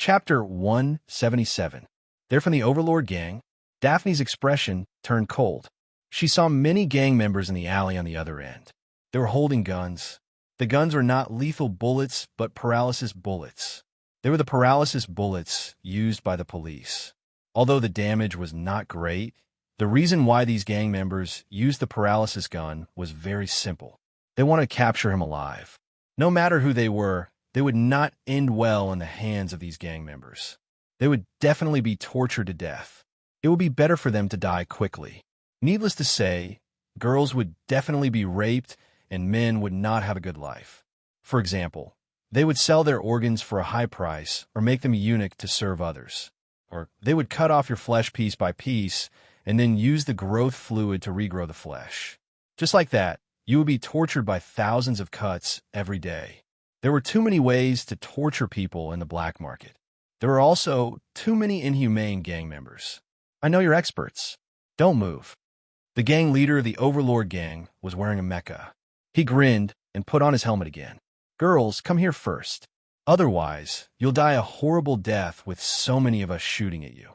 Chapter 177. They're from the Overlord gang. Daphne's expression turned cold. She saw many gang members in the alley on the other end. They were holding guns. The guns were not lethal bullets, but paralysis bullets. They were the paralysis bullets used by the police. Although the damage was not great, the reason why these gang members used the paralysis gun was very simple. They wanted to capture him alive. No matter who they were, they would not end well in the hands of these gang members. They would definitely be tortured to death. It would be better for them to die quickly. Needless to say, girls would definitely be raped and men would not have a good life. For example, they would sell their organs for a high price or make them a eunuch to serve others. Or they would cut off your flesh piece by piece and then use the growth fluid to regrow the flesh. Just like that, you would be tortured by thousands of cuts every day. There were too many ways to torture people in the black market. There were also too many inhumane gang members. I know you're experts. Don't move. The gang leader of the Overlord gang was wearing a mecha. He grinned and put on his helmet again. Girls, come here first. Otherwise, you'll die a horrible death with so many of us shooting at you.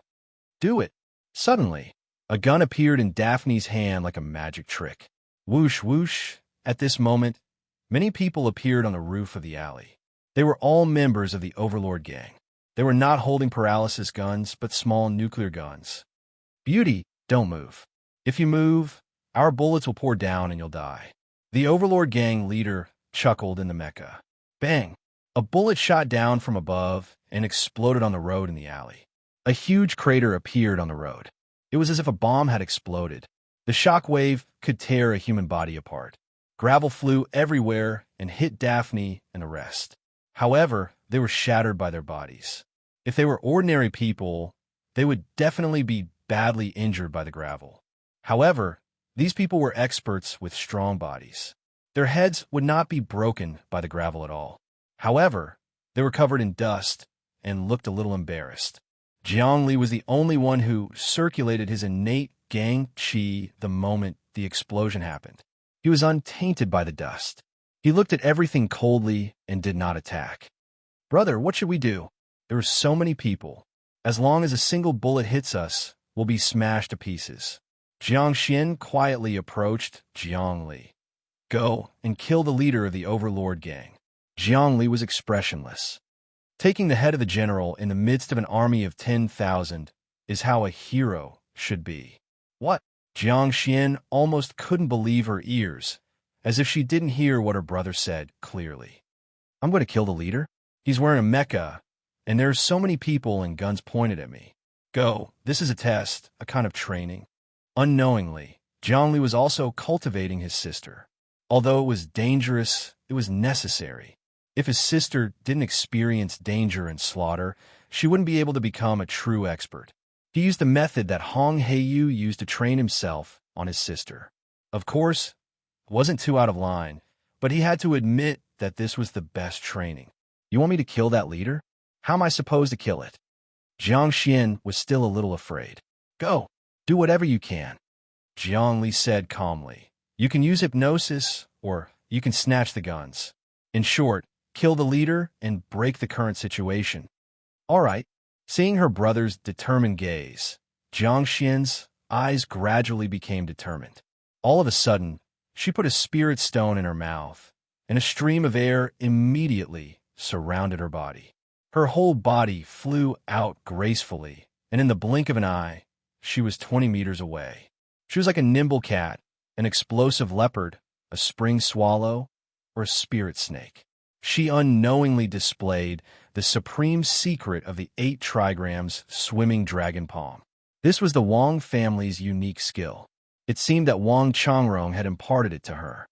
Do it. Suddenly, a gun appeared in Daphne's hand like a magic trick. Whoosh, whoosh. At this moment, many people appeared on the roof of the alley. They were all members of the Overlord gang. They were not holding paralysis guns, but small nuclear guns. Beauty, don't move. If you move, our bullets will pour down and you'll die. The Overlord gang leader chuckled in the mecha. Bang! A bullet shot down from above and exploded on the road in the alley. A huge crater appeared on the road. It was as if a bomb had exploded. The shock wave could tear a human body apart. Gravel flew everywhere and hit Daphne and the rest. However, they were shattered by their bodies. If they were ordinary people, they would definitely be badly injured by the gravel. However, these people were experts with strong bodies. Their heads would not be broken by the gravel at all. However, they were covered in dust and looked a little embarrassed. Jiangli was the only one who circulated his innate gang chi the moment the explosion happened. He was untainted by the dust. He looked at everything coldly and did not attack. Brother, what should we do? There are so many people. As long as a single bullet hits us, we'll be smashed to pieces. Jiang Xin quietly approached Jiangli. Go and kill the leader of the Overlord gang. Jiangli was expressionless. Taking the head of the general in the midst of an army of 10,000 is how a hero should be. What? Jiang Xian almost couldn't believe her ears, as if she didn't hear what her brother said clearly. I'm going to kill the leader? He's wearing a mecha, and there are so many people and guns pointed at me. Go, this is a test, a kind of training. Unknowingly, Jiangli was also cultivating his sister. Although it was dangerous, it was necessary. If his sister didn't experience danger and slaughter, she wouldn't be able to become a true expert. He used the method that Hong Heiyu used to train himself on his sister. Of course, it wasn't too out of line, but he had to admit that this was the best training. You want me to kill that leader? How am I supposed to kill it? Jiang Xian was still a little afraid. Go, do whatever you can. Jiang Li said calmly. You can use hypnosis, or you can snatch the guns. In short, kill the leader and break the current situation. All right. Seeing her brother's determined gaze, Jiang Xian's eyes gradually became determined. All of a sudden, she put a spirit stone in her mouth, and a stream of air immediately surrounded her body. Her whole body flew out gracefully, and in the blink of an eye, she was 20 meters away. She was like a nimble cat, an explosive leopard, a spring swallow, or a spirit snake. She unknowingly displayed the supreme secret of the 8 trigrams swimming dragon palm. This was the Wang family's unique skill. It seemed that Wang Changrong had imparted it to her.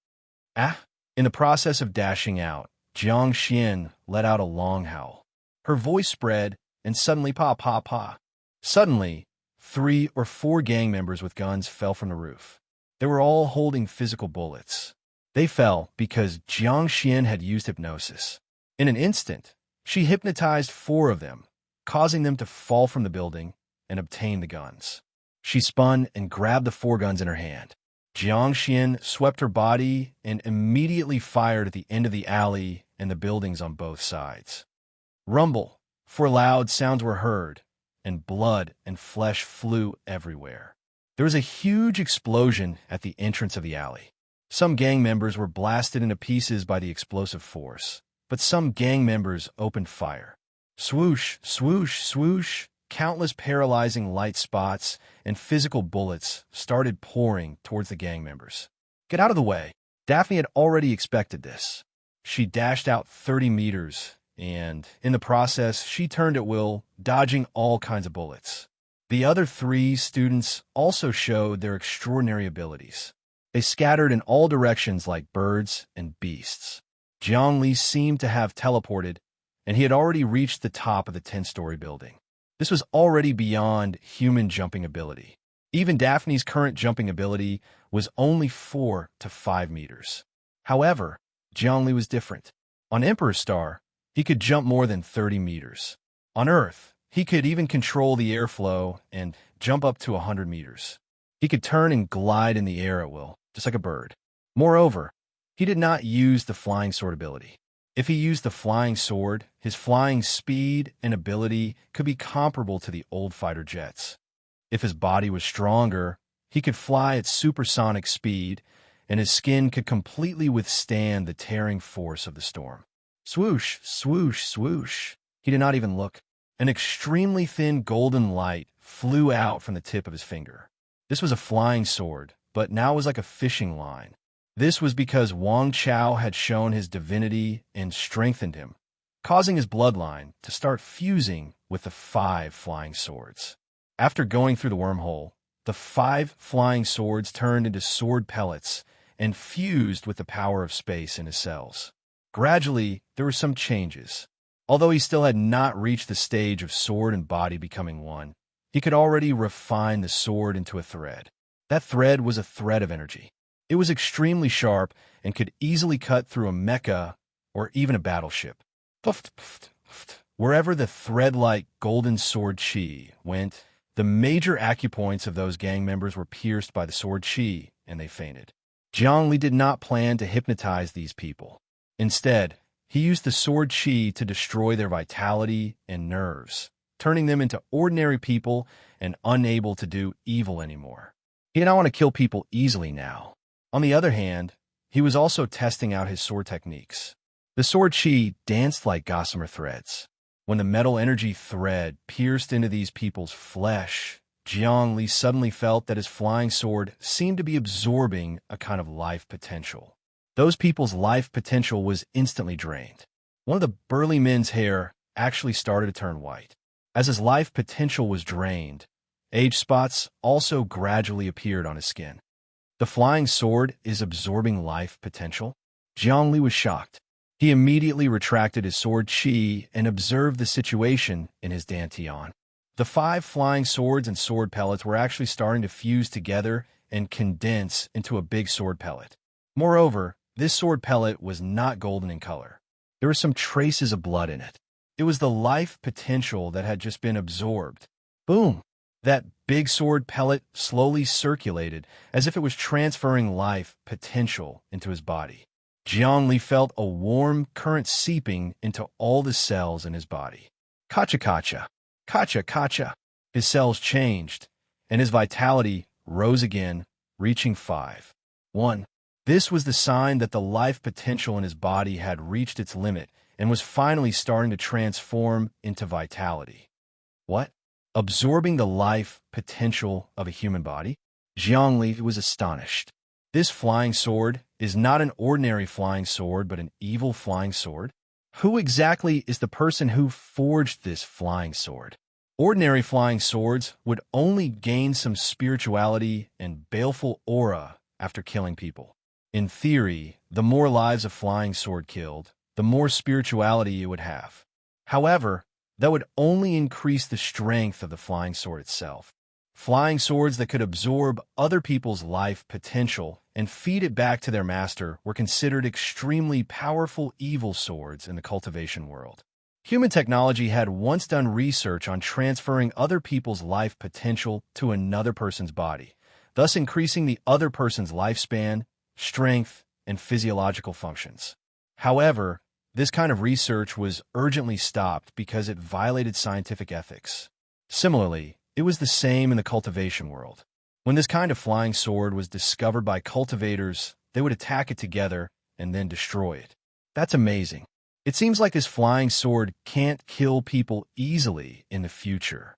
In the process of dashing out, Jiang Xian let out a long howl. Her voice spread, and suddenly pa pa pa. Suddenly, 3 or 4 gang members with guns fell from the roof. They were all holding physical bullets. They fell because Jiang Xian had used hypnosis. In an instant, she hypnotized 4 of them, causing them to fall from the building and obtain the guns. She spun and grabbed the 4 guns in her hand. Jiang Xian swept her body and immediately fired at the end of the alley and the buildings on both sides. Rumble, for loud sounds were heard, and blood and flesh flew everywhere. There was a huge explosion at the entrance of the alley. Some gang members were blasted into pieces by the explosive force, but some gang members opened fire. Swoosh, swoosh, swoosh, countless paralyzing light spots and physical bullets started pouring towards the gang members. Get out of the way. Daphne had already expected this. She dashed out 30 meters, and in the process, she turned at will, dodging all kinds of bullets. The other 3 students also showed their extraordinary abilities. They scattered in all directions like birds and beasts. Jiangli seemed to have teleported, and he had already reached the top of the 10-story building. This was already beyond human jumping ability. Even Daphne's current jumping ability was only 4 to 5 meters. However, Jiangli was different. On Emperor's Star, he could jump more than 30 meters. On Earth, he could even control the airflow and jump up to 100 meters. He could turn and glide in the air at will, just like a bird. Moreover, he did not use the flying sword ability. If he used the flying sword, his flying speed and ability could be comparable to the old fighter jets. If his body was stronger, he could fly at supersonic speed, and his skin could completely withstand the tearing force of the storm. Swoosh, swoosh, swoosh. He did not even look. An extremely thin golden light flew out from the tip of his finger. This was a flying sword, but now was like a fishing line. This was because Wang Chao had shown his divinity and strengthened him, causing his bloodline to start fusing with the 5 flying swords. After going through the wormhole, the 5 flying swords turned into sword pellets and fused with the power of space in his cells. Gradually, there were some changes. Although he still had not reached the stage of sword and body becoming one, he could already refine the sword into a thread. That thread was a thread of energy. It was extremely sharp and could easily cut through a mecha or even a battleship. Wherever the thread-like golden sword chi went, the major acupoints of those gang members were pierced by the sword chi, and they fainted. Jiangli did not plan to hypnotize these people. Instead, he used the sword chi to destroy their vitality and nerves, turning them into ordinary people and unable to do evil anymore. He did not want to kill people easily now. On the other hand, he was also testing out his sword techniques. The sword chi danced like gossamer threads. When the metal energy thread pierced into these people's flesh, Jiangli suddenly felt that his flying sword seemed to be absorbing a kind of life potential. Those people's life potential was instantly drained. One of the burly men's hair actually started to turn white. As his life potential was drained, age spots also gradually appeared on his skin. The flying sword is absorbing life potential? Jiangli was shocked. He immediately retracted his sword chi and observed the situation in his dantian. The 5 flying swords and sword pellets were actually starting to fuse together and condense into a big sword pellet. Moreover, this sword pellet was not golden in color. There were some traces of blood in it. It was the life potential that had just been absorbed. Boom! That big sword pellet slowly circulated as if it was transferring life potential into his body. Jiangli felt a warm current seeping into all the cells in his body. Kacha-kacha, kacha-kacha. His cells changed, and his vitality rose again, reaching 5. 1. This was the sign that the life potential in his body had reached its limit and was finally starting to transform into vitality. What? Absorbing the life potential of a human body? Jiangli was astonished. This flying sword is not an ordinary flying sword, but an evil flying sword. Who exactly is the person who forged this flying sword? Ordinary flying swords would only gain some spirituality and baleful aura after killing people. In theory, the more lives a flying sword killed, the more spirituality it would have. However, that would only increase the strength of the flying sword itself. Flying swords that could absorb other people's life potential and feed it back to their master were considered extremely powerful evil swords in the cultivation world. Human technology had once done research on transferring other people's life potential to another person's body, thus increasing the other person's lifespan, strength, and physiological functions. However, This kind of research was urgently stopped because it violated scientific ethics. Similarly, it was the same in the cultivation world. When this kind of flying sword was discovered by cultivators, they would attack it together and then destroy it. That's amazing. It seems like this flying sword can't kill people easily in the future.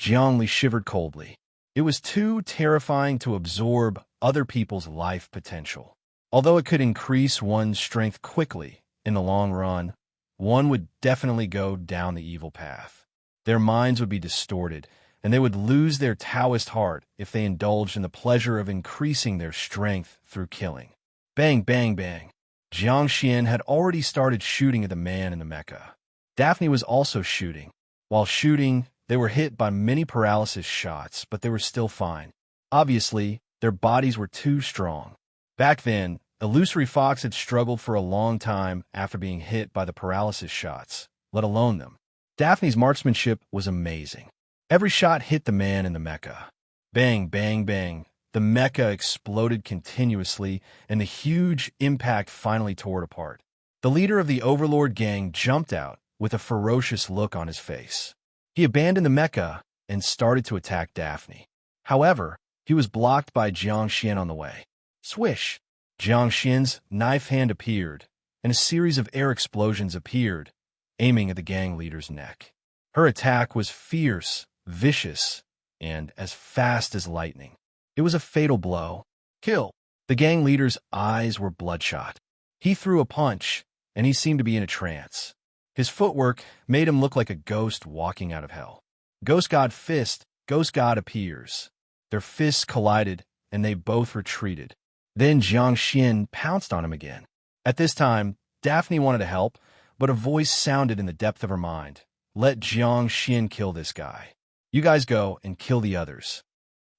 Jiangli shivered coldly. It was too terrifying to absorb other people's life potential. Although it could increase one's strength quickly, in the long run, one would definitely go down the evil path. Their minds would be distorted, and they would lose their Taoist heart if they indulged in the pleasure of increasing their strength through killing. Bang, bang, bang. Jiang Xian had already started shooting at the man in the mecha. Daphne was also shooting. While shooting, they were hit by many paralysis shots, but they were still fine. Obviously, their bodies were too strong. Back then, Illusory Fox had struggled for a long time after being hit by the paralysis shots, let alone them. Daphne's marksmanship was amazing. Every shot hit the man in the mecha. Bang, bang, bang. The mecha exploded continuously, and the huge impact finally tore it apart. The leader of the Overlord gang jumped out with a ferocious look on his face. He abandoned the mecha and started to attack Daphne. However, he was blocked by Jiang Xian on the way. Swish! Jiang Xian's knife hand appeared, and a series of air explosions appeared, aiming at the gang leader's neck. Her attack was fierce, vicious, and as fast as lightning. It was a fatal blow. Kill! The gang leader's eyes were bloodshot. He threw a punch, and he seemed to be in a trance. His footwork made him look like a ghost walking out of hell. Ghost God Fist, Ghost God appears. Their fists collided, and they both retreated. Then Jiang Xian pounced on him again. At this time, Daphne wanted to help, but a voice sounded in the depth of her mind. Let Jiang Xian kill this guy. You guys go and kill the others.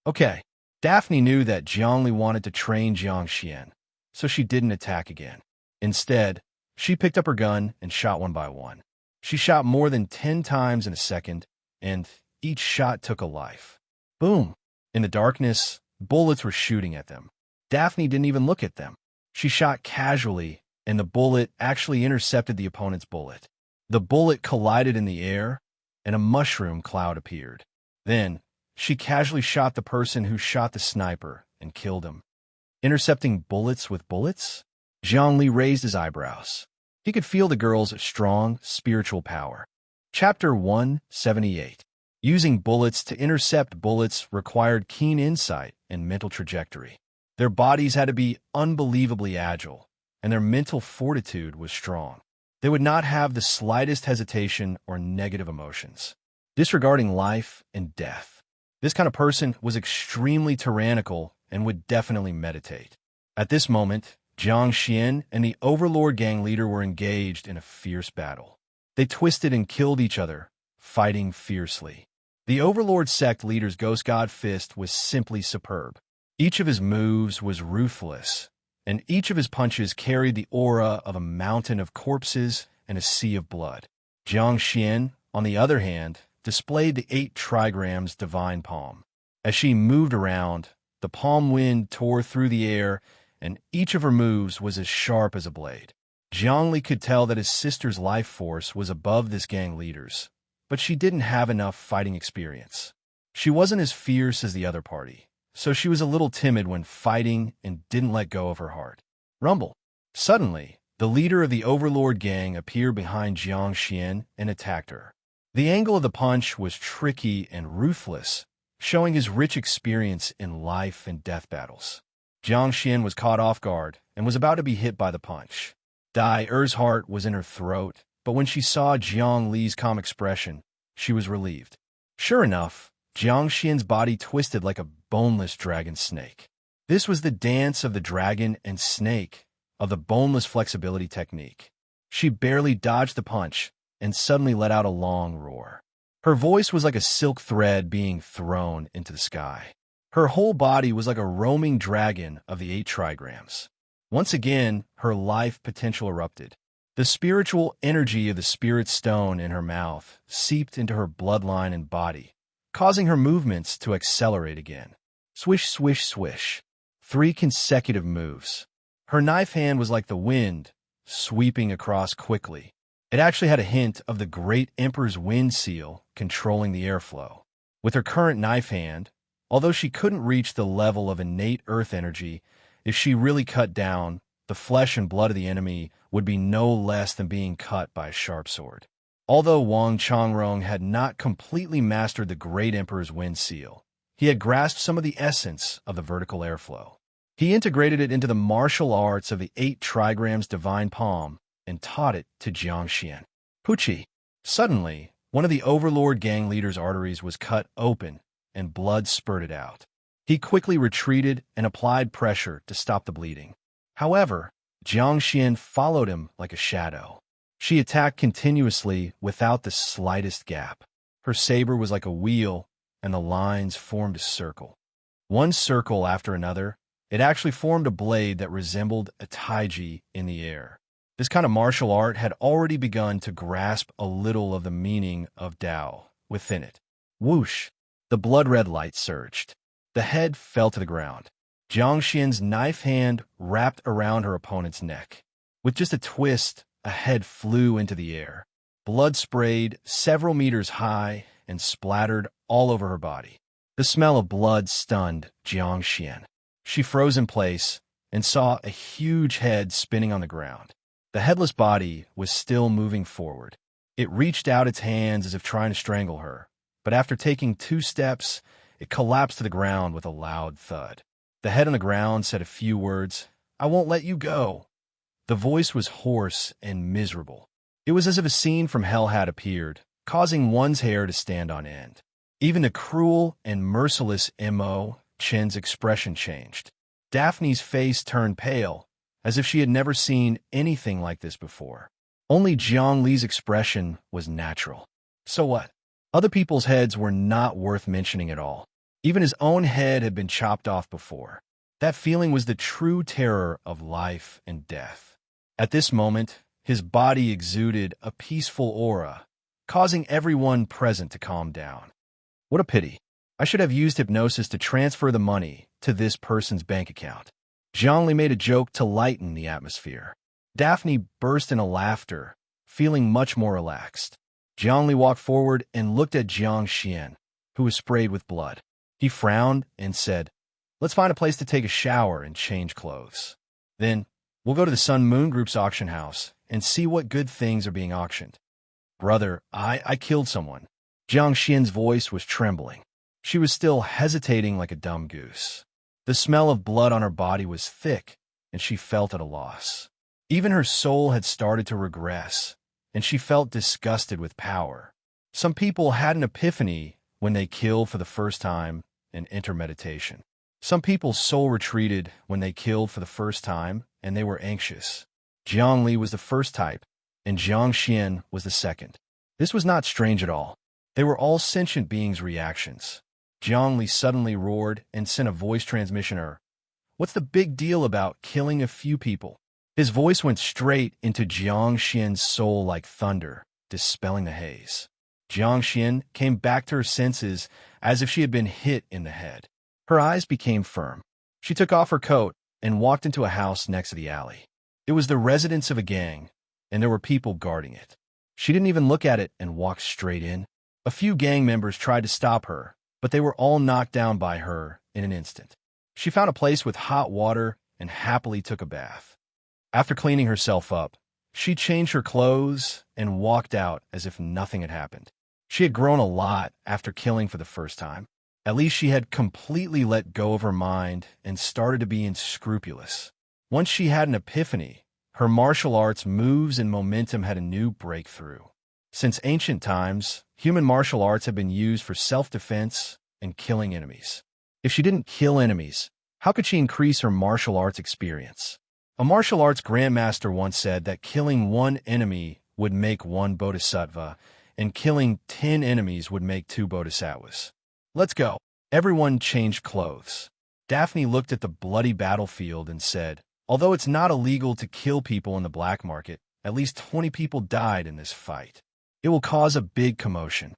Okay. Daphne knew that Jiangli wanted to train Jiang Xian, so she didn't attack again. Instead, she picked up her gun and shot one by one. She shot more than 10 times in a second, and each shot took a life. Boom! In the darkness, bullets were shooting at them. Daphne didn't even look at them. She shot casually, and the bullet actually intercepted the opponent's bullet. The bullet collided in the air, and a mushroom cloud appeared. Then, she casually shot the person who shot the sniper and killed him. Intercepting bullets with bullets? Zhongli raised his eyebrows. He could feel the girl's strong spiritual power. Chapter 178. Using bullets to intercept bullets required keen insight and mental trajectory. Their bodies had to be unbelievably agile, and their mental fortitude was strong. They would not have the slightest hesitation or negative emotions, disregarding life and death. This kind of person was extremely tyrannical and would definitely meditate. At this moment, Jiang Xian and the Overlord gang leader were engaged in a fierce battle. They twisted and killed each other, fighting fiercely. The Overlord sect leader's Ghost God Fist was simply superb. Each of his moves was ruthless, and each of his punches carried the aura of a mountain of corpses and a sea of blood. Jiang Xian, on the other hand, displayed the 8 trigrams divine palm. As she moved around, the palm wind tore through the air, and each of her moves was as sharp as a blade. Jiangli could tell that his sister's life force was above this gang leader's, but she didn't have enough fighting experience. She wasn't as fierce as the other party, so she was a little timid when fighting and didn't let go of her heart. Rumble. Suddenly, the leader of the Overlord gang appeared behind Jiang Xian and attacked her. The angle of the punch was tricky and ruthless, showing his rich experience in life and death battles. Jiang Xian was caught off guard and was about to be hit by the punch. Dai Er's heart was in her throat, but when she saw Jiang Li's calm expression, she was relieved. Sure enough, Jiang Xian's body twisted like a boneless dragon snake. This was the dance of the dragon and snake, of the boneless flexibility technique. She barely dodged the punch and suddenly let out a long roar. Her voice was like a silk thread being thrown into the sky. Her whole body was like a roaming dragon of the 8 trigrams. Once again, her life potential erupted. The spiritual energy of the spirit stone in her mouth seeped into her bloodline and body, causing her movements to accelerate again. Swish, swish, swish. 3 consecutive moves. Her knife hand was like the wind, sweeping across quickly. It actually had a hint of the great Emperor's wind seal controlling the airflow. With her current knife hand, although she couldn't reach the level of innate earth energy, if she really cut down, the flesh and blood of the enemy would be no less than being cut by a sharp sword. Although Wang Changrong had not completely mastered the great Emperor's wind seal, he had grasped some of the essence of the vertical airflow. He integrated it into the martial arts of the 8 trigrams divine palm and taught it to Jiang Xian. Puchi. Suddenly, one of the Overlord gang leader's arteries was cut open and blood spurted out. He quickly retreated and applied pressure to stop the bleeding. However, Jiang Xian followed him like a shadow. She attacked continuously without the slightest gap. Her saber was like a wheel, and the lines formed a circle. One circle after another, it actually formed a blade that resembled a taiji in the air. This kind of martial art had already begun to grasp a little of the meaning of Tao within it. Whoosh! The blood-red light surged. The head fell to the ground. Jiang Xian's knife hand wrapped around her opponent's neck. With just a twist, a head flew into the air. Blood sprayed several meters high and splattered all over her body. The smell of blood stunned Jiang Xian. She froze in place and saw a huge head spinning on the ground. The headless body was still moving forward. It reached out its hands as if trying to strangle her, but after taking 2 steps, it collapsed to the ground with a loud thud. The head on the ground said a few words, "I won't let you go." The voice was hoarse and miserable. It was as if a scene from hell had appeared, causing one's hair to stand on end. Even the cruel and merciless Mo Chen's expression changed. Daphne's face turned pale, as if she had never seen anything like this before. Only Jiang Li's expression was natural. So what? Other people's heads were not worth mentioning at all. Even his own head had been chopped off before. That feeling was the true terror of life and death. At this moment, his body exuded a peaceful aura, causing everyone present to calm down. What a pity. I should have used hypnosis to transfer the money to this person's bank account. Jiang Li made a joke to lighten the atmosphere. Daphne burst into laughter, feeling much more relaxed. Jiang Li walked forward and looked at Jiang Xian, who was sprayed with blood. He frowned and said, "Let's find a place to take a shower and change clothes. Then, we'll go to the Sun Moon Group's auction house and see what good things are being auctioned." "Brother, I killed someone." Jiang Xian's voice was trembling. She was still hesitating like a dumb goose. The smell of blood on her body was thick, and she felt at a loss. Even her soul had started to regress, and she felt disgusted with power. Some people had an epiphany when they kill for the first time and enter meditation. Some people's soul retreated when they killed for the first time and they were anxious. Jiang Li was the first type, and Jiang Xian was the second. This was not strange at all. They were all sentient beings' reactions. Jiang Li suddenly roared and sent a voice transmissioner. "What's the big deal about killing a few people?" His voice went straight into Jiang Xian's soul like thunder, dispelling the haze. Jiang Xian came back to her senses as if she had been hit in the head. Her eyes became firm. She took off her coat and walked into a house next to the alley. It was the residence of a gang, and there were people guarding it. She didn't even look at it and walked straight in. A few gang members tried to stop her, but they were all knocked down by her in an instant. She found a place with hot water and happily took a bath. After cleaning herself up, she changed her clothes and walked out as if nothing had happened. She had grown a lot after killing for the first time. At least she had completely let go of her mind and started to be unscrupulous. Once she had an epiphany, her martial arts moves and momentum had a new breakthrough. Since ancient times, human martial arts have been used for self-defense and killing enemies. If she didn't kill enemies, how could she increase her martial arts experience? A martial arts grandmaster once said that killing 1 enemy would make 1 bodhisattva, and killing 10 enemies would make 2 bodhisattvas. "Let's go." Everyone changed clothes. Daphne looked at the bloody battlefield and said, "Although it's not illegal to kill people in the black market, at least 20 people died in this fight. It will cause a big commotion.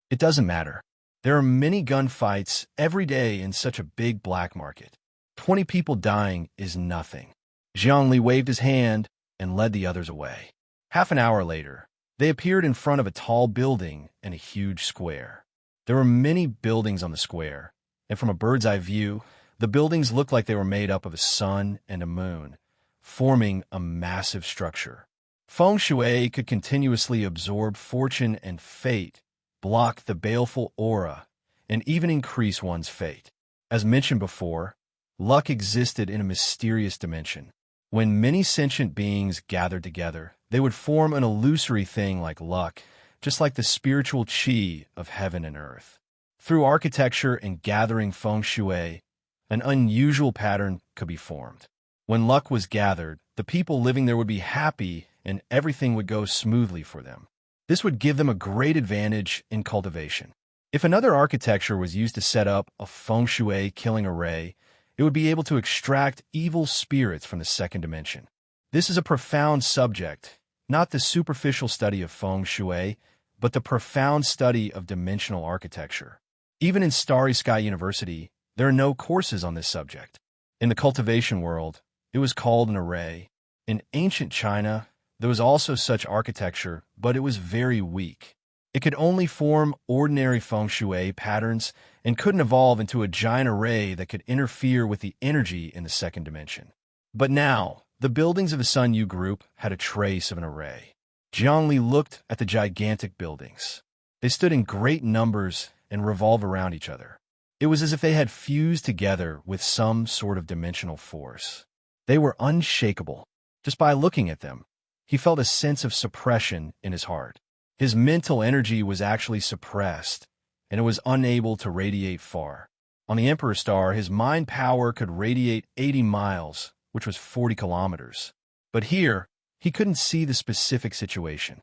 It doesn't matter. There are many gunfights every day in such a big black market. 20 people dying is nothing." Jiang Li waved his hand, and led the others away. Half an hour later, they appeared in front of a tall building in a huge square. There were many buildings on the square, and from a bird's eye view, the buildings looked like they were made up of a sun and a moon, forming a massive structure. Feng Shui could continuously absorb fortune and fate, block the baleful aura, and even increase one's fate. As mentioned before, luck existed in a mysterious dimension. When many sentient beings gathered together, they would form an illusory thing like luck, just like the spiritual qi of heaven and earth. Through architecture and gathering feng shui, an unusual pattern could be formed. When luck was gathered, the people living there would be happy and everything would go smoothly for them. This would give them a great advantage in cultivation. If another architecture was used to set up a feng shui killing array, it would be able to extract evil spirits from the second dimension. This is a profound subject, not the superficial study of feng shui, but the profound study of dimensional architecture. Even in Starry Sky University, there are no courses on this subject. In the cultivation world, it was called an array. In ancient China, there was also such architecture, but it was very weak. It could only form ordinary feng shui patterns and couldn't evolve into a giant array that could interfere with the energy in the second dimension. But now, the buildings of the Sun Yu group had a trace of an array. Zhongli looked at the gigantic buildings. They stood in great numbers and revolved around each other. It was as if they had fused together with some sort of dimensional force. They were unshakable. Just by looking at them, he felt a sense of suppression in his heart. His mental energy was actually suppressed, and it was unable to radiate far. On the Emperor Star, his mind power could radiate 80 miles, which was 40 kilometers. But here, he couldn't see the specific situation.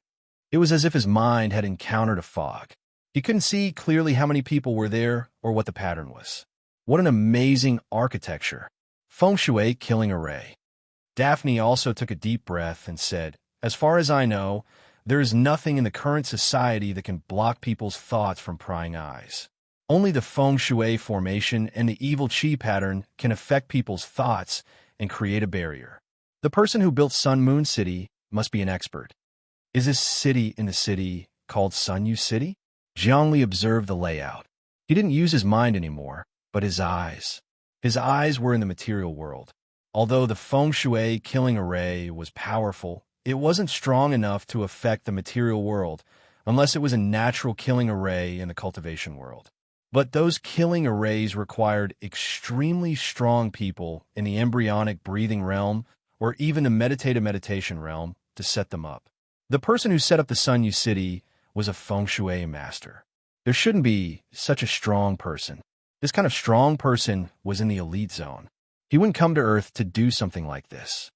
It was as if his mind had encountered a fog. He couldn't see clearly how many people were there or what the pattern was. What an amazing architecture. Feng Shui killing array. Daphne also took a deep breath and said, "As far as I know, there is nothing in the current society that can block people's thoughts from prying eyes. Only the feng shui formation and the evil qi pattern can affect people's thoughts and create a barrier. The person who built Sun Moon City must be an expert. Is this city in the city called Sun Yu City?" Zhongli observed the layout. He didn't use his mind anymore, but his eyes. His eyes were in the material world. Although the feng shui killing array was powerful, it wasn't strong enough to affect the material world unless it was a natural killing array in the cultivation world. But those killing arrays required extremely strong people in the embryonic breathing realm or even the meditative meditation realm to set them up. The person who set up the Sun Yu City was a feng shui master. There shouldn't be such a strong person. This kind of strong person was in the elite zone. He wouldn't come to Earth to do something like this.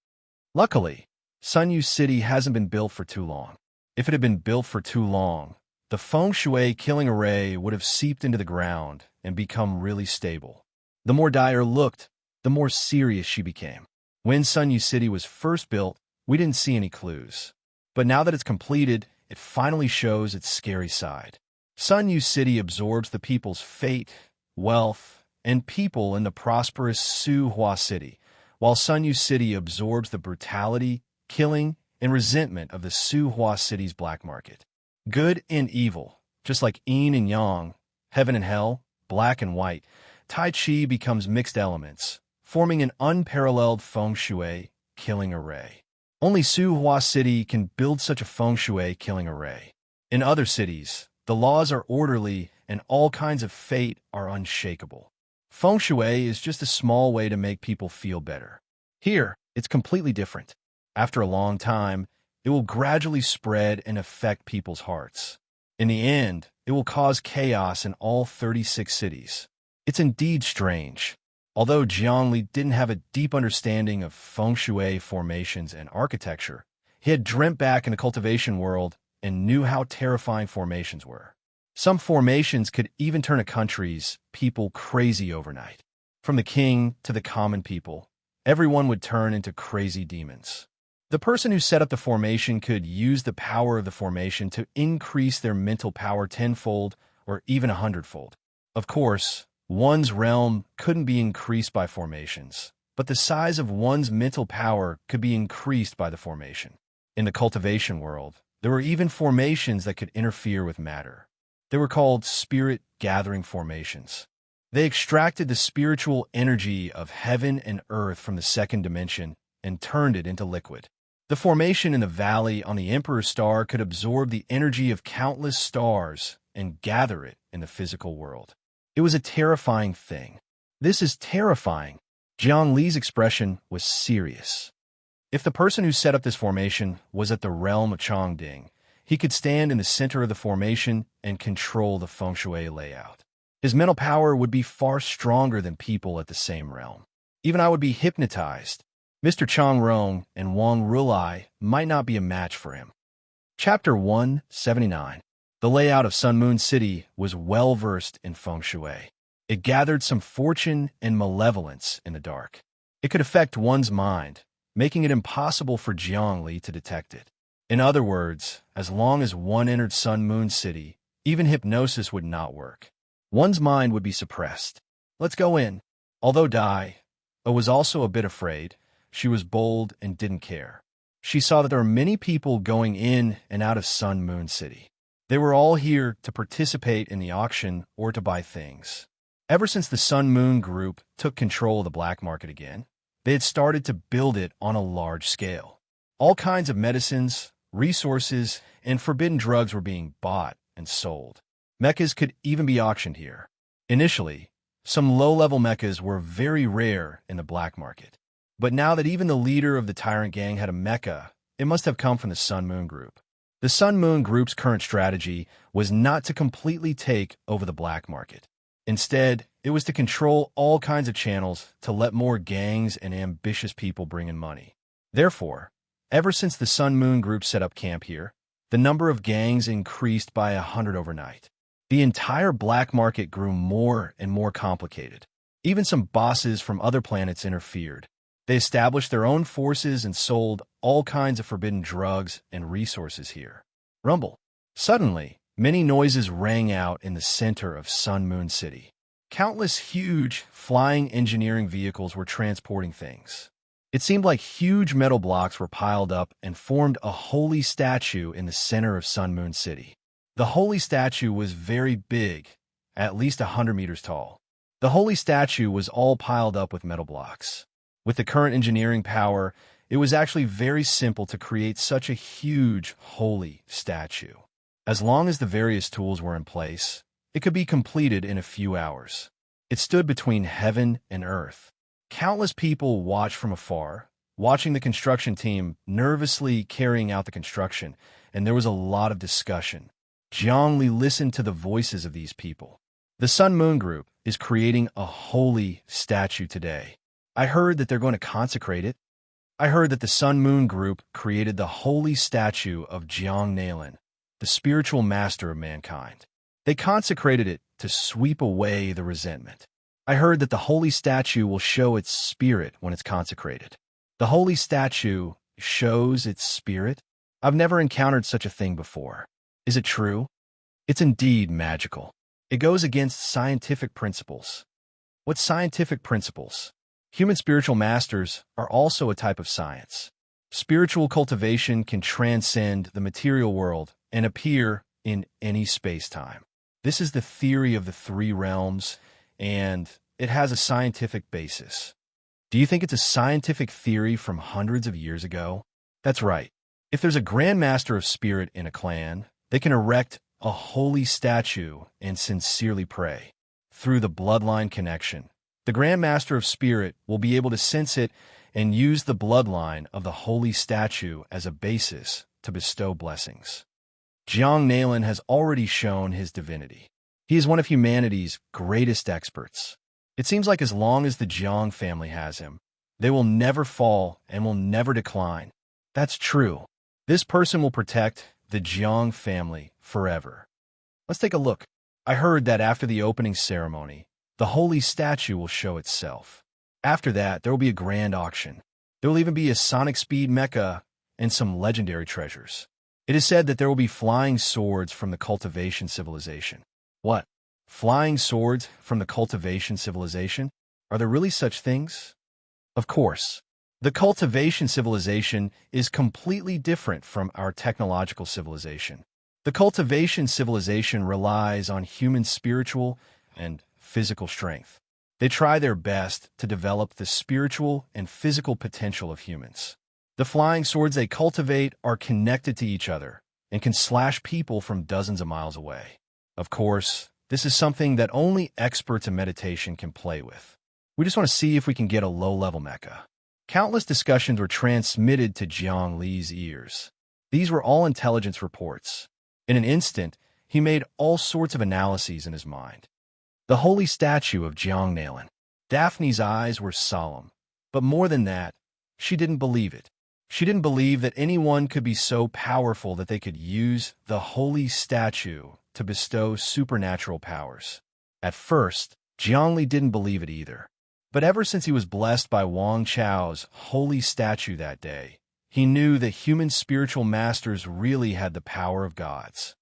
Luckily, Sun Yu City hasn't been built for too long. If it had been built for too long, the feng shui killing array would have seeped into the ground and become really stable. The more Dyer looked, the more serious she became. When Sun Yu City was first built, we didn't see any clues. But now that it's completed, it finally shows its scary side. Sun Yu City absorbs the people's fate, wealth, and people in the prosperous Su Hua City, while Sun Yu City absorbs the brutality, killing, and resentment of the Su Hua City's black market. Good and evil, just like yin and yang, heaven and hell, black and white, Tai Chi becomes mixed elements, forming an unparalleled feng shui killing array. Only Su Hua City can build such a feng shui killing array. In other cities, the laws are orderly and all kinds of fate are unshakable. Feng shui is just a small way to make people feel better. Here, it's completely different. After a long time, it will gradually spread and affect people's hearts. In the end, it will cause chaos in all 36 cities. It's indeed strange. Although Zhongli didn't have a deep understanding of feng shui formations and architecture, he had dreamt back in the cultivation world and knew how terrifying formations were. Some formations could even turn a country's people crazy overnight. From the king to the common people, everyone would turn into crazy demons. The person who set up the formation could use the power of the formation to increase their mental power tenfold or even 100-fold. Of course, one's realm couldn't be increased by formations. but the size of one's mental power could be increased by the formation. In the cultivation world, there were even formations that could interfere with matter. They were called spirit-gathering formations. They extracted the spiritual energy of heaven and earth from the second dimension and turned it into liquid. The formation in the valley on the Emperor's Star could absorb the energy of countless stars and gather it in the physical world. It was a terrifying thing. "This is terrifying." Jiang Li's expression was serious. If the person who set up this formation was at the realm of Chongding, he could stand in the center of the formation and control the feng shui layout. His mental power would be far stronger than people at the same realm. Even I would be hypnotized. Mr. Chang Rong and Wang Rulai might not be a match for him. Chapter 179. The layout of Sun Moon City was well-versed in feng shui. It gathered some fortune and malevolence in the dark. It could affect one's mind, making it impossible for Jiang Li to detect it. In other words, as long as one entered Sun Moon City, even hypnosis would not work. One's mind would be suppressed. "Let's go in." Although Dai was also a bit afraid, she was bold and didn't care. She saw that there were many people going in and out of Sun Moon City. They were all here to participate in the auction or to buy things. Ever since the Sun Moon Group took control of the black market again, they had started to build it on a large scale. All kinds of medicines, resources, and forbidden drugs were being bought and sold. Mechas could even be auctioned here. Initially, some low-level mechas were very rare in the black market. But now that even the leader of the Tyrant Gang had a mecha, it must have come from the Sun Moon Group. The Sun Moon Group's current strategy was not to completely take over the black market. Instead, it was to control all kinds of channels to let more gangs and ambitious people bring in money. Therefore, ever since the Sun Moon Group set up camp here, the number of gangs increased by 100 overnight. The entire black market grew more and more complicated. Even some bosses from other planets interfered. They established their own forces and sold all kinds of forbidden drugs and resources here. Rumble. Suddenly, many noises rang out in the center of Sun Moon City. Countless huge, flying engineering vehicles were transporting things. It seemed like huge metal blocks were piled up and formed a holy statue in the center of Sun Moon City. The holy statue was very big, at least 100 meters tall. The holy statue was all piled up with metal blocks. With the current engineering power, it was actually very simple to create such a huge, holy statue. As long as the various tools were in place, it could be completed in a few hours. It stood between heaven and earth. Countless people watched from afar, watching the construction team nervously carrying out the construction, and there was a lot of discussion. Jiang Li listened to the voices of these people. The Sun Moon Group is creating a holy statue today. I heard that they're going to consecrate it. I heard that the Sun Moon Group created the holy statue of Jiang Nailan, the spiritual master of mankind. They consecrated it to sweep away the resentment. I heard that the holy statue will show its spirit when it's consecrated. The holy statue shows its spirit? I've never encountered such a thing before. Is it true? It's indeed magical. It goes against scientific principles. What scientific principles? Human spiritual masters are also a type of science. Spiritual cultivation can transcend the material world and appear in any space-time. This is the theory of the three realms, and it has a scientific basis. Do you think it's a scientific theory from hundreds of years ago? That's right. If there's a Grand Master of Spirit in a clan, they can erect a holy statue and sincerely pray. Through the bloodline connection, the Grand Master of Spirit will be able to sense it and use the bloodline of the holy statue as a basis to bestow blessings. Jiang Nailan has already shown his divinity. He is one of humanity's greatest experts. It seems like as long as the Jiang family has him, they will never fall and will never decline. That's true. This person will protect the Jiang family forever. Let's take a look. I heard that after the opening ceremony, the holy statue will show itself. After that, there will be a grand auction. There will even be a sonic speed mecha and some legendary treasures. It is said that there will be flying swords from the cultivation civilization. What? Flying swords from the cultivation civilization? Are there really such things? Of course, the cultivation civilization is completely different from our technological civilization. The cultivation civilization relies on human spiritual and physical strength. They try their best to develop the spiritual and physical potential of humans. The flying swords they cultivate are connected to each other and can slash people from dozens of miles away. Of course, this is something that only experts in meditation can play with. We just want to see if we can get a low-level mecha. Countless discussions were transmitted to Jiang Li's ears. These were all intelligence reports. In an instant, he made all sorts of analyses in his mind. The holy statue of Jiang Nalan. Daphne's eyes were solemn, but more than that, she didn't believe it. She didn't believe that anyone could be so powerful that they could use the holy statue to bestow supernatural powers. At first, Jiang Li didn't believe it either. But ever since he was blessed by Wang Chao's holy statue that day, he knew that human spiritual masters really had the power of gods.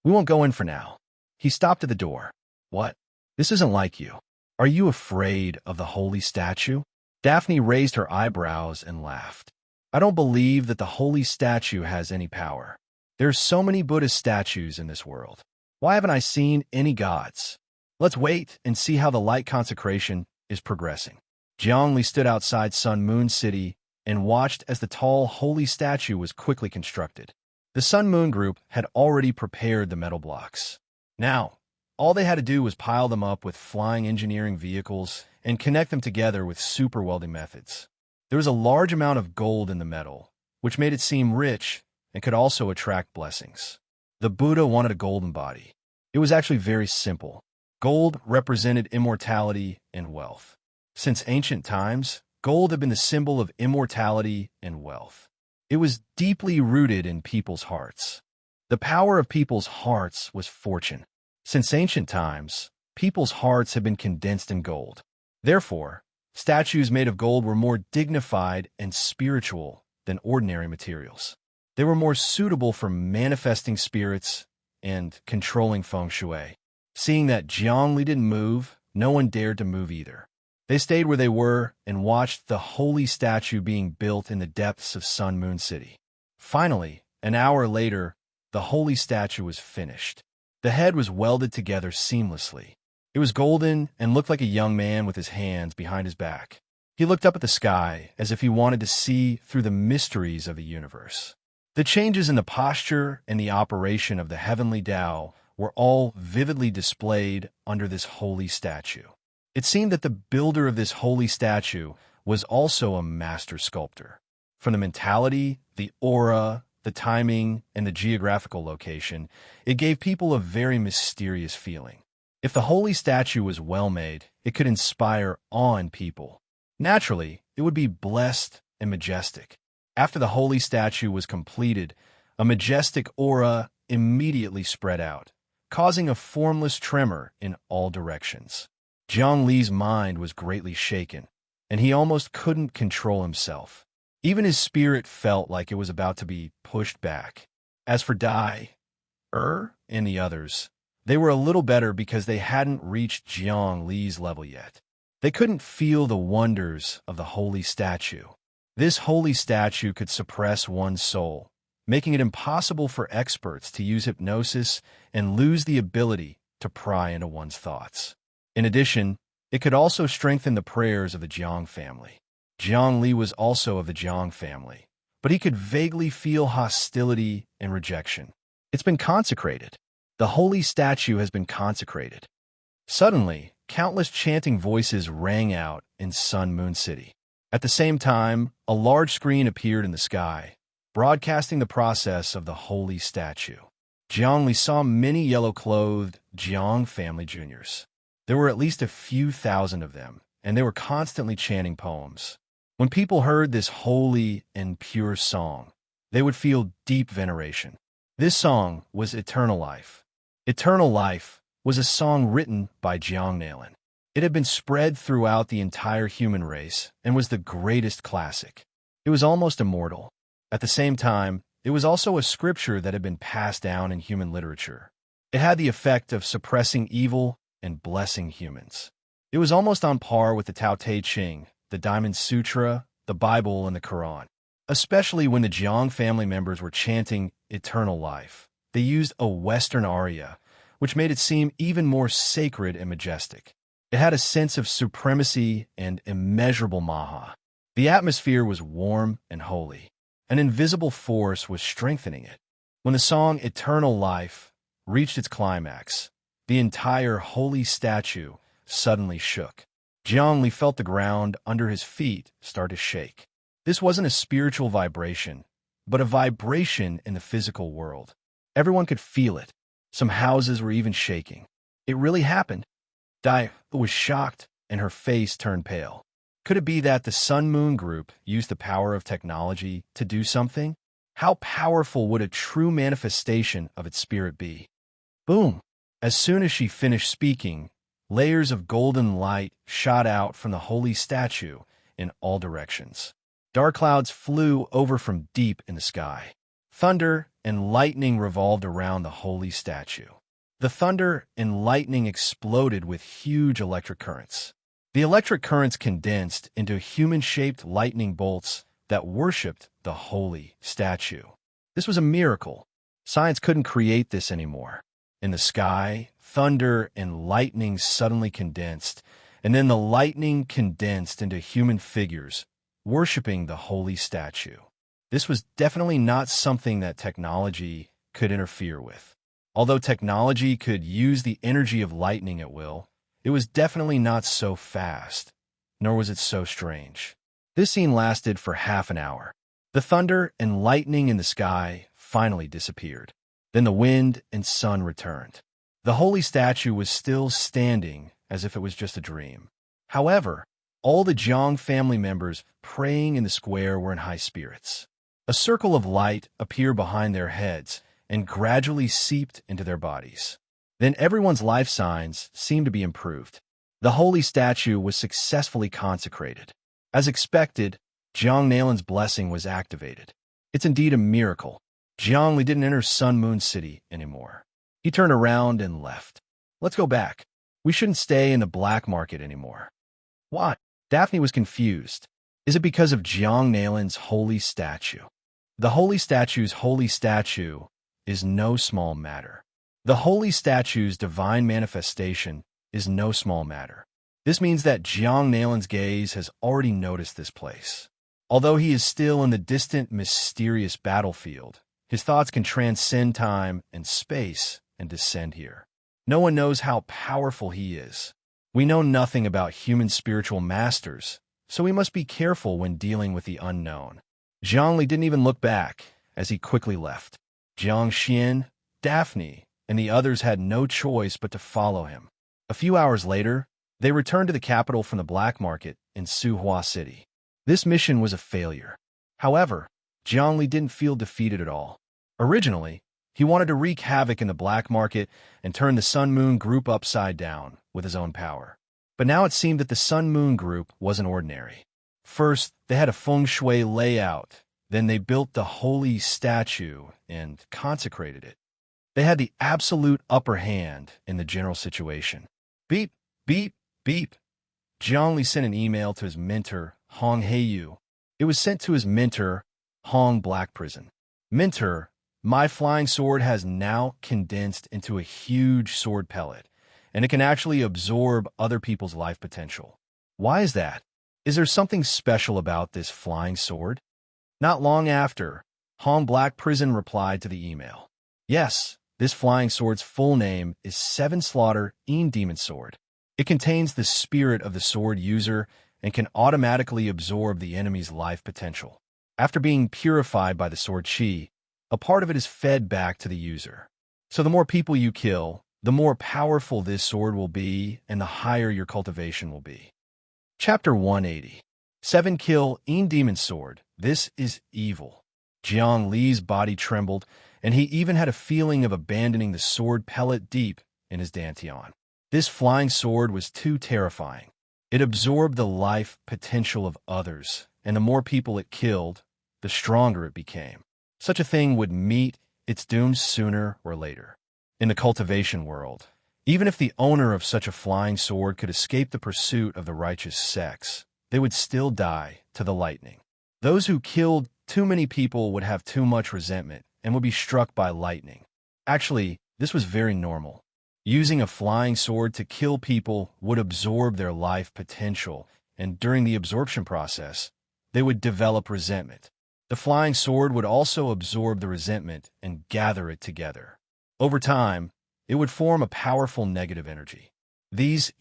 We won't go in for now. He stopped at the door. What? This isn't like you. Are you afraid of the holy statue? Daphne raised her eyebrows and laughed. I don't believe that the holy statue has any power. There's so many Buddhist statues in this world. Why haven't I seen any gods? Let's wait and see how the light consecration is progressing. Jiang Li stood outside Sun Moon City and watched as the tall holy statue was quickly constructed. The Sun Moon Group had already prepared the metal blocks. Now, all they had to do was pile them up with flying engineering vehicles and connect them together with super welding methods. There was a large amount of gold in the metal, which made it seem rich and could also attract blessings. The Buddha wanted a golden body. It was actually very simple. Gold represented immortality and wealth. Since ancient times, gold had been the symbol of immortality and wealth. It was deeply rooted in people's hearts. The power of people's hearts was fortune. Since ancient times, people's hearts had been condensed in gold. Therefore, statues made of gold were more dignified and spiritual than ordinary materials. They were more suitable for manifesting spirits and controlling feng shui. Seeing that Jiang Li didn't move, no one dared to move either. They stayed where they were and watched the holy statue being built in the depths of Sun Moon City. Finally, an hour later, the holy statue was finished. The head was welded together seamlessly. It was golden and looked like a young man with his hands behind his back. He looked up at the sky as if he wanted to see through the mysteries of the universe. The changes in the posture and the operation of the heavenly Tao were all vividly displayed under this holy statue. It seemed that the builder of this holy statue was also a master sculptor. From the mentality, the aura, the timing, and the geographical location, it gave people a very mysterious feeling. If the holy statue was well made, it could inspire awe in people. Naturally, it would be blessed and majestic. After the holy statue was completed, a majestic aura immediately spread out, causing a formless tremor in all directions. Jiang Li's mind was greatly shaken, and he almost couldn't control himself. Even his spirit felt like it was about to be pushed back. As for Dai, and the others, they were a little better because they hadn't reached Jiang Li's level yet. They couldn't feel the wonders of the holy statue. This holy statue could suppress one's soul, making it impossible for experts to use hypnosis and lose the ability to pry into one's thoughts. In addition, it could also strengthen the prayers of the Jiang family. Jiang Li was also of the Jiang family, but he could vaguely feel hostility and rejection. It's been consecrated. The holy statue has been consecrated. Suddenly, countless chanting voices rang out in Sun Moon City. At the same time, a large screen appeared in the sky, broadcasting the process of the holy statue. Jiang Li saw many yellow-clothed Jiang family juniors. There were at least a few thousand of them, and they were constantly chanting poems. When people heard this holy and pure song, they would feel deep veneration. This song was Eternal Life. Eternal Life was a song written by Jiang Nalan. It had been spread throughout the entire human race and was the greatest classic. It was almost immortal. At the same time, it was also a scripture that had been passed down in human literature. It had the effect of suppressing evil and blessing humans. It was almost on par with the Tao Te Ching, the Diamond Sutra, the Bible, and the Quran. Especially when the Jiang family members were chanting eternal life, they used a Western aria, which made it seem even more sacred and majestic. It had a sense of supremacy and immeasurable maha. The atmosphere was warm and holy. An invisible force was strengthening it. When the song Eternal Life reached its climax, the entire holy statue suddenly shook. Jiangli felt the ground under his feet start to shake. This wasn't a spiritual vibration, but a vibration in the physical world. Everyone could feel it. Some houses were even shaking. It really happened. Dai was shocked, and her face turned pale. Could it be that the Sun Moon group used the power of technology to do something? How powerful would a true manifestation of its spirit be? Boom! As soon as she finished speaking, layers of golden light shot out from the holy statue in all directions. Dark clouds flew over from deep in the sky. Thunder and lightning revolved around the holy statue. The thunder and lightning exploded with huge electric currents. The electric currents condensed into human-shaped lightning bolts that worshipped the holy statue. This was a miracle. Science couldn't create this anymore. In the sky, thunder and lightning suddenly condensed, and then the lightning condensed into human figures, worshipping the holy statue. This was definitely not something that technology could interfere with. Although technology could use the energy of lightning at will, it was definitely not so fast, nor was it so strange. This scene lasted for half an hour. The thunder and lightning in the sky finally disappeared. Then the wind and sun returned. The holy statue was still standing as if it was just a dream. However, all the Jiang family members praying in the square were in high spirits. A circle of light appeared behind their heads and gradually seeped into their bodies. Then everyone's life signs seemed to be improved. The holy statue was successfully consecrated. As expected, Jiang Nalin's blessing was activated. It's indeed a miracle. Jiangli didn't enter Sun Moon City anymore. He turned around and left. Let's go back. We shouldn't stay in the black market anymore. What? Daphne was confused. Is it because of Jiang Nalin's holy statue? The holy statue's holy statue is no small matter. The holy statue's divine manifestation is no small matter. This means that Jiang Nalin's gaze has already noticed this place. Although he is still in the distant, mysterious battlefield, his thoughts can transcend time and space and descend here. No one knows how powerful he is. We know nothing about human spiritual masters, so we must be careful when dealing with the unknown. Zhongli didn't even look back as he quickly left. Jiang Xian, Daphne, and the others had no choice but to follow him. A few hours later, they returned to the capital from the black market in Suhua City. This mission was a failure. However, Zhongli didn't feel defeated at all. Originally, he wanted to wreak havoc in the black market and turn the Sun Moon Group upside down with his own power. But now it seemed that the Sun Moon Group wasn't ordinary. First, they had a feng shui layout. Then they built the holy statue and consecrated it. They had the absolute upper hand in the general situation. Beep, beep, beep. Zhongli sent an email to his mentor, Hong Heiyu. It was sent to his mentor, Hong Black Prison. Mentor, my flying sword has now condensed into a huge sword pellet, and it can actually absorb other people's life potential. Why is that? Is there something special about this flying sword? Not long after, Hong Black Prison replied to the email. Yes, this flying sword's full name is Seven Slaughter Een Demon Sword. It contains the spirit of the sword user and can automatically absorb the enemy's life potential. After being purified by the sword chi, a part of it is fed back to the user. So the more people you kill, the more powerful this sword will be and the higher your cultivation will be. Chapter 180. 7 Kill Een Demon Sword. This is evil. Jiang Li's body trembled, and he even had a feeling of abandoning the sword pellet deep in his dantian. This flying sword was too terrifying. It absorbed the life potential of others, and the more people it killed, the stronger it became. Such a thing would meet its doom sooner or later. In the cultivation world, even if the owner of such a flying sword could escape the pursuit of the righteous sex, they would still die to the lightning. Those who killed too many people would have too much resentment and would be struck by lightning. Actually, this was very normal. Using a flying sword to kill people would absorb their life potential, and during the absorption process, they would develop resentment. The flying sword would also absorb the resentment and gather it together. Over time, it would form a powerful negative energy. These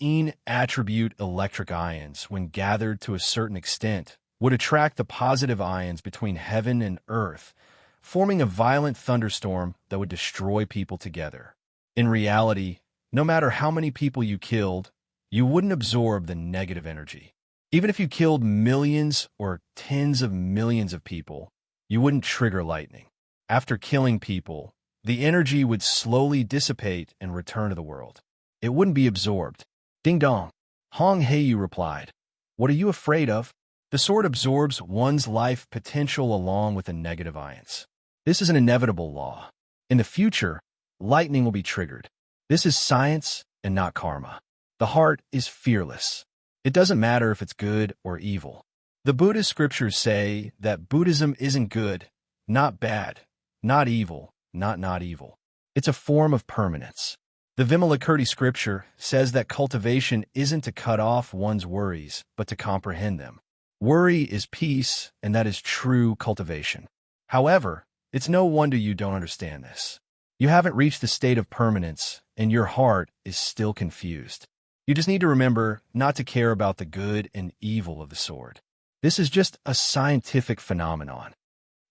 attribute electric ions, when gathered to a certain extent, would attract the positive ions between heaven and earth, forming a violent thunderstorm that would destroy people together. In reality, no matter how many people you killed, you wouldn't absorb the negative energy. Even if you killed millions or tens of millions of people, you wouldn't trigger lightning. After killing people, the energy would slowly dissipate and return to the world. It wouldn't be absorbed. Ding dong. Hong Heiyu replied, "What are you afraid of?" The sword absorbs one's life potential along with the negative ions. This is an inevitable law. In the future, lightning will be triggered. This is science and not karma. The heart is fearless. It doesn't matter if it's good or evil. The Buddhist scriptures say that Buddhism isn't good, not bad, not evil, not evil. It's a form of permanence. The Vimalakirti scripture says that cultivation isn't to cut off one's worries, but to comprehend them. Worry is peace, and that is true cultivation. However, it's no wonder you don't understand this. You haven't reached the state of permanence, and your heart is still confused. You just need to remember not to care about the good and evil of the sword. This is just a scientific phenomenon.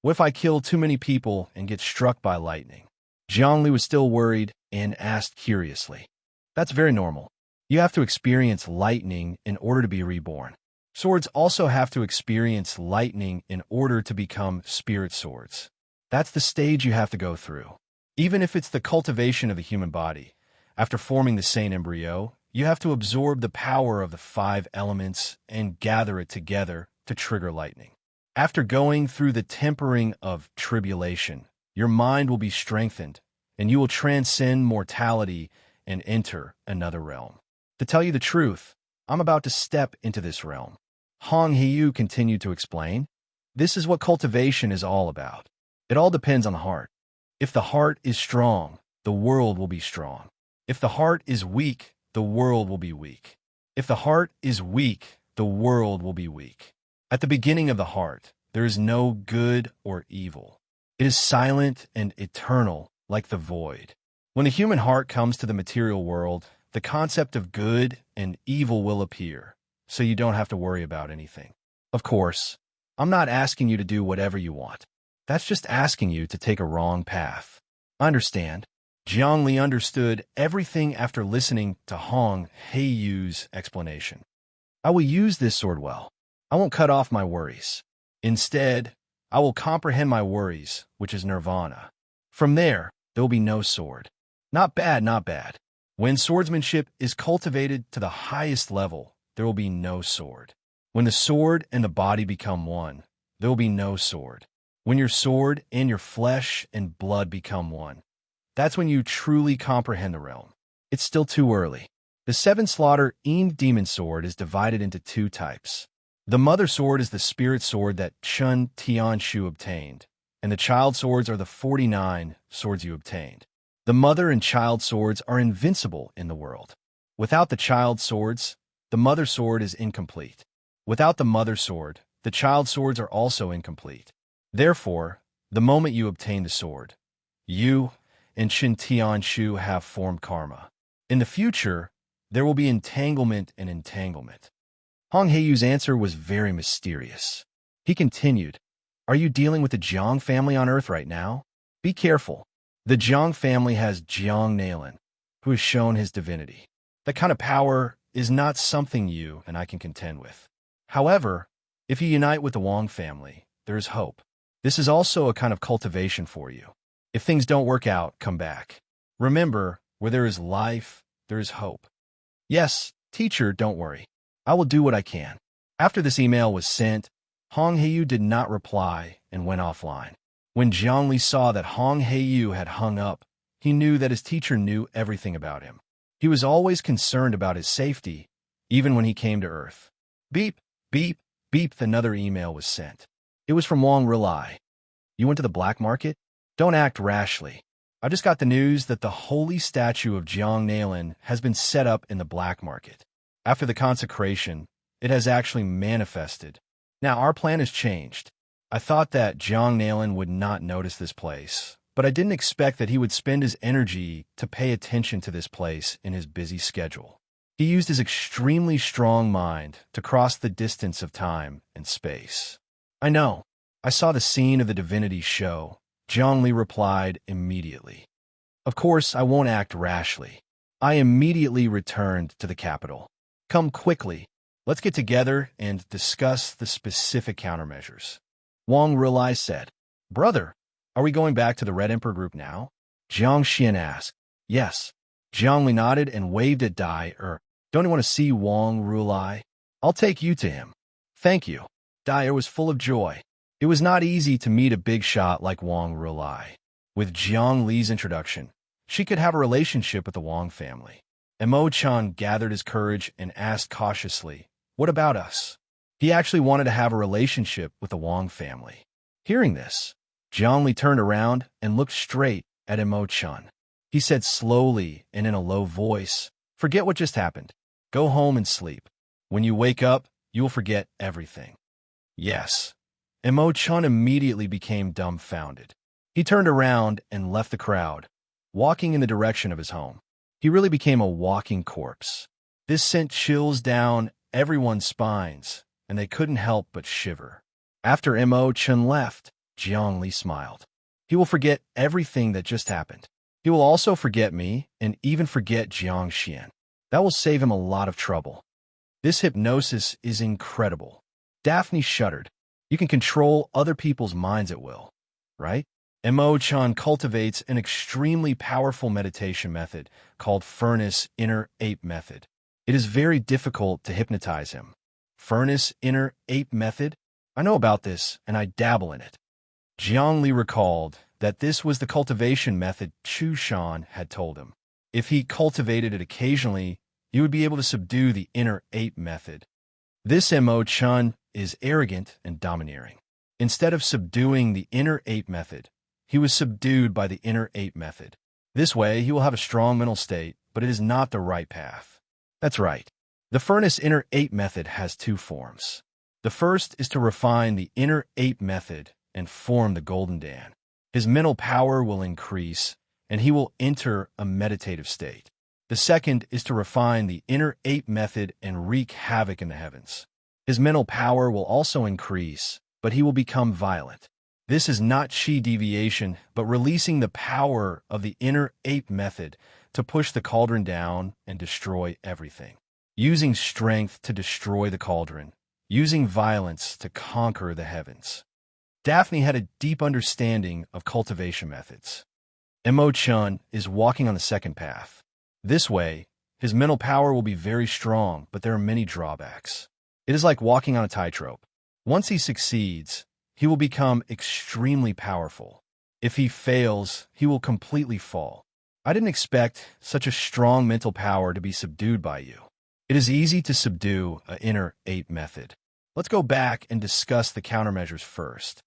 What if I kill too many people and get struck by lightning? Zhongli was still worried and asked curiously. That's very normal. You have to experience lightning in order to be reborn. Swords also have to experience lightning in order to become spirit swords. That's the stage you have to go through. Even if it's the cultivation of the human body, after forming the sane embryo, you have to absorb the power of the 5 elements and gather it together to trigger lightning. After going through the tempering of tribulation, your mind will be strengthened, and you will transcend mortality and enter another realm. To tell you the truth, I'm about to step into this realm. Hong Heiyu continued to explain, this is what cultivation is all about. It all depends on the heart. If the heart is strong, the world will be strong. If the heart is weak, the world will be weak. If the heart is weak, the world will be weak. At the beginning of the heart, there is no good or evil. It is silent and eternal, like the void. When the human heart comes to the material world, the concept of good and evil will appear, so you don't have to worry about anything. Of course, I'm not asking you to do whatever you want. That's just asking you to take a wrong path. Understand? Zhongli understood everything after listening to Hong Heiyu's explanation. I will use this sword well. I won't cut off my worries. Instead, I will comprehend my worries, which is nirvana. From there will be no sword. Not bad, not bad. When swordsmanship is cultivated to the highest level, there will be no sword. When the sword and the body become one, there will be no sword. When your sword and your flesh and blood become one, that's when you truly comprehend the realm. It's still too early. The 7 slaughter demon sword is divided into 2 types. The mother sword is the spirit sword that Chun Tianshu obtained, and the child swords are the 49 swords you obtained. The mother and child swords are invincible in the world. Without the child swords, the mother sword is incomplete. Without the mother sword, the child swords are also incomplete. Therefore, the moment you obtain the sword, you and Chun Tianshu have formed karma. In the future, there will be entanglement and entanglement. Hong Heiyu's answer was very mysterious. He continued, "Are you dealing with the Jiang family on Earth right now? Be careful. The Jiang family has Jiang Nalan, who has shown his divinity. That kind of power is not something you and I can contend with. However, if you unite with the Wang family, there is hope. This is also a kind of cultivation for you. If things don't work out, come back. Remember, where there is life, there is hope." "Yes, teacher, don't worry. I will do what I can." After this email was sent, Hong Heiyu did not reply and went offline. When Zhongli saw that Hong Heiyu had hung up, he knew that his teacher knew everything about him. He was always concerned about his safety, even when he came to Earth. Beep, Beep, beep, another email was sent. It was from Wang Rilai. You went to the black market? Don't act rashly. I just got the news that the holy statue of Jiang Nalin has been set up in the black market. After the consecration, it has actually manifested. Now, our plan has changed. I thought that Jiang Nalin would not notice this place, but I didn't expect that he would spend his energy to pay attention to this place in his busy schedule. He used his extremely strong mind to cross the distance of time and space. I know. I saw the scene of the divinity show. Zhongli replied immediately. Of course, I won't act rashly. I immediately returned to the capital. Come quickly. Let's get together and discuss the specific countermeasures. Wang Rilai said. Brother, are we going back to the Red Emperor group now? Jiang Xian asked. Yes. Zhongli nodded and waved at Dai Don't you want to see Wang Rilai? I'll take you to him. Thank you. Dai was full of joy. It was not easy to meet a big shot like Wang Rilai. With Jiang Li's introduction, she could have a relationship with the Wang family. Emo-chan gathered his courage and asked cautiously, what about us? He actually wanted to have a relationship with the Wang family. Hearing this, Jiang Li turned around and looked straight at Emo-chan. He said slowly and in a low voice, forget what just happened. Go home and sleep. When you wake up, you will forget everything. Yes. Emo-chan immediately became dumbfounded. He turned around and left the crowd, walking in the direction of his home. He really became a walking corpse. This sent chills down everyone's spines, and they couldn't help but shiver. After Emo-chan left, Jiang Li smiled. He will forget everything that just happened. He will also forget me and even forget Jiang Xian. That will save him a lot of trouble. This hypnosis is incredible. Daphne shuddered. You can control other people's minds at will, right? Emo-chan cultivates an extremely powerful meditation method called Furnace Inner Ape Method. It is very difficult to hypnotize him. Furnace Inner Ape Method? I know about this, and I dabble in it. Jiang Li recalled that this was the cultivation method Chu Shan had told him. If he cultivated it occasionally, he would be able to subdue the inner ape method. This Emo-chan is arrogant and domineering. Instead of subduing the inner ape method, he was subdued by the inner ape method. This way, he will have a strong mental state, but it is not the right path. That's right. The Furnace Inner Ape Method has two forms. The first is to refine the inner ape method and form the Golden Dan. His mental power will increase, and he will enter a meditative state. The second is to refine the inner ape method and wreak havoc in the heavens. His mental power will also increase, but he will become violent. This is not chi deviation, but releasing the power of the inner ape method to push the cauldron down and destroy everything. Using strength to destroy the cauldron, using violence to conquer the heavens. Daphne had a deep understanding of cultivation methods. Emo-chan is walking on the second path. This way, his mental power will be very strong, but there are many drawbacks. It is like walking on a tightrope. Once he succeeds, he will become extremely powerful. If he fails, he will completely fall. I didn't expect such a strong mental power to be subdued by you. It is easy to subdue an inner ape method. Let's go back and discuss the countermeasures first.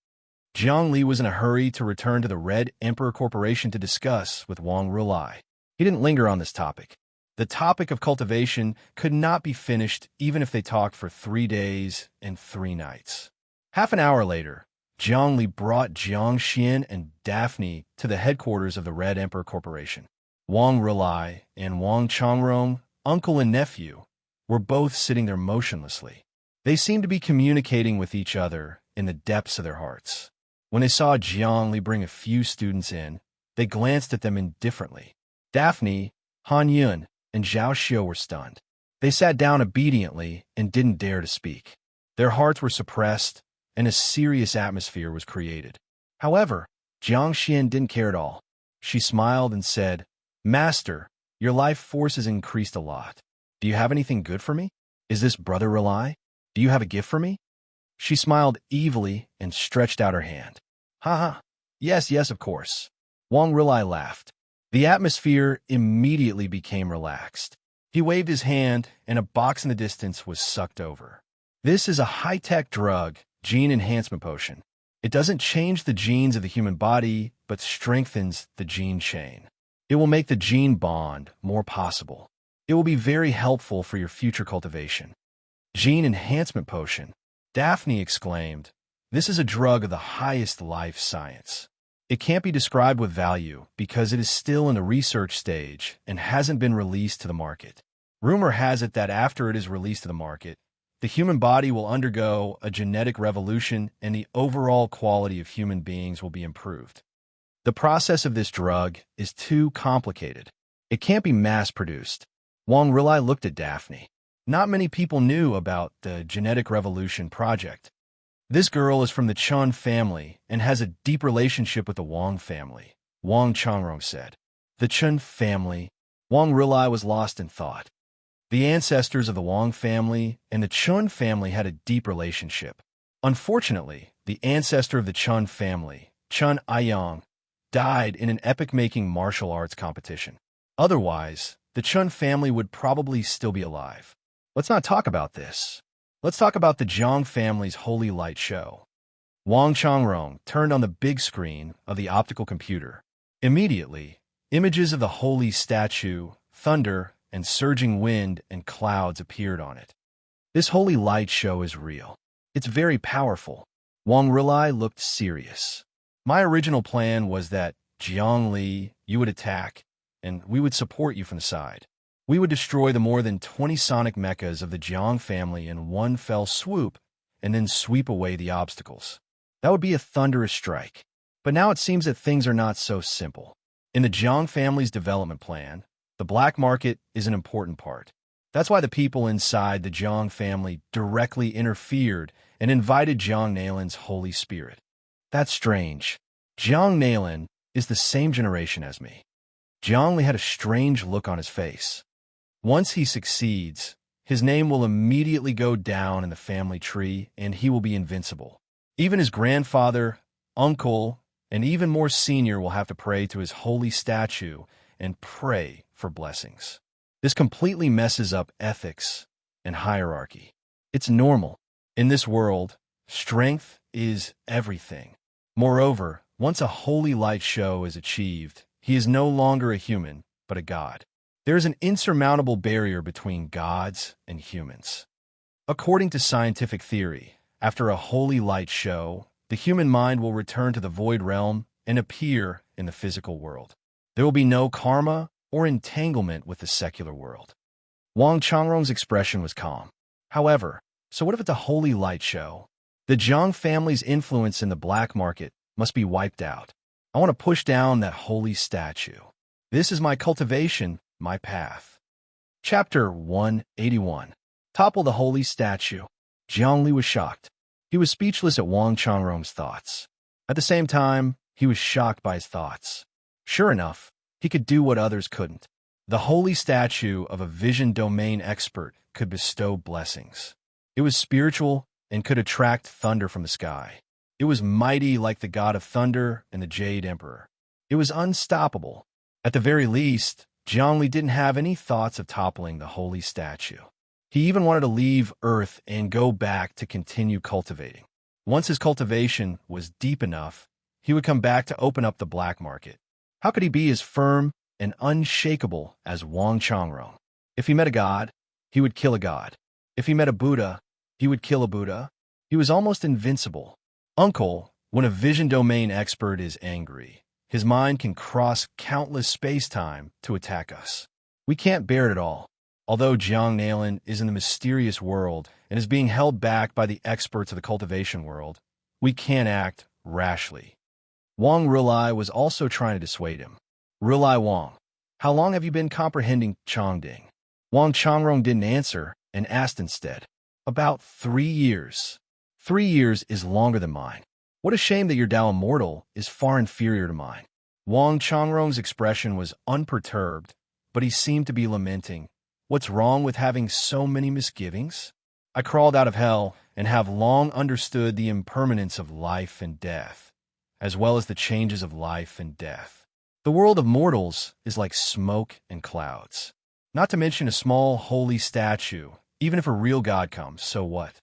Jiang Li was in a hurry to return to the Red Emperor Corporation to discuss with Wang Rilai. He didn't linger on this topic. The topic of cultivation could not be finished even if they talked for 3 days and 3 nights. Half an hour later, Jiang Li brought Jiang Xian and Daphne to the headquarters of the Red Emperor Corporation. Wang Rilai and Wang Changrong, uncle and nephew, were both sitting there motionlessly. They seemed to be communicating with each other in the depths of their hearts. When they saw Jiang Li bring a few students in, they glanced at them indifferently. Daphne, Han Yun, and Zhao Xiu were stunned. They sat down obediently and didn't dare to speak. Their hearts were suppressed, and a serious atmosphere was created. However, Jiang Xian didn't care at all. She smiled and said, Master, your life force has increased a lot. Do you have anything good for me? Is this Brother Rilai? Do you have a gift for me? She smiled evilly and stretched out her hand. Ha ha. Yes, of course. Wang Rilai laughed. The atmosphere immediately became relaxed. He waved his hand, and a box in the distance was sucked over. This is a high-tech drug, gene enhancement potion. It doesn't change the genes of the human body, but strengthens the gene chain. It will make the gene bond more possible. It will be very helpful for your future cultivation. Gene enhancement potion, Daphne exclaimed. This is a drug of the highest life science. It can't be described with value because it is still in the research stage and hasn't been released to the market. Rumor has it that after it is released to the market, the human body will undergo a genetic revolution and the overall quality of human beings will be improved. The process of this drug is too complicated. It can't be mass-produced. Wang Rilai looked at Daphne. Not many people knew about the genetic revolution project. This girl is from the Chun family and has a deep relationship with the Wang family, Wang Changrong said. The Chun family? Wang Rilai was lost in thought. The ancestors of the Wang family and the Chun family had a deep relationship. Unfortunately, the ancestor of the Chun family, Chun Aiyang, died in an epic-making martial arts competition. Otherwise, the Chun family would probably still be alive. Let's not talk about this. Let's talk about the Jiang family's holy light show. Wang Changrong turned on the big screen of the optical computer. Immediately, images of the holy statue, thunder, and surging wind and clouds appeared on it. This holy light show is real. It's very powerful. Wang Rilai looked serious. My original plan was that, Jiang Li, you would attack, and we would support you from the side. We would destroy the more than 20 sonic mechas of the Jiang family in one fell swoop, and then sweep away the obstacles. That would be a thunderous strike. But now it seems that things are not so simple. In the Jiang family's development plan, the black market is an important part. That's why the people inside the Jiang family directly interfered and invited Jiang Nalin's Holy Spirit. That's strange. Jiang Nalin is the same generation as me. Jiang Li had a strange look on his face. Once he succeeds, his name will immediately go down in the family tree and he will be invincible. Even his grandfather, uncle, and even more senior will have to pray to his holy statue and pray for blessings. This completely messes up ethics and hierarchy. It's normal. In this world, strength is everything. Moreover, once a holy light show is achieved, he is no longer a human, but a god. There is an insurmountable barrier between gods and humans. According to scientific theory, after a holy light show, the human mind will return to the void realm and appear in the physical world. There will be no karma or entanglement with the secular world. Wang Changrong's expression was calm. However, so what if it's a holy light show? The Jiang family's influence in the black market must be wiped out. I want to push down that holy statue. This is my cultivation, my path. Chapter 181. Topple the holy statue. Jiang Li was shocked. He was speechless at Wang Changrong's thoughts. At the same time, he was shocked by his thoughts. Sure enough, he could do what others couldn't. The holy statue of a vision domain expert could bestow blessings. It was spiritual and could attract thunder from the sky. It was mighty like the god of thunder and the Jade Emperor. It was unstoppable. At the very least, Jiang Li didn't have any thoughts of toppling the holy statue. He even wanted to leave Earth and go back to continue cultivating. Once his cultivation was deep enough, he would come back to open up the black market. How could he be as firm and unshakable as Wang Changrong? If he met a god, he would kill a god. If he met a Buddha, he would kill a Buddha. He was almost invincible. Uncle, when a vision domain expert is angry, his mind can cross countless space-time to attack us. We can't bear it at all. Although Jiang Nalin is in the mysterious world and is being held back by the experts of the cultivation world, we can't act rashly. Wang Rilai was also trying to dissuade him. Rilai Wang, how long have you been comprehending Chongding? Wang Changrong didn't answer and asked instead. About 3 years. 3 years is longer than mine. What a shame that your Tao Immortal is far inferior to mine. Wang Changrong's expression was unperturbed, but he seemed to be lamenting. What's wrong with having so many misgivings? I crawled out of hell and have long understood the impermanence of life and death, as well as the changes of life and death. The world of mortals is like smoke and clouds. Not to mention a small holy statue. Even if a real god comes, so what?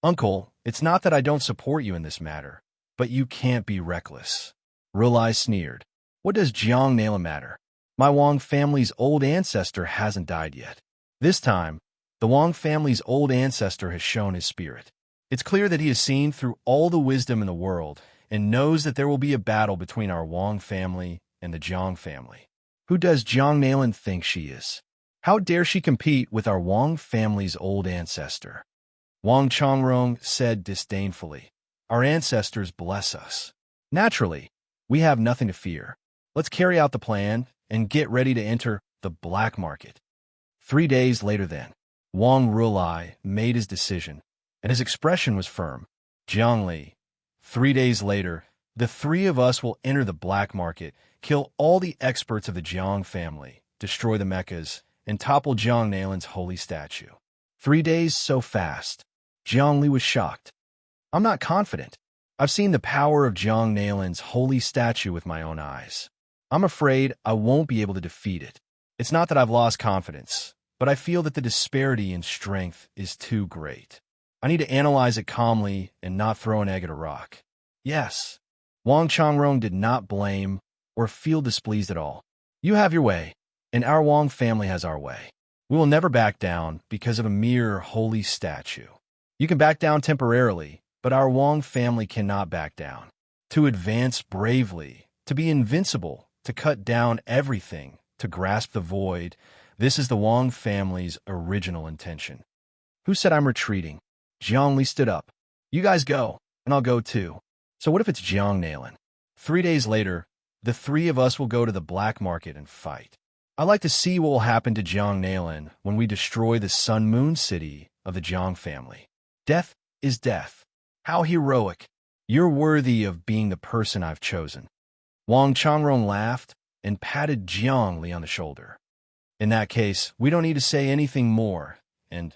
Uncle, it's not that I don't support you in this matter, but you can't be reckless. Rulai sneered. What does Jiang Nala matter? My Wang family's old ancestor hasn't died yet. This time, the Wang family's old ancestor has shown his spirit. It's clear that he has seen through all the wisdom in the world and knows that there will be a battle between our Wang family and the Jiang family. Who does Jiang Nalan think she is? How dare she compete with our Wang family's old ancestor? Wang Chongrong said disdainfully. Our ancestors bless us. Naturally, we have nothing to fear. Let's carry out the plan and get ready to enter the black market. 3 days later then, Wang Rulai made his decision, and his expression was firm. Jiang Li, 3 days later, the three of us will enter the black market, kill all the experts of the Jiang family, destroy the mechas, and topple Jiang Nalan's holy statue. 3 days so fast. Jiang Li was shocked. I'm not confident. I've seen the power of Jiang Nalan's holy statue with my own eyes. I'm afraid I won't be able to defeat it. It's not that I've lost confidence, but I feel that the disparity in strength is too great. I need to analyze it calmly and not throw an egg at a rock. Yes. Wang Chongrong did not blame or feel displeased at all. You have your way, and our Wang family has our way. We will never back down because of a mere holy statue. You can back down temporarily, but our Wang family cannot back down. To advance bravely, to be invincible, to cut down everything, to grasp the void, this is the Wang family's original intention. Who said I'm retreating? Jiang Li stood up. You guys go, and I'll go too. So what if it's Jiang Nalan? 3 days later, the three of us will go to the black market and fight. I'd like to see what will happen to Jiang Nalan when we destroy the Sun Moon City of the Jiang family. Death is death. How heroic. You're worthy of being the person I've chosen. Wang Chongrong laughed and patted Jiang Li on the shoulder. In that case, we don't need to say anything more, and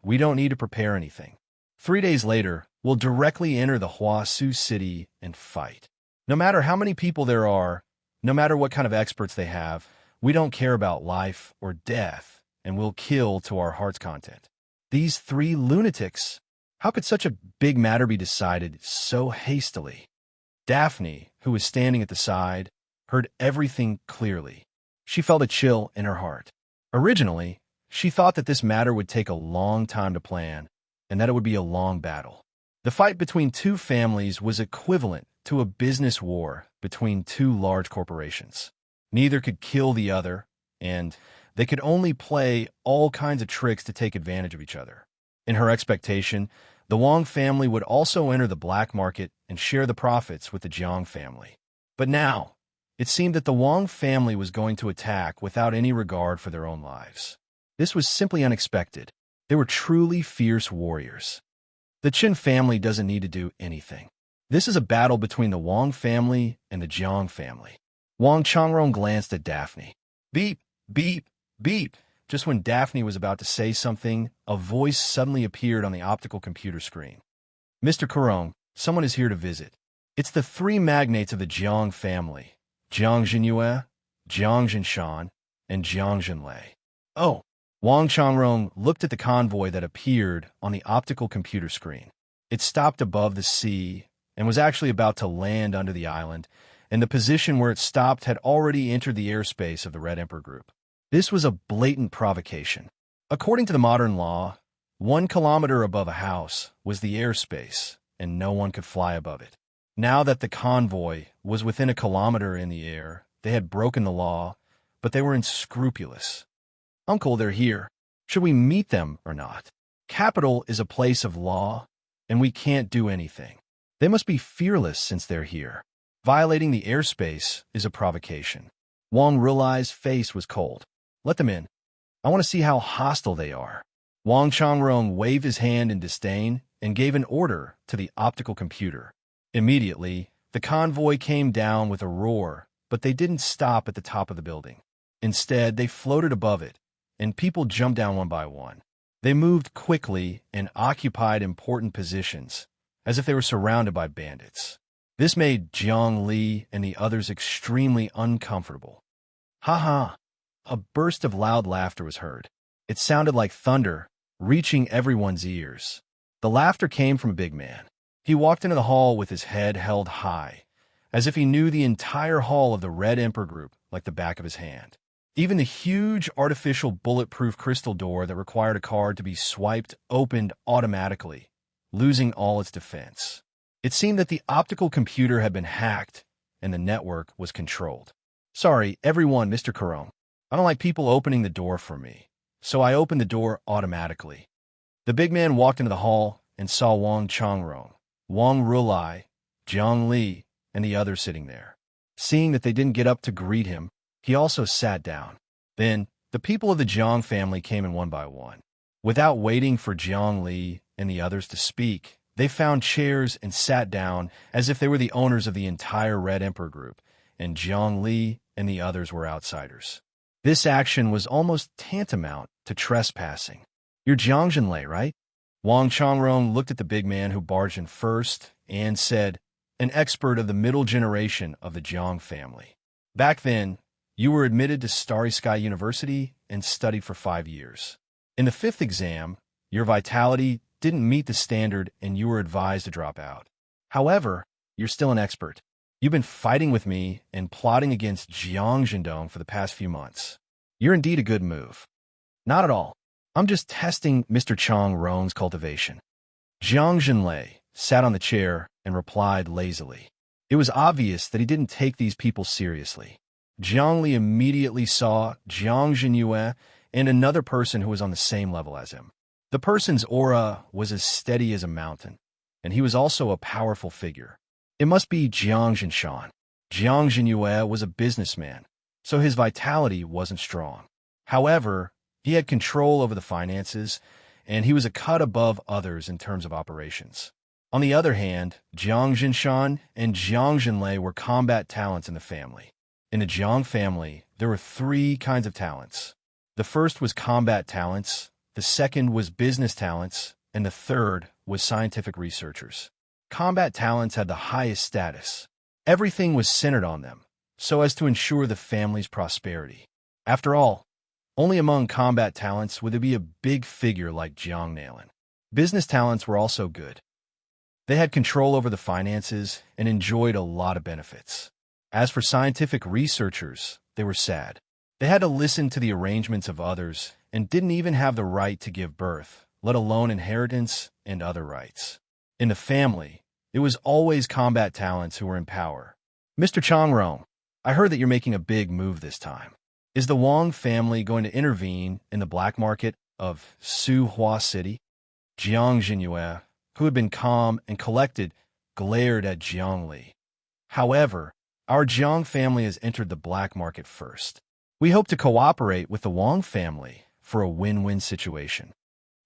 we don't need to prepare anything. 3 days later, we'll directly enter the Huasu City and fight. No matter how many people there are, no matter what kind of experts they have, we don't care about life or death, and we'll kill to our heart's content. These three lunatics. How could such a big matter be decided so hastily? Daphne, who was standing at the side, heard everything clearly. She felt a chill in her heart. Originally, she thought that this matter would take a long time to plan, and that it would be a long battle. The fight between two families was equivalent to a business war between two large corporations. Neither could kill the other, and they could only play all kinds of tricks to take advantage of each other. In her expectation, the Wang family would also enter the black market and share the profits with the Jiang family. But now, it seemed that the Wang family was going to attack without any regard for their own lives. This was simply unexpected. They were truly fierce warriors. The Qin family doesn't need to do anything. This is a battle between the Wang family and the Jiang family. Wang Chongrong glanced at Daphne. Beep, beep, beep. Just when Daphne was about to say something, a voice suddenly appeared on the optical computer screen. Mr. Kurong, someone is here to visit. It's the three magnates of the Jiang family, Jiang Jinyue, Jiang Jinshan, and Jiang Jinlei. Oh, Wang Chongrong looked at the convoy that appeared on the optical computer screen. It stopped above the sea and was actually about to land under the island, and the position where it stopped had already entered the airspace of the Red Emperor Group. This was a blatant provocation. According to the modern law, 1 kilometer above a house was the airspace, and no one could fly above it. Now that the convoy was within a kilometer in the air, they had broken the law, but they were unscrupulous. Uncle, they're here. Should we meet them or not? Capital is a place of law, and we can't do anything. They must be fearless since they're here. Violating the airspace is a provocation. Wang Rulai's face was cold. Let them in. I want to see how hostile they are. Wang Chongrong waved his hand in disdain and gave an order to the optical computer. Immediately, the convoy came down with a roar, but they didn't stop at the top of the building. Instead, they floated above it, and people jumped down one by one. They moved quickly and occupied important positions, as if they were surrounded by bandits. This made Jiang Li and the others extremely uncomfortable. Ha ha! A burst of loud laughter was heard. It sounded like thunder, reaching everyone's ears. The laughter came from a big man. He walked into the hall with his head held high, as if he knew the entire hall of the Red Emperor group like the back of his hand. Even the huge artificial bulletproof crystal door that required a card to be swiped opened automatically, losing all its defense. It seemed that the optical computer had been hacked and the network was controlled. "Sorry, everyone, Mr. Caron. I don't like people opening the door for me, so I opened the door automatically." The big man walked into the hall and saw Wang Changrong, Wang Rulai, Jiang Li, and the others sitting there. Seeing that they didn't get up to greet him, he also sat down. Then, the people of the Jiang family came in one by one. Without waiting for Jiang Li and the others to speak, they found chairs and sat down as if they were the owners of the entire Red Emperor group, and Jiang Li and the others were outsiders. This action was almost tantamount to trespassing. "You're Jiang Zhenlei, right?" Wang Changrong looked at the big man who barged in first and said, "An expert of the middle generation of the Jiang family. Back then, you were admitted to Starry Sky University and studied for 5 years. In the 5th exam, your vitality didn't meet the standard and you were advised to drop out. However, you're still an expert. You've been fighting with me and plotting against Jiang Zhendong for the past few months. You're indeed a good move." "Not at all. I'm just testing Mr. Chang Ron's cultivation." Jiang Zhenlei sat on the chair and replied lazily. It was obvious that he didn't take these people seriously. Jiang Li immediately saw Jiang Zhenyue and another person who was on the same level as him. The person's aura was as steady as a mountain, and he was also a powerful figure. It must be Jiang Zhenshan. Jiang Zhenyue was a businessman, so his vitality wasn't strong. However, he had control over the finances, and he was a cut above others in terms of operations. On the other hand, Jiang Zhenshan and Jiang Zhenlei were combat talents in the family. In the Jiang family, there were 3 kinds of talents. The first was combat talents, the second was business talents, and the third was scientific researchers. Combat talents had the highest status. Everything was centered on them, so as to ensure the family's prosperity. After all, only among combat talents would there be a big figure like Jiang Nailin. Business talents were also good. They had control over the finances and enjoyed a lot of benefits. As for scientific researchers, they were sad. They had to listen to the arrangements of others and didn't even have the right to give birth, let alone inheritance and other rights. In the family, it was always combat talents who were in power. "Mr. Changrong, I heard that you're making a big move this time. Is the Wang family going to intervene in the black market of Suhua City?" Jiang Zhenyue, who had been calm and collected, glared at Jiang Li. "However, our Jiang family has entered the black market first. We hope to cooperate with the Wang family for a win-win situation."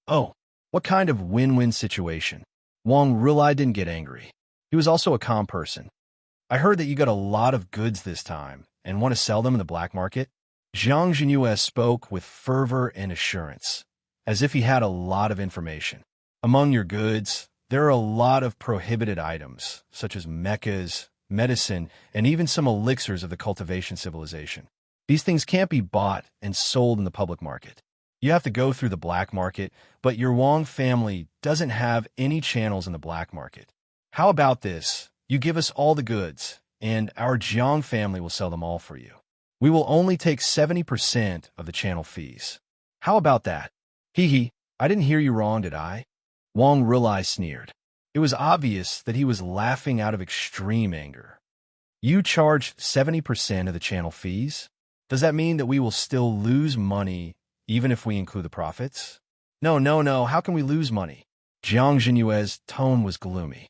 "Oh, what kind of win-win situation?" Wang Rulai didn't get angry. He was also a calm person. "I heard that you got a lot of goods this time and want to sell them in the black market." Jiang Zhenyue spoke with fervor and assurance, as if he had a lot of information. "Among your goods, there are a lot of prohibited items, such as mechas, medicine, and even some elixirs of the cultivation civilization. These things can't be bought and sold in the public market. You have to go through the black market, but your Wang family doesn't have any channels in the black market. How about this? You give us all the goods, and our Jiang family will sell them all for you. We will only take 70% of the channel fees. How about that?" "Hee, I didn't hear you wrong, did I?" Wang Rulai sneered. It was obvious that he was laughing out of extreme anger. "You charge 70% of the channel fees? Does that mean that we will still lose money even if we include the profits?" No, how can we lose money?" Jiang Zhenyue's tone was gloomy.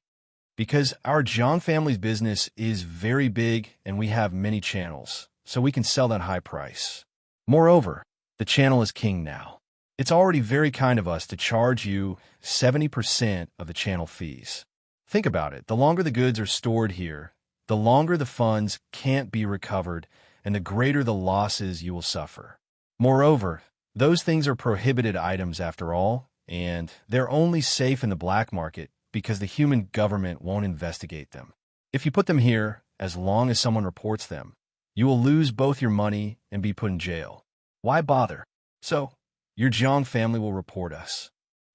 "Because our Jiang family's business is very big and we have many channels, so we can sell that high price. Moreover, the channel is king now. It's already very kind of us to charge you 70% of the channel fees. Think about it. The longer the goods are stored here, the longer the funds can't be recovered and the greater the losses you will suffer. Moreover, those things are prohibited items after all, and they're only safe in the black market because the human government won't investigate them. If you put them here, as long as someone reports them, you will lose both your money and be put in jail. Why bother? So, your Jiang family will report us.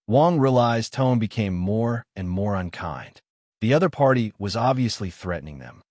Wang realized tone became more and more unkind. The other party was obviously threatening them.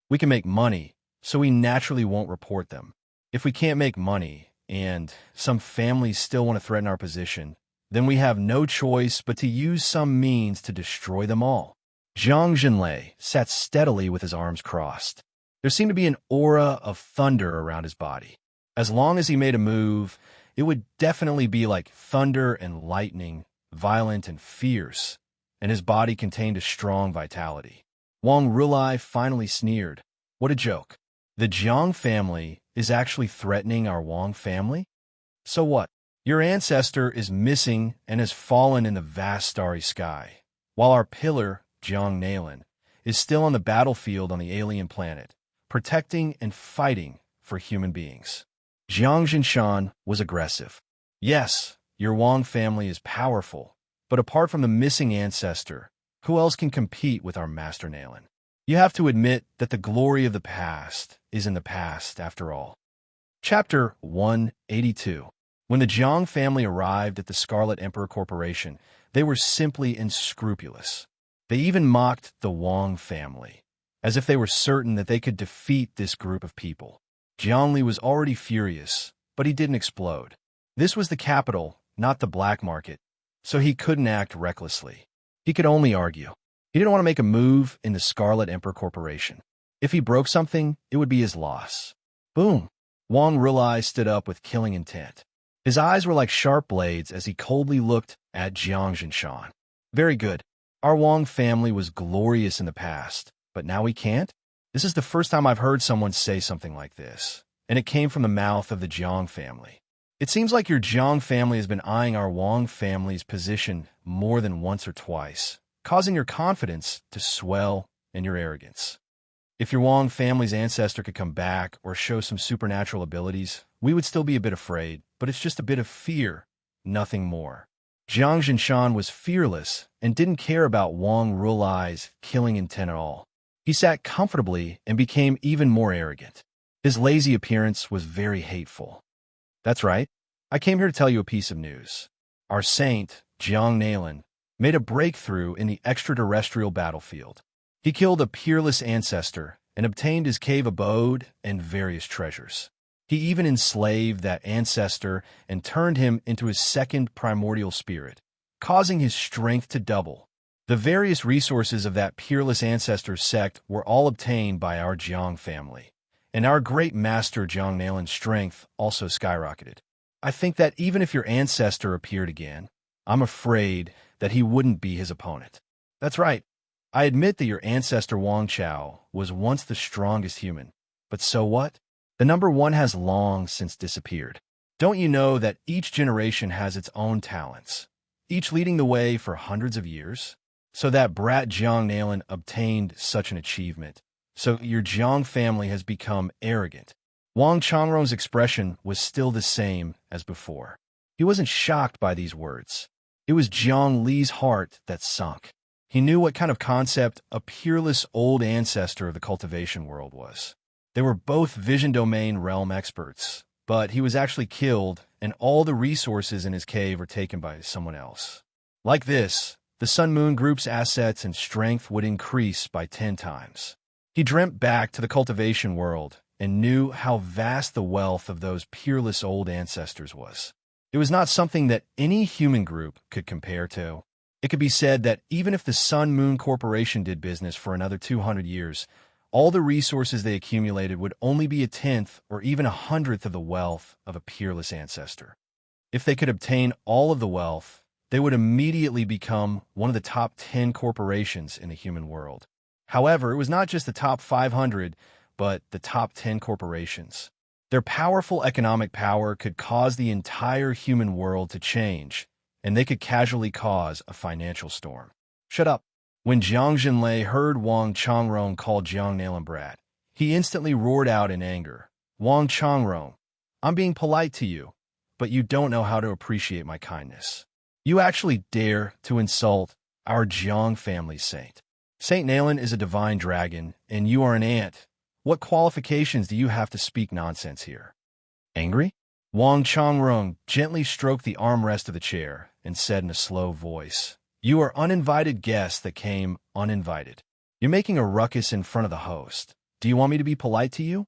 We can make money, so we naturally won't report them. If we can't make money, and some families still want to threaten our position, then we have no choice but to use some means to destroy them all. Zhang Jinlei sat steadily with his arms crossed. There seemed to be an aura of thunder around his body. As long as he made a move, it would definitely be like thunder and lightning, violent and fierce, and his body contained a strong vitality. Wang Rulai finally sneered. What a joke. The Jiang family is actually threatening our Wang family? So what? Your ancestor is missing and has fallen in the vast starry sky, while our pillar, Jiang Nalan, is still on the battlefield on the alien planet, protecting and fighting for human beings. Jiang Jinshan was aggressive. Yes, your Wang family is powerful, but apart from the missing ancestor, who else can compete with our Master Nalan? You have to admit that the glory of the past is in the past after all. Chapter 182. When the Jiang family arrived at the Scarlet Emperor Corporation, they were simply unscrupulous. They even mocked the Wang family, as if they were certain that they could defeat this group of people. Jiangli was already furious, but he didn't explode. This was the capital, not the black market, so he couldn't act recklessly. He could only argue. He didn't want to make a move in the Scarlet Emperor Corporation. If he broke something, it would be his loss. Boom! Wang Rulai stood up with killing intent. His eyes were like sharp blades as he coldly looked at Jiang Jinshan. Very good. Our Wang family was glorious in the past, but now we can't? This is the first time I've heard someone say something like this, and it came from the mouth of the Jiang family. It seems like your Jiang family has been eyeing our Wang family's position more than once or twice, causing your confidence to swell and your arrogance. If your Wang family's ancestor could come back or show some supernatural abilities, we would still be a bit afraid, but it's just a bit of fear, nothing more. Jiang Jinshan was fearless and didn't care about Wang Rulai's killing intent at all. He sat comfortably and became even more arrogant. His lazy appearance was very hateful. That's right. I came here to tell you a piece of news. Our saint, Jiang Nalan, made a breakthrough in the extraterrestrial battlefield. He killed a peerless ancestor and obtained his cave abode and various treasures. He even enslaved that ancestor and turned him into his second primordial spirit, causing his strength to double. The various resources of that peerless ancestor's sect were all obtained by our Jiang family, and our great master Jiang Nalan's strength also skyrocketed. I think that even if your ancestor appeared again, I'm afraid that he wouldn't be his opponent. That's right. I admit that your ancestor Wang Chao was once the strongest human, but so what? The number one has long since disappeared. Don't you know that each generation has its own talents, each leading the way for hundreds of years? So that brat Jiang Nalan obtained such an achievement. So your Jiang family has become arrogant. Wang Changrong's expression was still the same as before. He wasn't shocked by these words. It was Jiang Li's heart that sunk. He knew what kind of concept a peerless old ancestor of the cultivation world was. They were both vision domain realm experts, but he was actually killed, and all the resources in his cave were taken by someone else. Like this, the Sun Moon Group's assets and strength would increase by 10 times. He dreamt back to the cultivation world and knew how vast the wealth of those peerless old ancestors was. It was not something that any human group could compare to. It could be said that even if the Sun Moon Corporation did business for another 200 years, all the resources they accumulated would only be a tenth or even 100th of the wealth of a peerless ancestor. If they could obtain all of the wealth, they would immediately become one of the top 10 corporations in the human world. However, it was not just the top 500, but the top 10 corporations. Their powerful economic power could cause the entire human world to change, and they could casually cause a financial storm. Shut up. When Jiang Jinlei heard Wang Changrong call Jiang Nalan brat, he instantly roared out in anger. Wang Changrong, I'm being polite to you, but you don't know how to appreciate my kindness. You actually dare to insult our Jiang family saint. Saint Nalan is a divine dragon, and you are an ant. What qualifications do you have to speak nonsense here? Angry? Wang Changrong gently stroked the armrest of the chair and said in a slow voice, "You are uninvited guests that came uninvited. You're making a ruckus in front of the host. Do you want me to be polite to you?"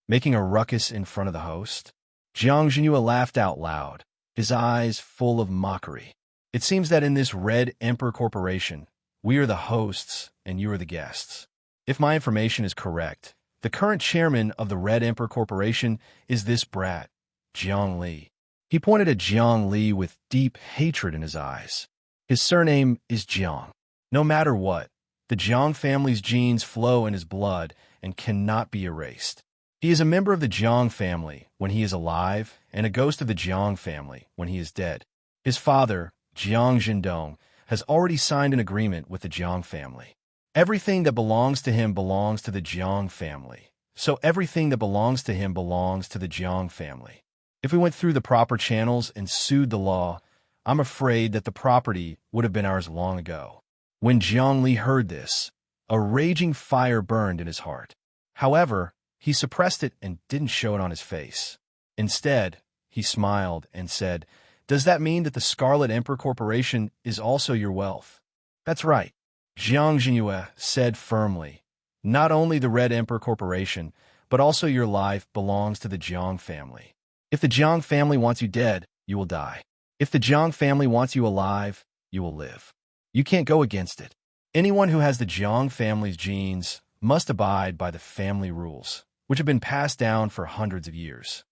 Making a ruckus in front of the host? Jiang Zhenyue laughed out loud, his eyes full of mockery. It seems that in this Red Emperor Corporation, we are the hosts and you are the guests. If my information is correct, the current chairman of the Red Emperor Corporation is this brat, Jiang Li. He pointed at Jiang Li with deep hatred in his eyes. His surname is Jiang. No matter what, the Jiang family's genes flow in his blood and cannot be erased. He is a member of the Jiang family when he is alive and a ghost of the Jiang family when he is dead. His father, Jiang Zhendong, has already signed an agreement with the Jiang family. Everything that belongs to him belongs to the Jiang family. So everything that belongs to him belongs to the Jiang family. If we went through the proper channels and sued the law, I'm afraid that the property would have been ours long ago. When Jiang Li heard this, a raging fire burned in his heart. However, he suppressed it and didn't show it on his face. Instead, he smiled and said, "Does that mean that the Scarlet Emperor Corporation is also your wealth?" "That's right," Jiang Zhenyue said firmly. "Not only the Red Emperor Corporation, but also your life belongs to the Jiang family. If the Jiang family wants you dead, you will die. If the Jiang family wants you alive, you will live. You can't go against it. Anyone who has the Jiang family's genes must abide by the family rules, which have been passed down for hundreds of years."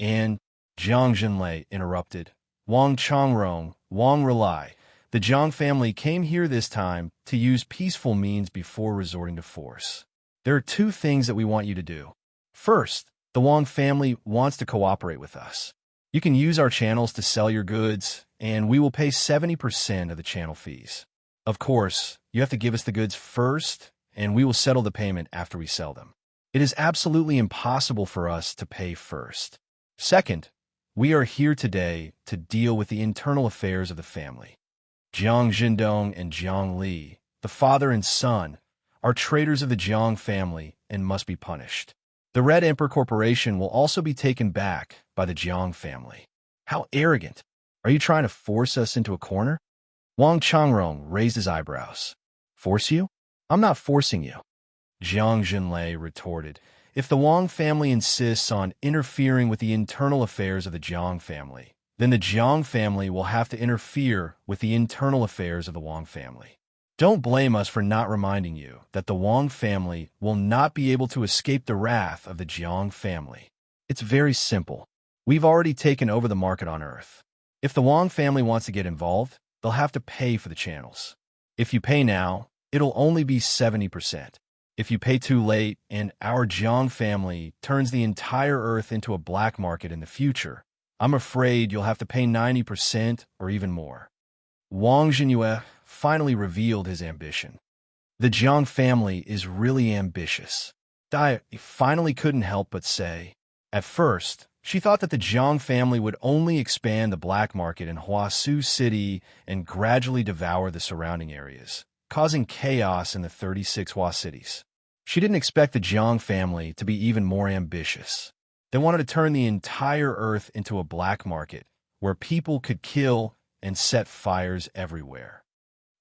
And Jiang Zhenlei interrupted. "Wang Changrong, Wang Relai, the Jiang family came here this time to use peaceful means before resorting to force. There are two things that we want you to do. First, the Wang family wants to cooperate with us. You can use our channels to sell your goods, and we will pay 70% of the channel fees. Of course, you have to give us the goods first, and we will settle the payment after we sell them. It is absolutely impossible for us to pay first. Second, we are here today to deal with the internal affairs of the family. Jiang Zhendong and Jiang Li, the father and son, are traitors of the Jiang family and must be punished. The Red Emperor Corporation will also be taken back by the Jiang family." "How arrogant! Are you trying to force us into a corner?" Wang Changrong raised his eyebrows. "Force you? I'm not forcing you," Jiang Zhenlei retorted. "If the Wang family insists on interfering with the internal affairs of the Jiang family, then the Jiang family will have to interfere with the internal affairs of the Wang family. Don't blame us for not reminding you that the Wang family will not be able to escape the wrath of the Jiang family. It's very simple. We've already taken over the market on Earth. If the Wang family wants to get involved, they'll have to pay for the channels. If you pay now, it'll only be 70%. If you pay too late and our Jiang family turns the entire Earth into a black market in the future, I'm afraid you'll have to pay 90% or even more." Wang Zhenyue finally revealed his ambition. The Jiang family is really ambitious. Dai finally couldn't help but say. At first, she thought that the Jiang family would only expand the black market in Huasu City and gradually devour the surrounding areas, causing chaos in the 36 Hua cities. She didn't expect the Jiang family to be even more ambitious. They wanted to turn the entire Earth into a black market, where people could kill and set fires everywhere.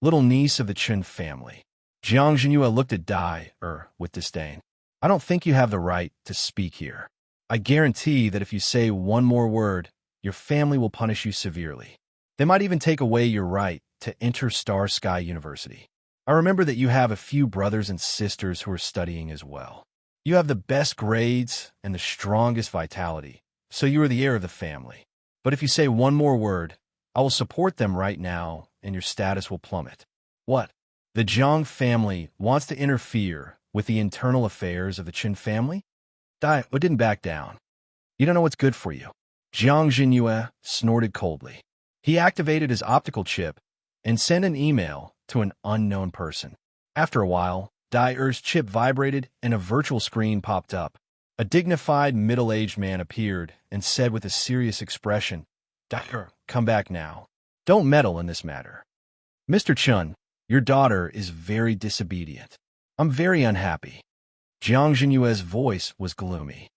Little niece of the Chen family. Jiang Zhenyue looked at Dai with disdain. "I don't think you have the right to speak here. I guarantee that if you say one more word, your family will punish you severely. They might even take away your right to enter Star Sky University. I remember that you have a few brothers and sisters who are studying as well. You have the best grades and the strongest vitality, so you are the heir of the family. But if you say one more word, I will support them right now, and your status will plummet." "What? The Jiang family wants to interfere with the internal affairs of the Qin family?" Dai didn't back down. "You don't know what's good for you." Jiang Zhenyue snorted coldly. He activated his optical chip and sent an email to an unknown person. After a while, Dai's chip vibrated and a virtual screen popped up. A dignified middle-aged man appeared and said with a serious expression, "Dai, come back now. Don't meddle in this matter. Mr. Chun, your daughter is very disobedient. I'm very unhappy." Jiang Zhenyue's voice was gloomy.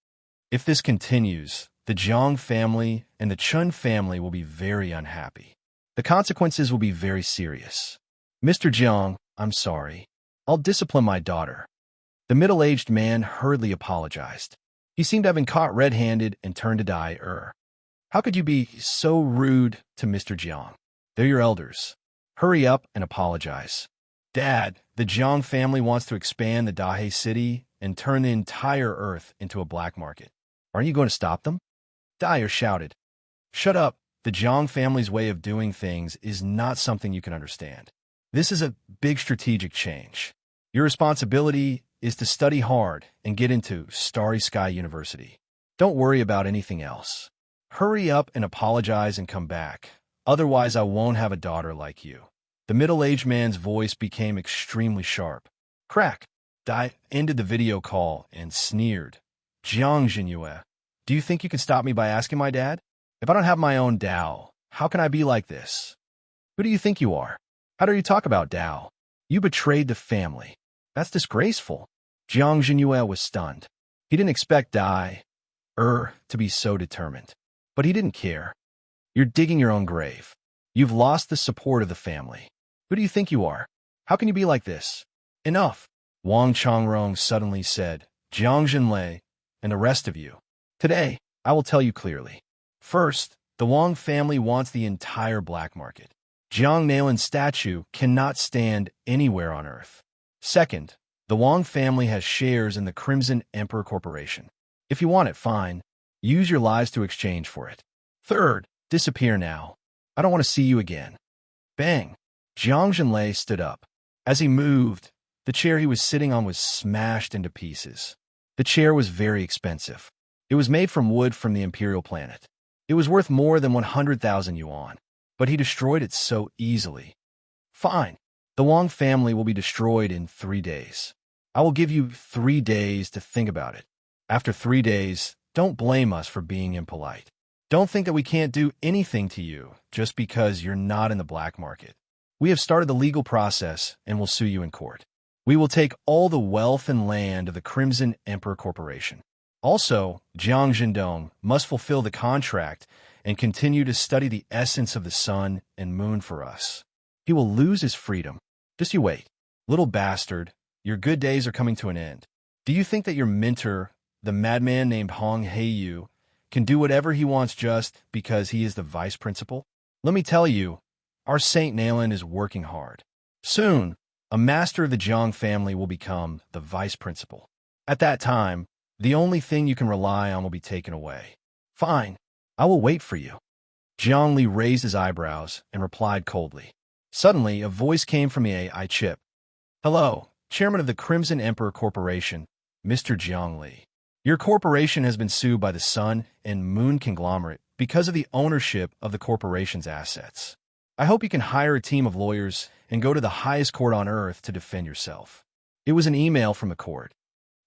"If this continues, the Jiang family and the Chun family will be very unhappy. The consequences will be very serious. Mr. Jiang, I'm sorry. I'll discipline my daughter. The middle-aged man hurriedly apologized. He seemed to have been caught red-handed and turned to Dai. How could you be so rude to Mr. Jiang? They're your elders. Hurry up and apologize. Dad, the Jiang family wants to expand the Dahe city and turn the entire earth into a black market. Aren't you going to stop them? Dai shouted. Shut up. The Jiang family's way of doing things is not something you can understand. This is a big strategic change. Your responsibility is to study hard and get into Starry Sky University. Don't worry about anything else. Hurry up and apologize and come back. Otherwise, I won't have a daughter like you. The middle-aged man's voice became extremely sharp. Crack. Dai ended the video call and sneered. Jiang Jinyue, do you think you can stop me by asking my dad? If I don't have my own Dao, how can I be like this? Who do you think you are? How dare you talk about Dao? You betrayed the family. That's disgraceful. Jiang Jinyue was stunned. He didn't expect Dai to be so determined. But he didn't care. You're digging your own grave. You've lost the support of the family. Who do you think you are? How can you be like this? Enough. Wang Changrong suddenly said, Jiang Jinlei, and the rest of you. Today, I will tell you clearly. First, the Wang family wants the entire black market. Jiang Nalin's statue cannot stand anywhere on Earth. Second, the Wang family has shares in the Crimson Emperor Corporation. If you want it, fine. Use your lives to exchange for it. Third, disappear now. I don't want to see you again. Bang! Jiang Jinlei stood up. As he moved, the chair he was sitting on was smashed into pieces. The chair was very expensive. It was made from wood from the Imperial planet. It was worth more than 100,000 yuan, but he destroyed it so easily. Fine. The Wang family will be destroyed in 3 days. I will give you 3 days to think about it. After 3 days, don't blame us for being impolite. Don't think that we can't do anything to you just because you're not in the black market. We have started the legal process and will sue you in court. We will take all the wealth and land of the Crimson Emperor Corporation. Also, Jiang Jindong must fulfill the contract and continue to study the essence of the sun and moon for us. He will lose his freedom. Just you wait. Little bastard, your good days are coming to an end. Do you think that your mentor, the madman named Hong Heiyu, can do whatever he wants just because he is the vice principal? Let me tell you, our Saint Nalan is working hard. Soon, a master of the Jiang family will become the vice principal. At that time, the only thing you can rely on will be taken away. Fine, I will wait for you. Jiang Li raised his eyebrows and replied coldly. Suddenly, a voice came from the AI chip. Hello, Chairman of the Crimson Emperor Corporation, Mr. Jiang Li. Your corporation has been sued by the Sun and Moon conglomerate because of the ownership of the corporation's assets. I hope you can hire a team of lawyers and go to the highest court on Earth to defend yourself. It was an email from the court.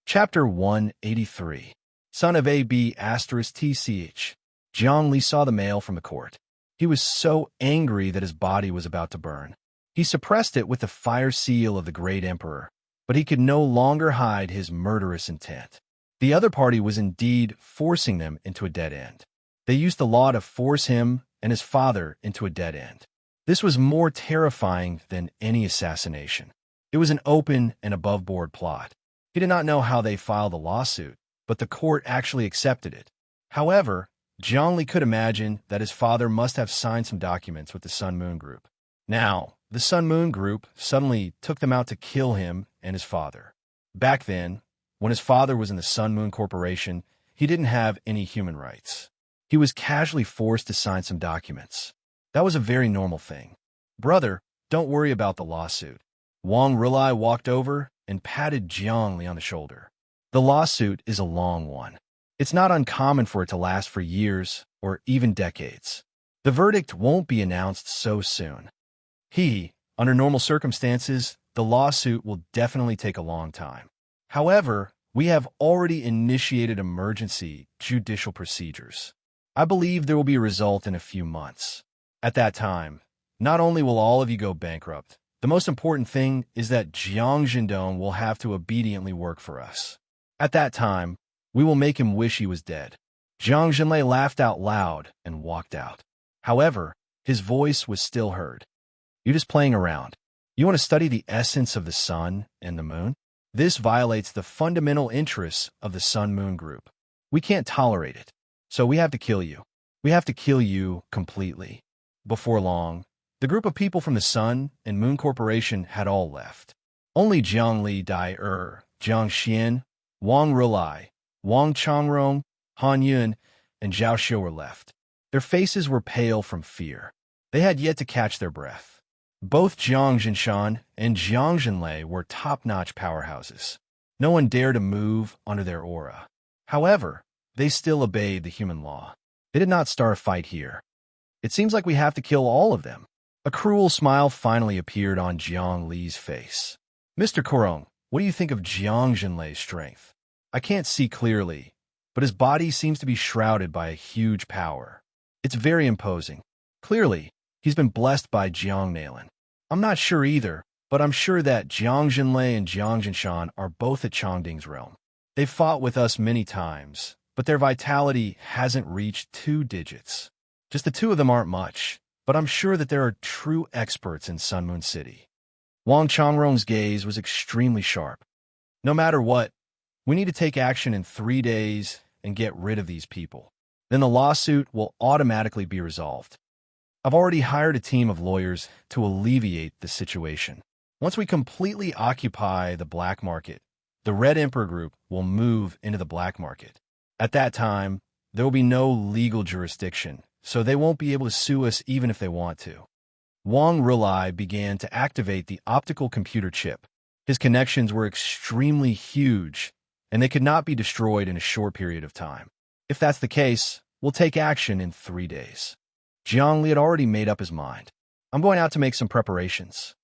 Chapter 183. Son of A.B. *TCH. Jiang Li saw the mail from the court. He was so angry that his body was about to burn. He suppressed it with the fire seal of the great emperor, but he could no longer hide his murderous intent. The other party was indeed forcing them into a dead end. They used the law to force him and his father into a dead end. This was more terrifying than any assassination. It was an open and above-board plot. He did not know how they filed the lawsuit, but the court actually accepted it. However, Jiang Li could imagine that his father must have signed some documents with the Sun Moon Group. Now, the Sun Moon Group suddenly took them out to kill him and his father. Back then, when his father was in the Sun Moon Corporation, he didn't have any human rights. He was casually forced to sign some documents. That was a very normal thing. Brother, don't worry about the lawsuit. Wang Rilai walked over and patted Jiang Li on the shoulder. The lawsuit is a long one. It's not uncommon for it to last for years or even decades. The verdict won't be announced so soon. Under normal circumstances, the lawsuit will definitely take a long time. However, we have already initiated emergency judicial procedures. I believe there will be a result in a few months. At that time, not only will all of you go bankrupt, the most important thing is that Jiang Jindong will have to obediently work for us. At that time, we will make him wish he was dead. Jiang Zhenlei laughed out loud and walked out. However, his voice was still heard. You're just playing around. You want to study the essence of the sun and the moon? This violates the fundamental interests of the sun-moon group. We can't tolerate it. So we have to kill you. We have to kill you completely. Before long, the group of people from the Sun and Moon Corporation had all left. Only Jiang Li Dai-er, Jiang Xian, Wang Rulai, Wang Changrong, Han Yun, and Zhao Xiu were left. Their faces were pale from fear. They had yet to catch their breath. Both Jiang Zhinshan and Jiang Zhenlei were top-notch powerhouses. No one dared to move under their aura. However, they still obeyed the human law. They did not start a fight here. It seems like we have to kill all of them. A cruel smile finally appeared on Jiang Li's face. Mr. Korong, what do you think of Jiang Zhenlei's strength? I can't see clearly, but his body seems to be shrouded by a huge power. It's very imposing. Clearly, he's been blessed by Jiang Nailin. I'm not sure either, but I'm sure that Jiang Zhenlei and Jiang Zhinshan are both at Chongding's realm. They've fought with us many times, but their vitality hasn't reached 2 digits. Just the two of them aren't much, but I'm sure that there are true experts in Sun Moon City. Wang Changrong's gaze was extremely sharp. No matter what, we need to take action in 3 days and get rid of these people. Then the lawsuit will automatically be resolved. I've already hired a team of lawyers to alleviate the situation. Once we completely occupy the black market, the Red Emperor Group will move into the black market. At that time, there will be no legal jurisdiction, so they won't be able to sue us even if they want to. Wang Rulai began to activate the optical computer chip. His connections were extremely huge, and they could not be destroyed in a short period of time. If that's the case, we'll take action in 3 days. Jiang Li had already made up his mind. I'm going out to make some preparations.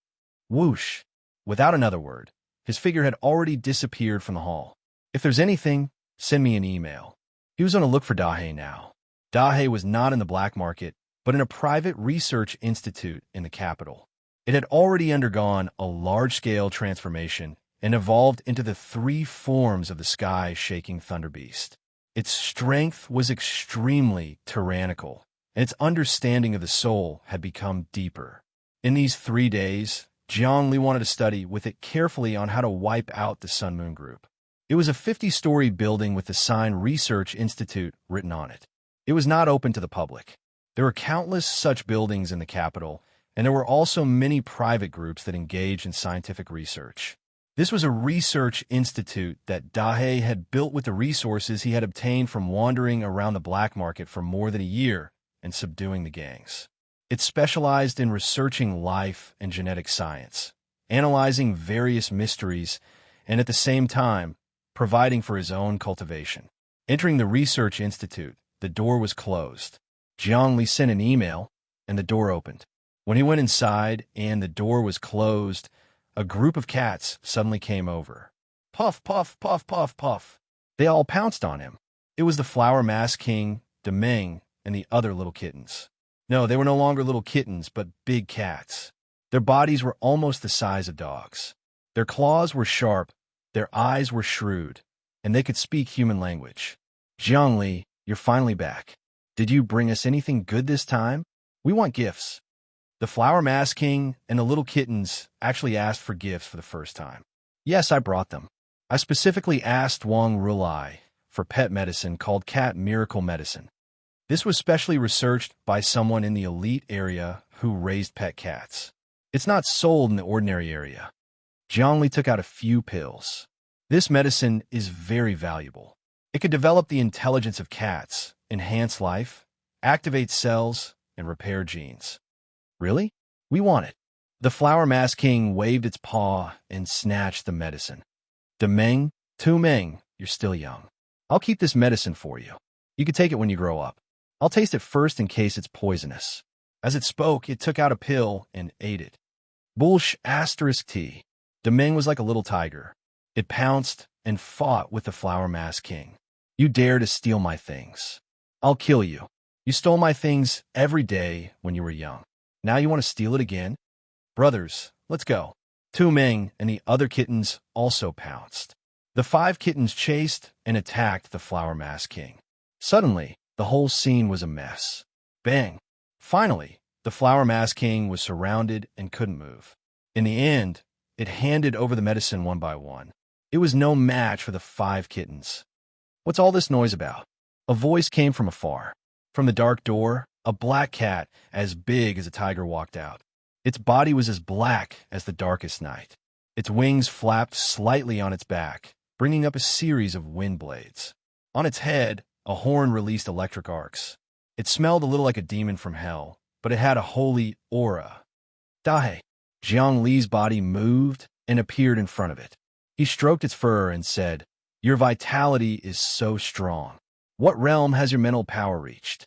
Whoosh! Without another word, his figure had already disappeared from the hall. If there's anything, send me an email. He was on a look for Dahe now. Dahe was not in the black market, but in a private research institute in the capital. It had already undergone a large-scale transformation and evolved into the 3 forms of the sky-shaking thunder beast. Its strength was extremely tyrannical, and its understanding of the soul had become deeper. In these 3 days, Jiang Li wanted to study with it carefully on how to wipe out the Sun Moon Group. It was a 50-story building with the sign Research Institute written on it. It was not open to the public. There were countless such buildings in the capital, and there were also many private groups that engaged in scientific research. This was a research institute that Dahe had built with the resources he had obtained from wandering around the black market for more than a year and subduing the gangs. It specialized in researching life and genetic science, analyzing various mysteries, and at the same time, providing for his own cultivation. Entering the research institute, the door was closed. Jiang Li sent an email, and the door opened. When he went inside and the door was closed, a group of cats suddenly came over. Puff, puff, puff, puff, puff. They all pounced on him. It was the Flower Mask King, Demeng, and the other little kittens. No, they were no longer little kittens, but big cats. Their bodies were almost the size of dogs. Their claws were sharp, their eyes were shrewd, and they could speak human language. Jiang Li, you're finally back. Did you bring us anything good this time? We want gifts. The Flower Mask King and the little kittens actually asked for gifts for the first time. Yes, I brought them. I specifically asked Wang Rulai for pet medicine called Cat Miracle Medicine. This was specially researched by someone in the elite area who raised pet cats. It's not sold in the ordinary area. Jiang Li took out a few pills. This medicine is very valuable. It could develop the intelligence of cats, enhance life, activate cells, and repair genes. Really? We want it. The Flower Mask King waved its paw and snatched the medicine. Demeng, Meng, you're still young. I'll keep this medicine for you. You can take it when you grow up. I'll taste it first in case it's poisonous. As it spoke, it took out a pill and ate it. Bullsh asterisk T. Demeng was like a little tiger. It pounced and fought with the Flower Mask King. You dare to steal my things. I'll kill you. You stole my things every day when you were young. Now you want to steal it again? Brothers, let's go. Meng and the other kittens also pounced. The 5 kittens chased and attacked the Flower Mask King. Suddenly, the whole scene was a mess. Bang! Finally, the Flower Mask King was surrounded and couldn't move. In the end, it handed over the medicine one by one. It was no match for the 5 kittens. What's all this noise about? A voice came from afar. From the dark door, a black cat as big as a tiger walked out. Its body was as black as the darkest night. Its wings flapped slightly on its back, bringing up a series of wind blades. On its head, a horn released electric arcs. It smelled a little like a demon from hell, but it had a holy aura. Dahe. Jiang Li's body moved and appeared in front of it. He stroked its fur and said, "Your vitality is so strong. What realm has your mental power reached?"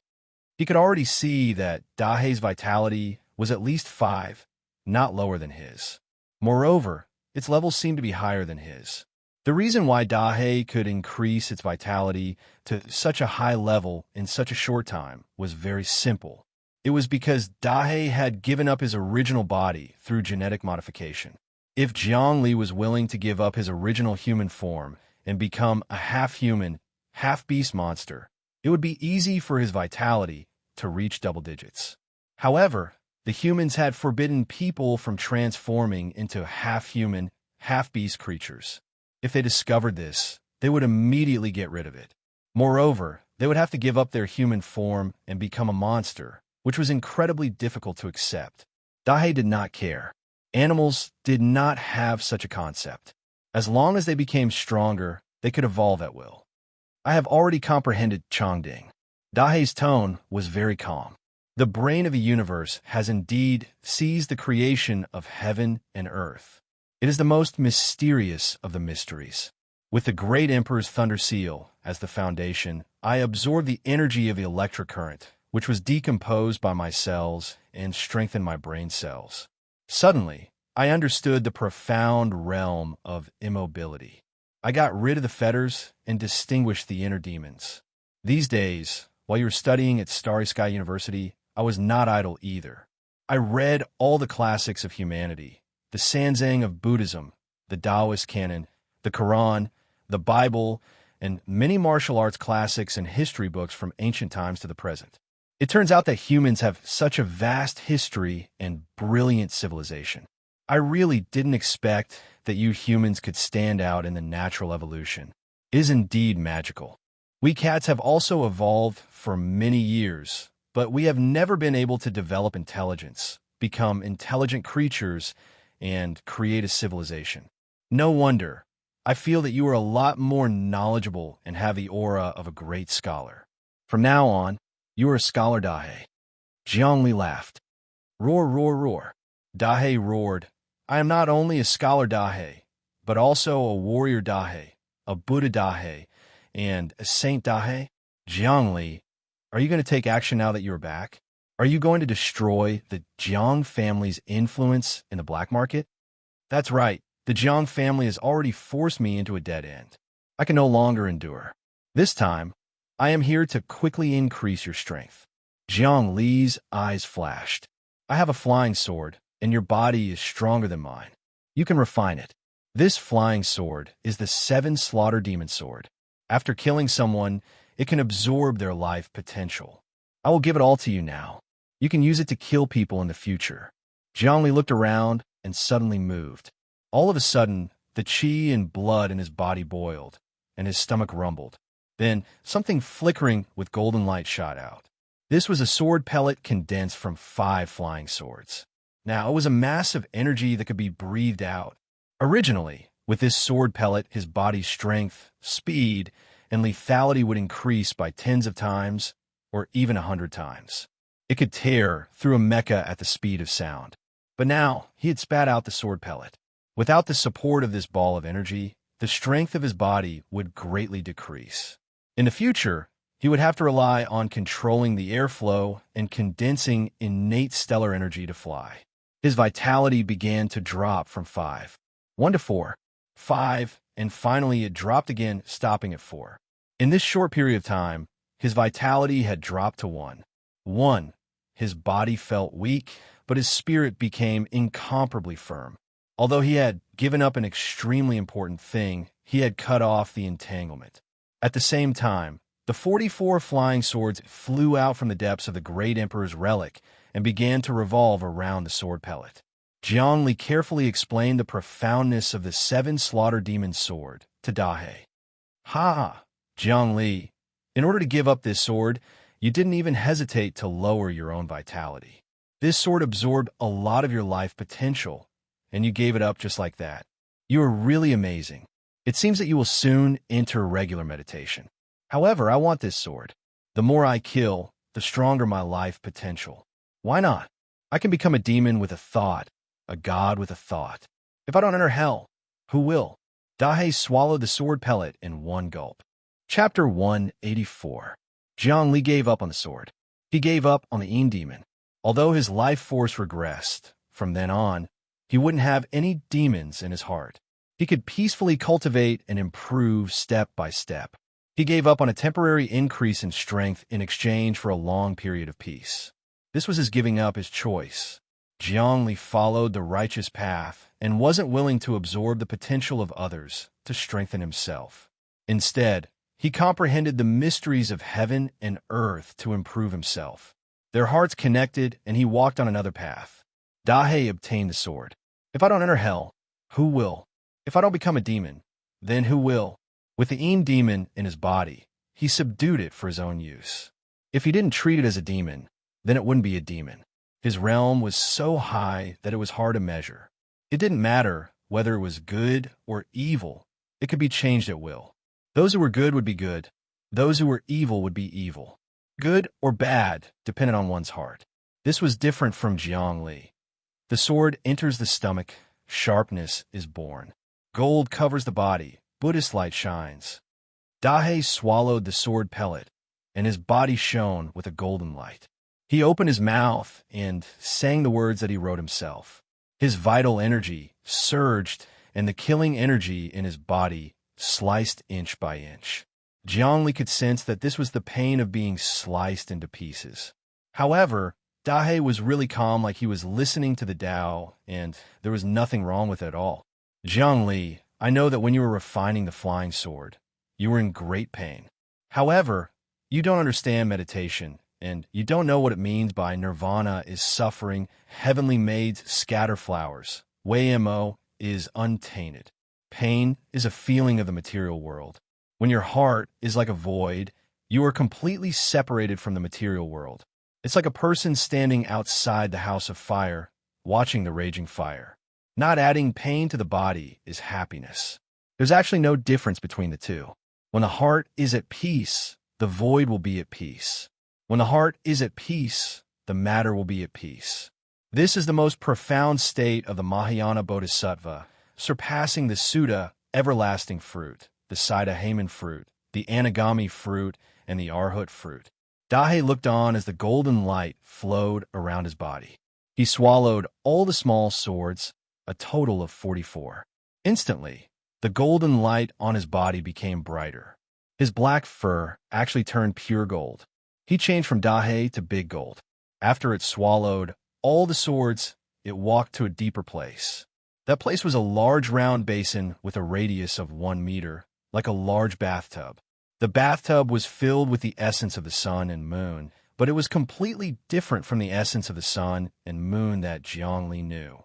He could already see that Dahe's vitality was at least 5, not lower than his. Moreover, its levels seemed to be higher than his. The reason why Dahe could increase its vitality to such a high level in such a short time was very simple. It was because Dahe had given up his original body through genetic modification. If Jiang Li was willing to give up his original human form and become a half-human, half-beast monster, it would be easy for his vitality to reach double digits. However, the humans had forbidden people from transforming into half-human, half-beast creatures. If they discovered this, they would immediately get rid of it. Moreover, they would have to give up their human form and become a monster, which was incredibly difficult to accept. Dahe did not care. Animals did not have such a concept. As long as they became stronger, they could evolve at will. I have already comprehended Chongding. Dahe's tone was very calm. The brain of the universe has indeed seized the creation of heaven and earth. It is the most mysterious of the mysteries. With the great Emperor's thunder seal as the foundation, I absorbed the energy of the electric current, which was decomposed by my cells and strengthened my brain cells. Suddenly, I understood the profound realm of immobility. I got rid of the fetters and distinguished the inner demons. These days, while you were studying at Starry Sky University, I was not idle either. I read all the classics of humanity, the Sanzang of Buddhism, the Taoist canon, the Quran, the Bible, and many martial arts classics and history books from ancient times to the present. It turns out that humans have such a vast history and brilliant civilization. I really didn't expect that you humans could stand out in the natural evolution. It is indeed magical. We cats have also evolved for many years, but we have never been able to develop intelligence, become intelligent creatures, and create a civilization. No wonder. I feel that you are a lot more knowledgeable and have the aura of a great scholar. From now on, you are a scholar, Dahe. Jiang Li laughed. Roar, roar, roar. Dahe roared. I am not only a scholar Dahe, but also a warrior Dahe, a Buddha Dahe, and a saint Dahe. Jiang Li, are you going to take action now that you are back? Are you going to destroy the Jiang family's influence in the black market? That's right. The Jiang family has already forced me into a dead end. I can no longer endure. This time, I am here to quickly increase your strength. Jiang Li's eyes flashed. I have a flying sword, and your body is stronger than mine. You can refine it. This flying sword is the 7 Slaughter Demon Sword. After killing someone, it can absorb their life potential. I will give it all to you now. You can use it to kill people in the future. Jiang Li looked around and suddenly moved. All of a sudden, the qi and blood in his body boiled, and his stomach rumbled. Then, something flickering with golden light shot out. This was a sword pellet condensed from 5 flying swords. Now, it was a mass of energy that could be breathed out. Originally, with this sword pellet, his body's strength, speed, and lethality would increase by tens of times, or even 100 times. It could tear through a mecha at the speed of sound. But now, he had spat out the sword pellet. Without the support of this ball of energy, the strength of his body would greatly decrease. In the future, he would have to rely on controlling the airflow and condensing innate stellar energy to fly. His vitality began to drop from 5, 1 to 4, 5, and finally it dropped again, stopping at 4. In this short period of time, his vitality had dropped to 1. 1. His body felt weak, but his spirit became incomparably firm. Although he had given up an extremely important thing, he had cut off the entanglement. At the same time, The 44 flying swords flew out from the depths of the great emperor's relic and began to revolve around the sword pellet. Zhongli carefully explained the profoundness of the 7 slaughter demon sword to Dahe. Ha! Zhongli, in order to give up this sword, you didn't even hesitate to lower your own vitality. This sword absorbed a lot of your life potential, and you gave it up just like that. You are really amazing. It seems that you will soon enter regular meditation. However, I want this sword. The more I kill, the stronger my life potential. Why not? I can become a demon with a thought, a god with a thought. If I don't enter hell, who will? Dahe swallowed the sword pellet in one gulp. Chapter 184. Zhongli gave up on the sword. He gave up on the demon. Although his life force regressed, from then on, he wouldn't have any demons in his heart. He could peacefully cultivate and improve step by step. He gave up on a temporary increase in strength in exchange for a long period of peace. This was his giving up his choice. Zhongli followed the righteous path and wasn't willing to absorb the potential of others to strengthen himself. Instead, he comprehended the mysteries of heaven and earth to improve himself. Their hearts connected, and he walked on another path. Dahe obtained the sword. If I don't enter hell, who will? If I don't become a demon, then who will? With the demon in his body, he subdued it for his own use. If he didn't treat it as a demon, then it wouldn't be a demon. His realm was so high that it was hard to measure. It didn't matter whether it was good or evil. It could be changed at will. Those who were good would be good. Those who were evil would be evil. Good or bad depended on one's heart. This was different from Zhongli. The sword enters the stomach, sharpness is born. Gold covers the body, Buddhist light shines. Dahe swallowed the sword pellet, and his body shone with a golden light. He opened his mouth and sang the words that he wrote himself. His vital energy surged, and the killing energy in his body sliced inch by inch. Zhongli could sense that this was the pain of being sliced into pieces. However, Dahe was really calm, like he was listening to the Tao, and there was nothing wrong with it at all. Zhongli, I know that when you were refining the flying sword, you were in great pain. However, you don't understand meditation, and you don't know what it means by nirvana is suffering, heavenly maids scatter flowers. Waymo is untainted. Pain is a feeling of the material world. When your heart is like a void, you are completely separated from the material world. It's like a person standing outside the house of fire, watching the raging fire. Not adding pain to the body is happiness. There's actually no difference between the two. When the heart is at peace, the void will be at peace. When the heart is at peace, the matter will be at peace. This is the most profound state of the Mahayana Bodhisattva, surpassing the Sutta, everlasting fruit, the Siddha Haman fruit, the Anagami fruit, and the Arhat fruit. Dahe looked on as the golden light flowed around his body. He swallowed all the small swords, a total of 44. Instantly, the golden light on his body became brighter. His black fur actually turned pure gold. He changed from Dahe to big gold. After it swallowed all the swords, it walked to a deeper place. That place was a large round basin with a radius of 1 meter, like a large bathtub. The bathtub was filled with the essence of the sun and moon, but it was completely different from the essence of the sun and moon that Zhongli knew.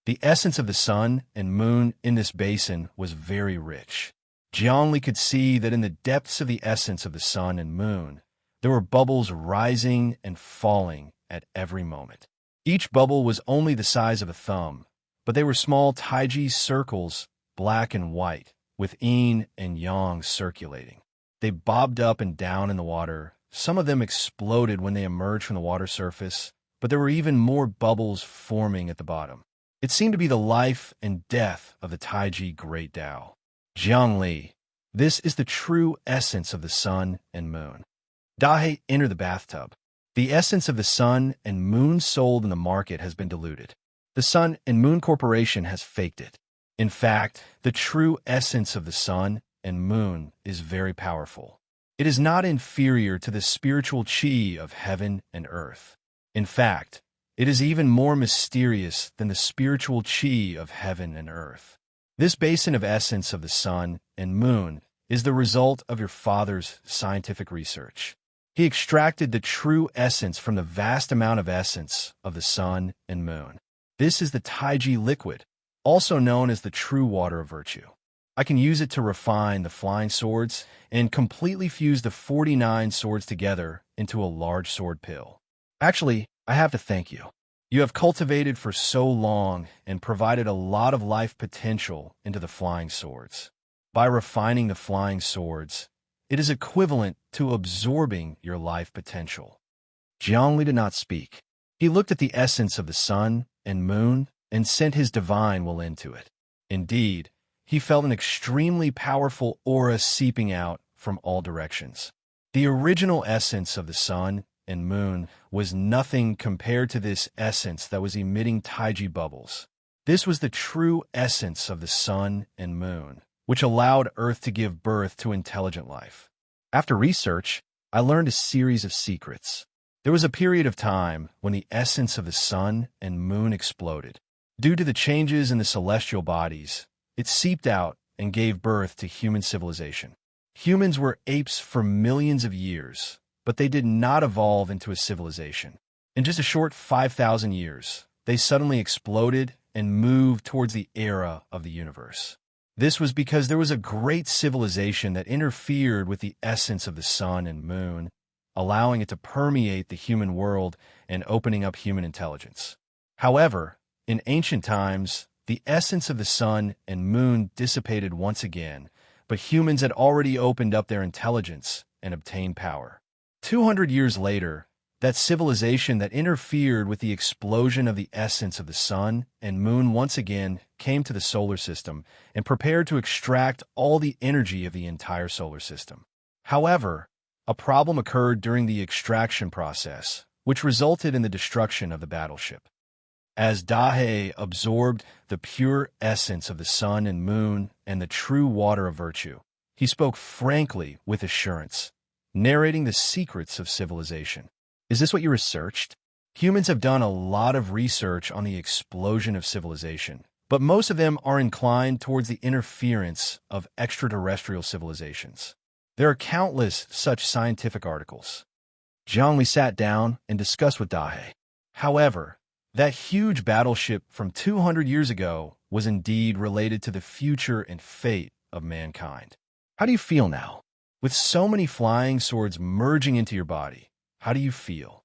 The essence of the sun and moon in this basin was very rich. Zhongli could see that in the depths of the essence of the sun and moon, there were bubbles rising and falling at every moment. Each bubble was only the size of a thumb, but they were small taiji circles, black and white, with yin and yang circulating. They bobbed up and down in the water. Some of them exploded when they emerged from the water surface, but there were even more bubbles forming at the bottom. It seemed to be the life and death of the Taiji Great Tao. Zhongli, this is the true essence of the sun and moon. Dahe entered the bathtub. The essence of the sun and moon sold in the market has been diluted. The Sun and Moon Corporation has faked it. In fact, the true essence of the sun and moon is very powerful. It is not inferior to the spiritual chi of heaven and earth. In fact, it is even more mysterious than the spiritual chi of heaven and earth. This basin of essence of the sun and moon is the result of your father's scientific research. He extracted the true essence from the vast amount of essence of the sun and moon. This is the Taiji liquid, also known as the true water of virtue. I can use it to refine the flying swords and completely fuse the 49 swords together into a large sword pill. Actually, I have to thank you. You have cultivated for so long and provided a lot of life potential into the flying swords. By refining the flying swords, it is equivalent to absorbing your life potential. Jiangli did not speak. He looked at the essence of the sun and moon and sent his divine will into it. Indeed, he felt an extremely powerful aura seeping out from all directions. The original essence of the sun and moon was nothing compared to this essence that was emitting Taiji bubbles. This was the true essence of the sun and moon, which allowed Earth to give birth to intelligent life. After research, I learned a series of secrets. There was a period of time when the essence of the sun and moon exploded. Due to the changes in the celestial bodies, it seeped out and gave birth to human civilization. Humans were apes for millions of years, but they did not evolve into a civilization. In just a short 5,000 years, they suddenly exploded and moved towards the era of the universe. This was because there was a great civilization that interfered with the essence of the sun and moon, allowing it to permeate the human world and opening up human intelligence. However, in ancient times, the essence of the sun and moon dissipated once again, but humans had already opened up their intelligence and obtained power. 200 years later, that civilization that interfered with the explosion of the essence of the sun and moon once again came to the solar system and prepared to extract all the energy of the entire solar system. However, a problem occurred during the extraction process, which resulted in the destruction of the battleship. As Dahe absorbed the pure essence of the sun and moon and the true water of virtue, he spoke frankly with assurance, narrating the secrets of civilization. Is this what you researched? Humans have done a lot of research on the explosion of civilization, but most of them are inclined towards the interference of extraterrestrial civilizations. There are countless such scientific articles. Jiangli sat down and discussed with Dahe. However, that huge battleship from 200 years ago was indeed related to the future and fate of mankind. How do you feel now? With so many flying swords merging into your body, how do you feel?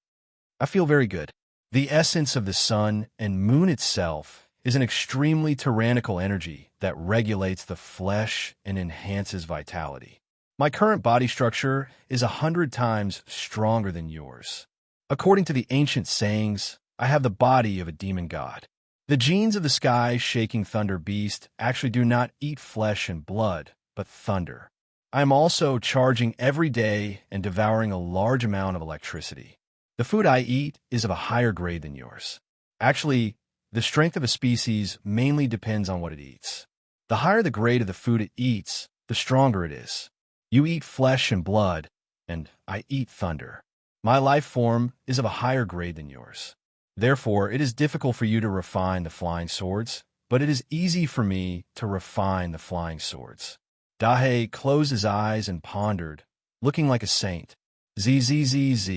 I feel very good. The essence of the sun and moon itself is an extremely tyrannical energy that regulates the flesh and enhances vitality. My current body structure is 100 times stronger than yours. According to the ancient sayings, I have the body of a demon god. The genes of the sky-shaking thunder beast actually do not eat flesh and blood, but thunder. I am also charging every day and devouring a large amount of electricity. The food I eat is of a higher grade than yours. Actually, the strength of a species mainly depends on what it eats. The higher the grade of the food it eats, the stronger it is. You eat flesh and blood, and I eat thunder. My life form is of a higher grade than yours. Therefore, it is difficult for you to refine the flying swords, but it is easy for me to refine the flying swords. Dahe closed his eyes and pondered, looking like a saint. Zzz.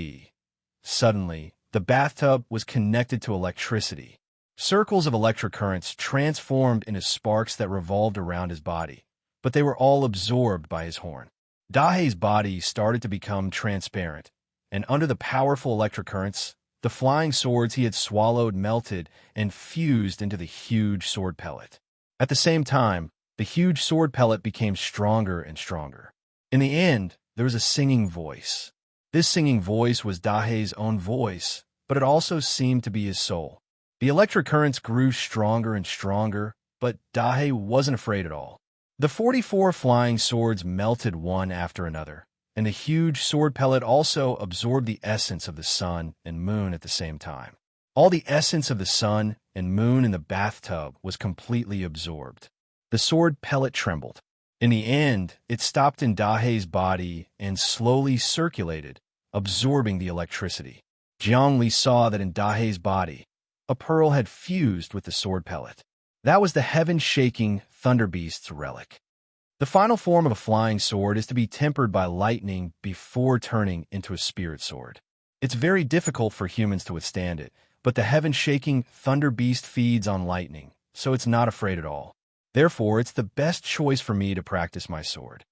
Suddenly, the bathtub was connected to electricity. Circles of electric currents transformed into sparks that revolved around his body, but they were all absorbed by his horn. Dahe's body started to become transparent, and under the powerful electric currents, the flying swords he had swallowed melted and fused into the huge sword pellet. At the same time, the huge sword pellet became stronger and stronger. In the end, there was a singing voice. This singing voice was Dahe's own voice, but it also seemed to be his soul. The electric currents grew stronger and stronger, but Dahe wasn't afraid at all. The 44 flying swords melted one after another, and the huge sword pellet also absorbed the essence of the sun and moon at the same time. All the essence of the sun and moon in the bathtub was completely absorbed. The sword pellet trembled. In the end, it stopped in Dahe's body and slowly circulated, absorbing the electricity. Jiangli saw that in Dahe's body, a pearl had fused with the sword pellet. That was the heaven-shaking Thunder Beast's relic. The final form of a flying sword is to be tempered by lightning before turning into a spirit sword. It's very difficult for humans to withstand it, but the heaven-shaking thunder beast feeds on lightning, so it's not afraid at all. Therefore, it's the best choice for me to practice my sword.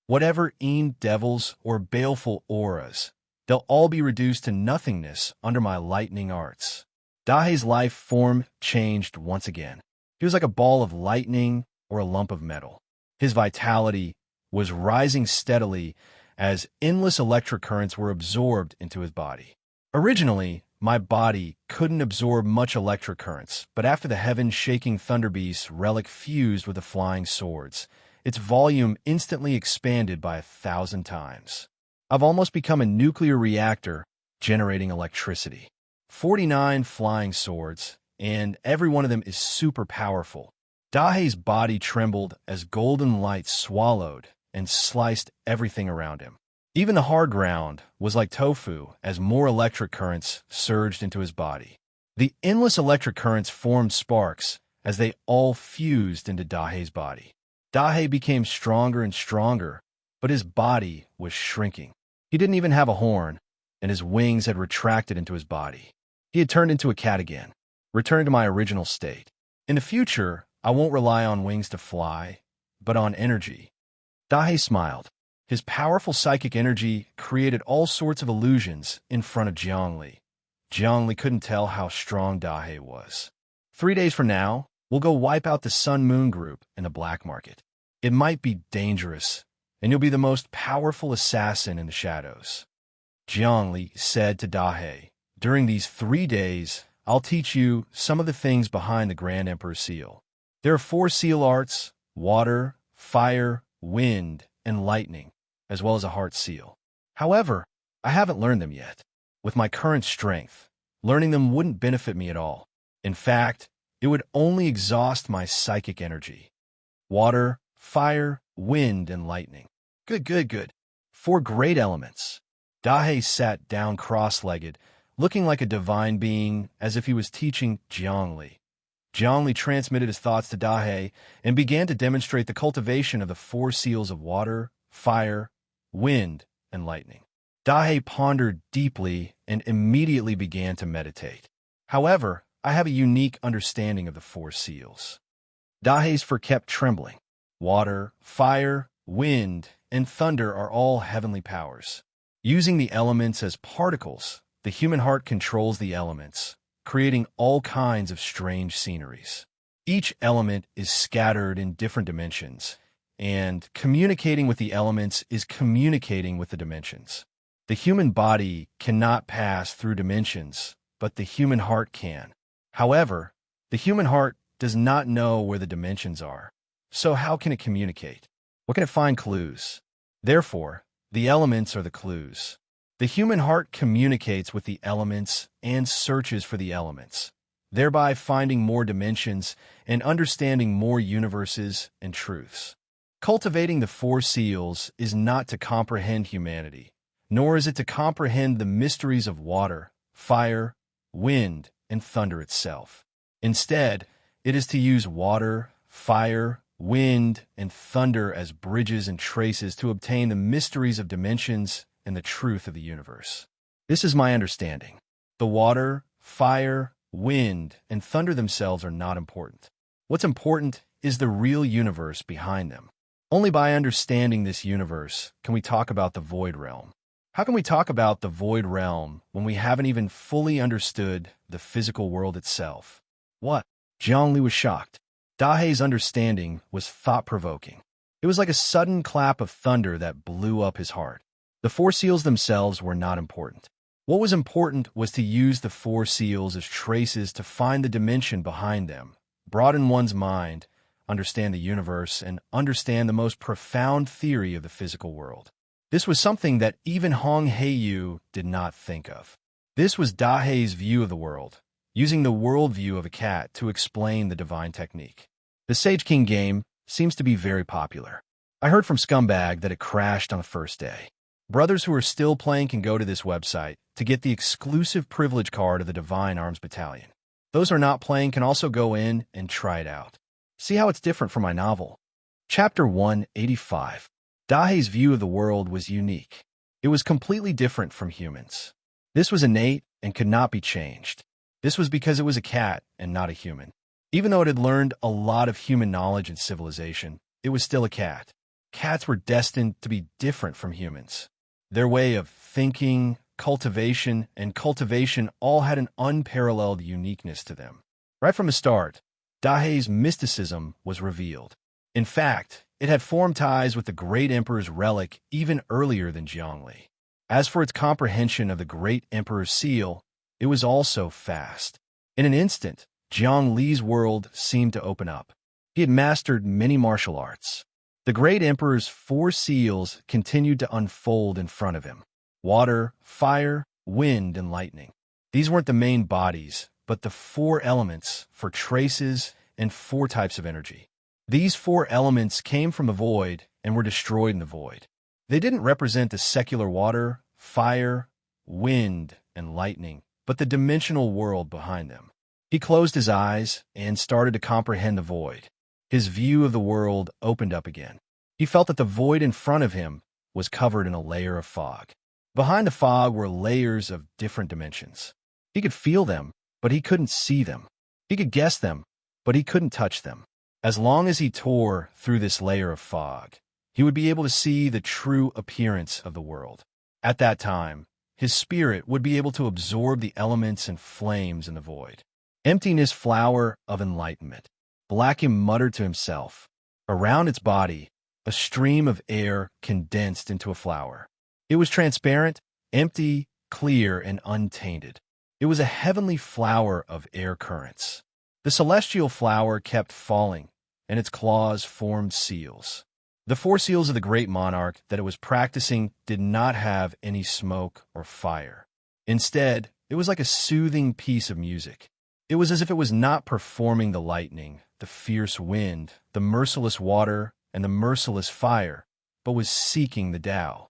Whatever devils or baleful auras, they'll all be reduced to nothingness under my lightning arts. Dahei's life form changed once again. He was like a ball of lightning or a lump of metal. His vitality was rising steadily as endless electric currents were absorbed into his body. Originally, my body couldn't absorb much electric currents, but after the heaven-shaking Thunder Beast's relic fused with the flying swords, its volume instantly expanded by 1,000 times. I've almost become a nuclear reactor generating electricity. 49 flying swords, and every one of them is super powerful. Dahei's body trembled as golden light swallowed and sliced everything around him. Even the hard ground was like tofu as more electric currents surged into his body. The endless electric currents formed sparks as they all fused into Dahei's body. Dahei became stronger and stronger, but his body was shrinking. He didn't even have a horn, and his wings had retracted into his body. He had turned into a cat again, returning to my original state. In the future, I won't rely on wings to fly, but on energy. Dahei smiled. His powerful psychic energy created all sorts of illusions in front of Jiangli. Jiangli couldn't tell how strong Dahei was. 3 days from now, we'll go wipe out the Sun-Moon group in the black market. It might be dangerous, and you'll be the most powerful assassin in the shadows. Jiangli said to Dahei, during these 3 days, I'll teach you some of the things behind the Grand Emperor's seal. There are 4 seal arts: water, fire, wind, and lightning, as well as a heart seal. However, I haven't learned them yet. With my current strength, learning them wouldn't benefit me at all. In fact, it would only exhaust my psychic energy. Water, fire, wind, and lightning. Good. 4 great elements. Dahei sat down cross-legged, looking like a divine being, as if he was teaching Jiangli. Jiangli transmitted his thoughts to Dahei and began to demonstrate the cultivation of the 4 seals of water, fire, wind, and lightning. Dahei pondered deeply and immediately began to meditate. However, I have a unique understanding of the 4 seals. Dahei's fur kept trembling. Water, fire, wind, and thunder are all heavenly powers. Using the elements as particles, the human heart controls the elements, creating all kinds of strange sceneries. Each element is scattered in different dimensions, and communicating with the elements is communicating with the dimensions. The human body cannot pass through dimensions, but the human heart can. However, the human heart does not know where the dimensions are. So how can it communicate? What can it find clues? Therefore, the elements are the clues. The human heart communicates with the elements and searches for the elements, thereby finding more dimensions and understanding more universes and truths. Cultivating the 4 seals is not to comprehend humanity, nor is it to comprehend the mysteries of water, fire, wind, and thunder itself. Instead, it is to use water, fire, wind, and thunder as bridges and traces to obtain the mysteries of dimensions and the truth of the universe. This is my understanding. The water, fire, wind, and thunder themselves are not important. What's important is the real universe behind them. Only by understanding this universe can we talk about the void realm. How can we talk about the void realm when we haven't even fully understood the physical world itself? What? Jiangli was shocked. Dahei's understanding was thought-provoking. It was like a sudden clap of thunder that blew up his heart. The 4 seals themselves were not important. What was important was to use the 4 seals as traces to find the dimension behind them, broaden one's mind, understand the universe, and understand the most profound theory of the physical world. This was something that even Hong Heiyu did not think of. This was Dahei's view of the world, using the worldview of a cat to explain the divine technique. The Sage King game seems to be very popular. I heard from Scumbag that it crashed on the first day. Brothers who are still playing can go to this website to get the exclusive privilege card of the Divine Arms Battalion. Those who are not playing can also go in and try it out. See how it's different from my novel. Chapter 185. Dahei's view of the world was unique. It was completely different from humans. This was innate and could not be changed. This was because it was a cat and not a human. Even though it had learned a lot of human knowledge and civilization, it was still a cat. Cats were destined to be different from humans. Their way of thinking, cultivation all had an unparalleled uniqueness to them. Right from the start, Dahei's mysticism was revealed. In fact, it had formed ties with the great emperor's relic even earlier than Jiangli. As for its comprehension of the great emperor's seal, it was also fast. In an instant, Jiangli's world seemed to open up. He had mastered many martial arts. The great emperor's 4 seals continued to unfold in front of him. Water, fire, wind, and lightning. These weren't the main bodies, but the 4 elements for traces and 4 types of energy. These 4 elements came from the void and were destroyed in the void. They didn't represent the secular water, fire, wind, and lightning, but the dimensional world behind them. He closed his eyes and started to comprehend the void. His view of the world opened up again. He felt that the void in front of him was covered in a layer of fog. Behind the fog were layers of different dimensions. He could feel them, but he couldn't see them. He could guess them, but he couldn't touch them. As long as he tore through this layer of fog, he would be able to see the true appearance of the world. At that time, his spirit would be able to absorb the elements and flames in the void. Emptiness, flower of enlightenment. Blackham muttered to himself. Around its body, a stream of air condensed into a flower. It was transparent, empty, clear, and untainted. It was a heavenly flower of air currents. The celestial flower kept falling, and its claws formed seals. The 4 seals of the great monarch that it was practicing did not have any smoke or fire. Instead, it was like a soothing piece of music. It was as if it was not performing the lightning, the fierce wind, the merciless water, and the merciless fire, but was seeking the Tao.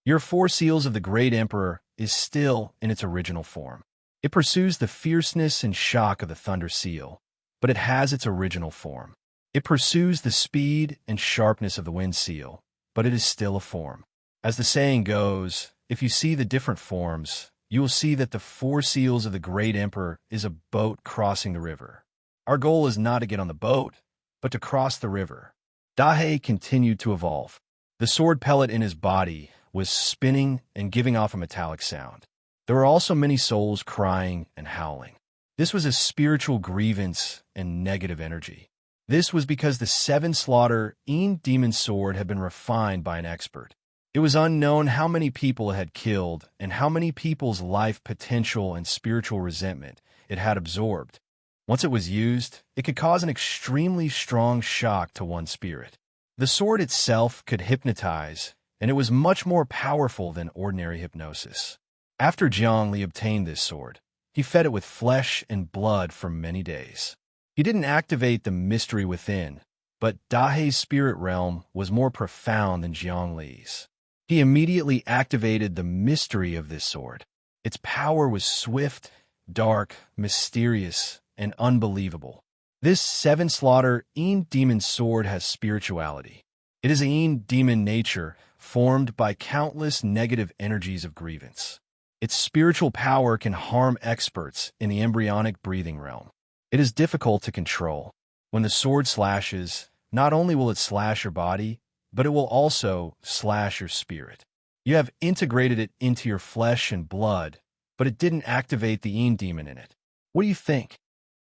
Your 4 seals of the great emperor is still in its original form. It pursues the fierceness and shock of the thunder seal, but it has its original form. It pursues the speed and sharpness of the wind seal, but it is still a form. As the saying goes, if you see the different forms, you will see that the 4 seals of the great emperor is a boat crossing the river. Our goal is not to get on the boat, but to cross the river. Dahei continued to evolve. The sword pellet in his body was spinning and giving off a metallic sound. There were also many souls crying and howling. This was a spiritual grievance and negative energy. This was because the 7-slaughter demon sword had been refined by an expert. It was unknown how many people it had killed and how many people's life potential and spiritual resentment it had absorbed. Once it was used, it could cause an extremely strong shock to one's spirit. The sword itself could hypnotize, and it was much more powerful than ordinary hypnosis. After Jiangli obtained this sword, he fed it with flesh and blood for many days. He didn't activate the mystery within, but Dahei's spirit realm was more profound than Jiangli's. He immediately activated the mystery of this sword. Its power was swift, dark, mysterious, and unbelievable. This 7-slaughter demon sword has spirituality. It is a demon nature formed by countless negative energies of grievance. Its spiritual power can harm experts in the embryonic breathing realm. It is difficult to control. When the sword slashes, not only will it slash your body, but it will also slash your spirit. You have integrated it into your flesh and blood, but it didn't activate the demon in it. What do you think?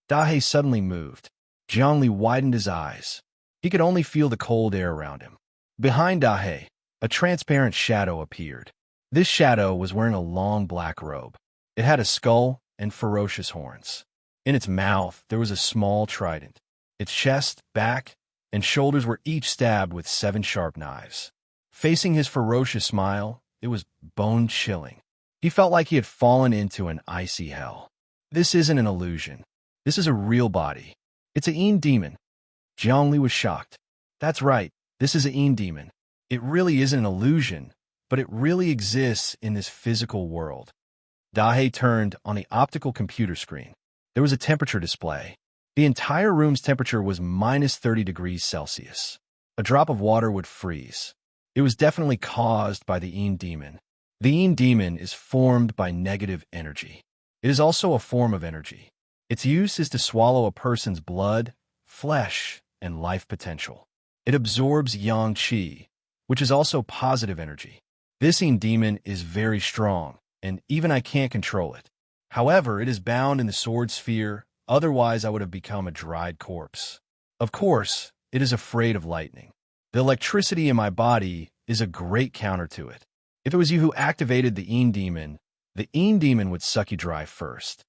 Dahei suddenly moved. Jiangli widened his eyes. He could only feel the cold air around him. Behind Dahei, a transparent shadow appeared. This shadow was wearing a long black robe. It had a skull and ferocious horns. In its mouth, there was a small trident. Its chest, back, and shoulders were each stabbed with 7 sharp knives. Facing his ferocious smile, it was bone-chilling. He felt like he had fallen into an icy hell. This isn't an illusion. This is a real body. It's a demon. Jiangli was shocked. That's right, this is a demon. It really isn't an illusion, but it really exists in this physical world. Dahei turned on the optical computer screen. There was a temperature display. The entire room's temperature was -30 degrees Celsius. A drop of water would freeze. It was definitely caused by the Een demon. The Een demon is formed by negative energy. It is also a form of energy. Its use is to swallow a person's blood, flesh, and life potential. It absorbs yang qi, which is also positive energy. This Een demon is very strong, and even I can't control it. However, it is bound in the sword sphere, otherwise I would have become a dried corpse. Of course, it is afraid of lightning. The electricity in my body is a great counter to it. If it was you who activated the Een demon would suck you dry first.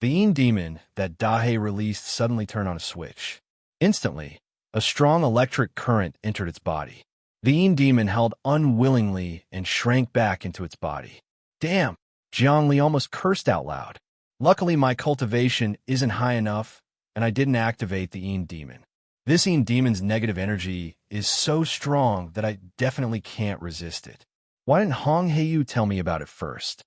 The Een demon that Dahe released suddenly turned on a switch. Instantly, a strong electric current entered its body. The Een demon held unwillingly and shrank back into its body. Damn! Zhongli almost cursed out loud. Luckily, my cultivation isn't high enough, and I didn't activate the Een demon. This Een demon's negative energy is so strong that I definitely can't resist it. Why didn't Hong Heiyu tell me about it first?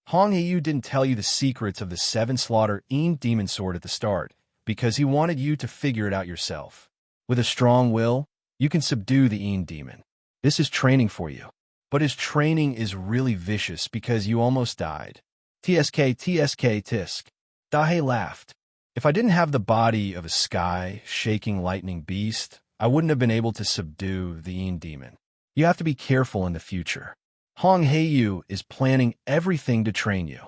Hong Heiyu didn't tell you the secrets of the 7 slaughter Een demon sword at the start, because he wanted you to figure it out yourself. With a strong will, you can subdue the Een demon. This is training for you. But his training is really vicious because you almost died. TSK, tisk. Dahe laughed. If I didn't have the body of a sky-shaking lightning beast, I wouldn't have been able to subdue the Een demon. You have to be careful in the future. Hong Heiyu is planning everything to train you.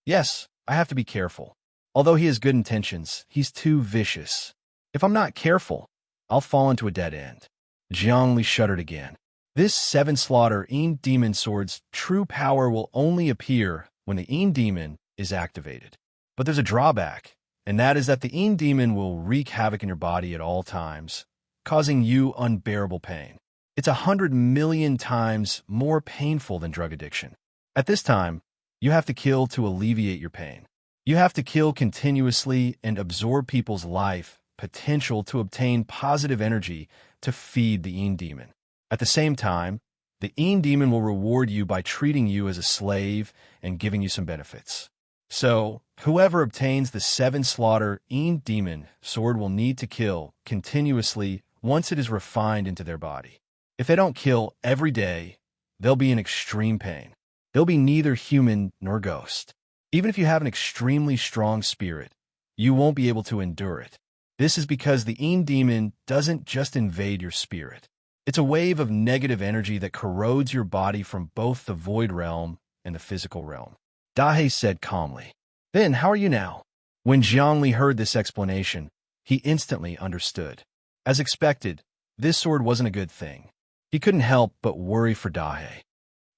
Yes, I have to be careful. Although he has good intentions, he's too vicious. If I'm not careful, I'll fall into a dead end. Zhongli shuddered again. This 7 slaughter Een demon sword's true power will only appear when the Een demon is activated. But there's a drawback, and that is that the Een demon will wreak havoc in your body at all times, causing you unbearable pain. It's 100 million times more painful than drug addiction. At this time, you have to kill to alleviate your pain. You have to kill continuously and absorb people's life potential to obtain positive energy to feed the Een demon. At the same time, the Een demon will reward you by treating you as a slave and giving you some benefits. So, whoever obtains the 7 slaughter Een demon sword will need to kill continuously once it is refined into their body. If they don't kill every day, they'll be in extreme pain. They'll be neither human nor ghost. Even if you have an extremely strong spirit, you won't be able to endure it. This is because the Een demon doesn't just invade your spirit. It's a wave of negative energy that corrodes your body from both the void realm and the physical realm. Dahe said calmly. Then, how are you now? When Zhongli heard this explanation, he instantly understood. As expected, this sword wasn't a good thing. He couldn't help but worry for Dahe.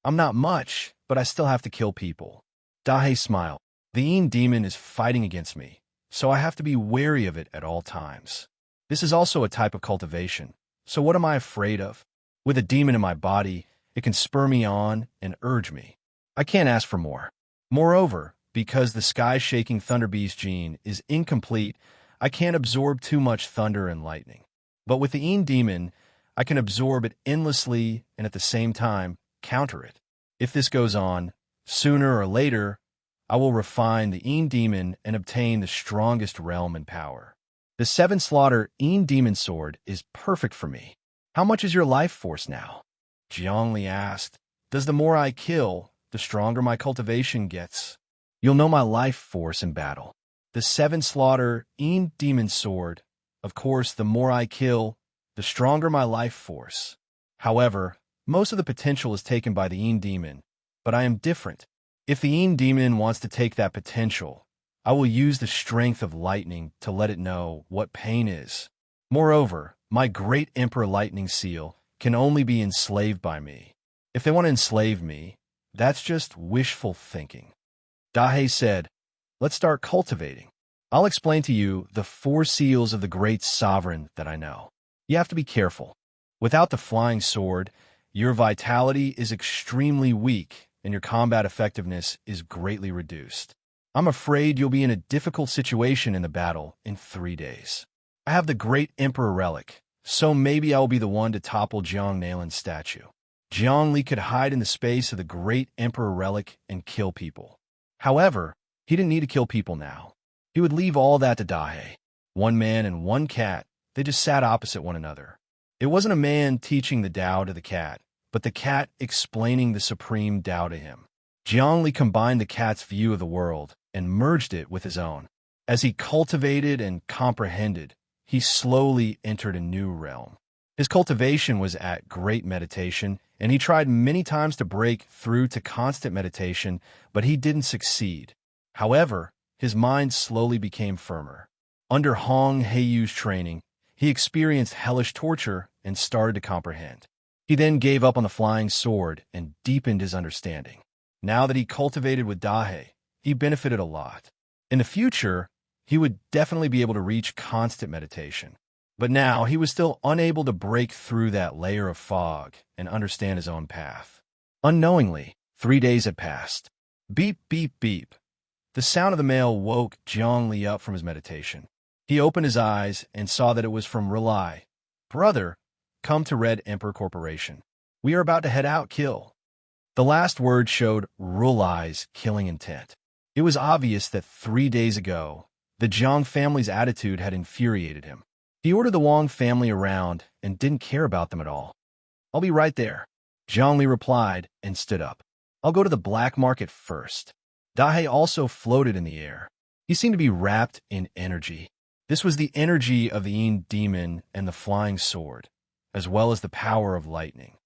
I'm not much, but I still have to kill people. Dahe smiled. The Een demon is fighting against me, so I have to be wary of it at all times. This is also a type of cultivation. So what am I afraid of? With a demon in my body, it can spur me on and urge me. I can't ask for more. Moreover, because the sky-shaking thunder beast gene is incomplete, I can't absorb too much thunder and lightning. But with the Een demon, I can absorb it endlessly and at the same time counter it. If this goes on, sooner or later, I will refine the Een demon and obtain the strongest realm and power. The 7 slaughter Een demon sword is perfect for me. How much is your life force now? Zhongli asked. Does the more I kill, the stronger my cultivation gets? You'll know my life force in battle. The 7 slaughter Een demon sword. Of course, the more I kill, the stronger my life force. However, most of the potential is taken by the Een demon, but I am different. If the Een demon wants to take that potential, I will use the strength of lightning to let it know what pain is. Moreover, my great Emperor Lightning Seal can only be enslaved by me. If they want to enslave me, that's just wishful thinking. Dahe said, let's start cultivating. I'll explain to you the 4 seals of the great sovereign that I know. You have to be careful. Without the flying sword, your vitality is extremely weak and your combat effectiveness is greatly reduced. I'm afraid you'll be in a difficult situation in the battle in 3 days. I have the Great Emperor Relic, so maybe I will be the one to topple Jiang Nalin's statue. Jiang Li could hide in the space of the Great Emperor Relic and kill people. However, he didn't need to kill people now. He would leave all that to Dahe. 1 man and 1 cat, they just sat opposite one another. It wasn't a man teaching the Tao to the cat, but the cat explaining the supreme Tao to him. Jiang Li combined the cat's view of the world and merged it with his own. As he cultivated and comprehended, he slowly entered a new realm. His cultivation was at great meditation, and he tried many times to break through to constant meditation, but he didn't succeed. However, his mind slowly became firmer. Under Hong Heiyu's training, he experienced hellish torture and started to comprehend. He then gave up on the flying sword and deepened his understanding. Now that he cultivated with Dahe, he benefited a lot. In the future, he would definitely be able to reach constant meditation. But now he was still unable to break through that layer of fog and understand his own path. Unknowingly, 3 days had passed. Beep, beep, beep. The sound of the mail woke Jiang Li up from his meditation. He opened his eyes and saw that it was from Relai. Brother, come to Red Emperor Corporation. We are about to head out, kill. The last word showed Relai's killing intent. It was obvious that 3 days ago, the Jiang family's attitude had infuriated him. He ordered the Wang family around and didn't care about them at all. I'll be right there, Jiang Li replied and stood up. I'll go to the black market first. Dahe also floated in the air. He seemed to be wrapped in energy. This was the energy of the Yin demon and the flying sword, as well as the power of lightning.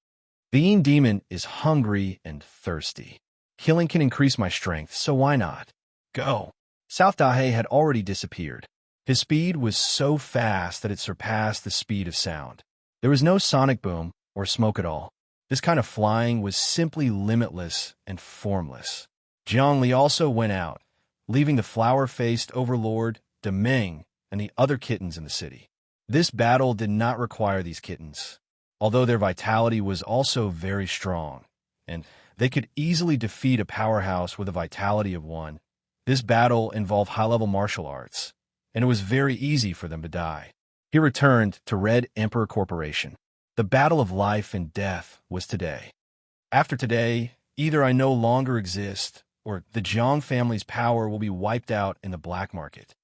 The Yin demon is hungry and thirsty. Killing can increase my strength, so why not? Go. South Dahe had already disappeared. His speed was so fast that it surpassed the speed of sound. There was no sonic boom or smoke at all. This kind of flying was simply limitless and formless. Jiang Li also went out, leaving the flower-faced overlord, Demeng, and the other kittens in the city. This battle did not require these kittens, although their vitality was also very strong, and they could easily defeat a powerhouse with a vitality of 1. This battle involved high-level martial arts, and it was very easy for them to die. He returned to Red Emperor Corporation. The battle of life and death was today. After today, either I no longer exist, or the Jiang family's power will be wiped out in the black market.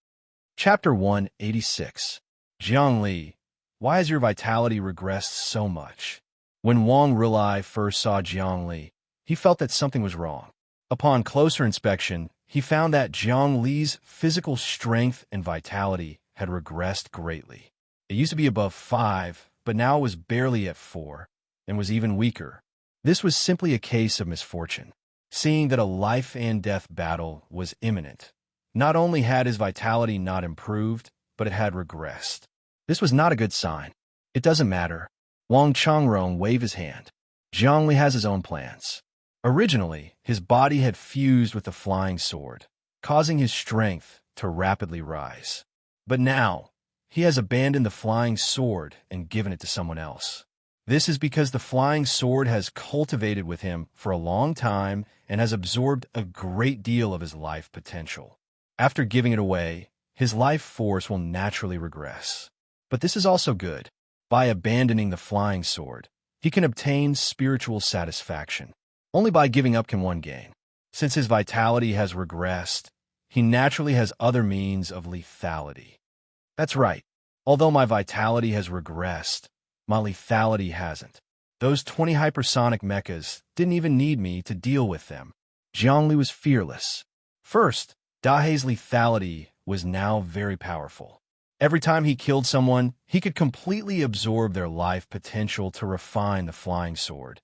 Chapter 186. Jiang Li, why has your vitality regressed so much? When Wang Relai first saw Jiang Li, he felt that something was wrong. Upon closer inspection, he found that Jiang Li's physical strength and vitality had regressed greatly. It used to be above 5, but now it was barely at 4, and was even weaker. This was simply a case of misfortune. Seeing that a life and death battle was imminent, not only had his vitality not improved, but it had regressed. This was not a good sign. It doesn't matter. Wang Changrong waved his hand. Jiang Li has his own plans. Originally, his body had fused with the flying sword, causing his strength to rapidly rise. But now, he has abandoned the flying sword and given it to someone else. This is because the flying sword has cultivated with him for a long time and has absorbed a great deal of his life potential. After giving it away, his life force will naturally regress. But this is also good. By abandoning the flying sword, he can obtain spiritual satisfaction. Only by giving up can one gain. Since his vitality has regressed, he naturally has other means of lethality. That's right. Although my vitality has regressed, my lethality hasn't. Those 20 hypersonic mechas didn't even need me to deal with them. Jiang Li was fearless. First, Dahe's lethality was now very powerful. Every time he killed someone, he could completely absorb their life potential to refine the flying sword,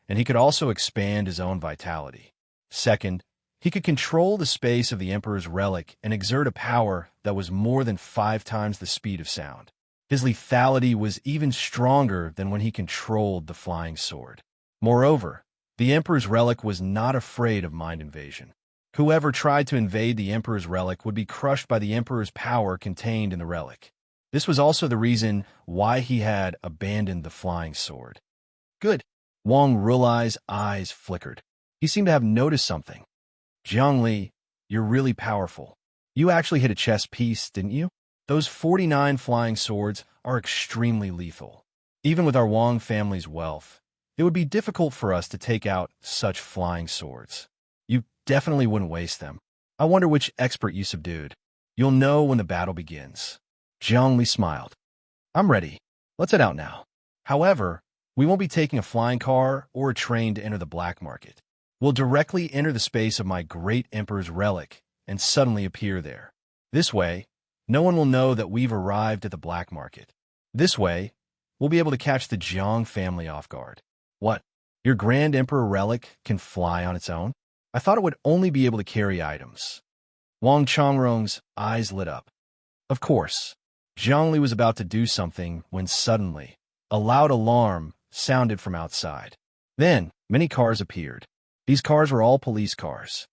and he could also expand his own vitality. Second, he could control the space of the Emperor's relic and exert a power that was more than 5 times the speed of sound. His lethality was even stronger than when he controlled the flying sword. Moreover, the Emperor's relic was not afraid of mind invasion. Whoever tried to invade the Emperor's relic would be crushed by the Emperor's power contained in the relic. This was also the reason why he had abandoned the flying sword. Good. Wang Relai's eyes flickered. He seemed to have noticed something. Jiang Li, you're really powerful. You actually hit a chess piece, didn't you? Those 49 flying swords are extremely lethal. Even with our Wang family's wealth, it would be difficult for us to take out such flying swords. You definitely wouldn't waste them. I wonder which expert you subdued. You'll know when the battle begins. Jiang Li smiled. I'm ready. Let's head out now. However, we won't be taking a flying car or a train to enter the black market. We'll directly enter the space of my great emperor's relic and suddenly appear there. This way, no one will know that we've arrived at the black market. This way, we'll be able to catch the Jiang family off guard. What? Your grand emperor relic can fly on its own? I thought it would only be able to carry items. Wang Changrong's eyes lit up. Of course, Zhongli was about to do something when suddenly, a loud alarm sounded from outside. Then, many cars appeared. These cars were all police cars.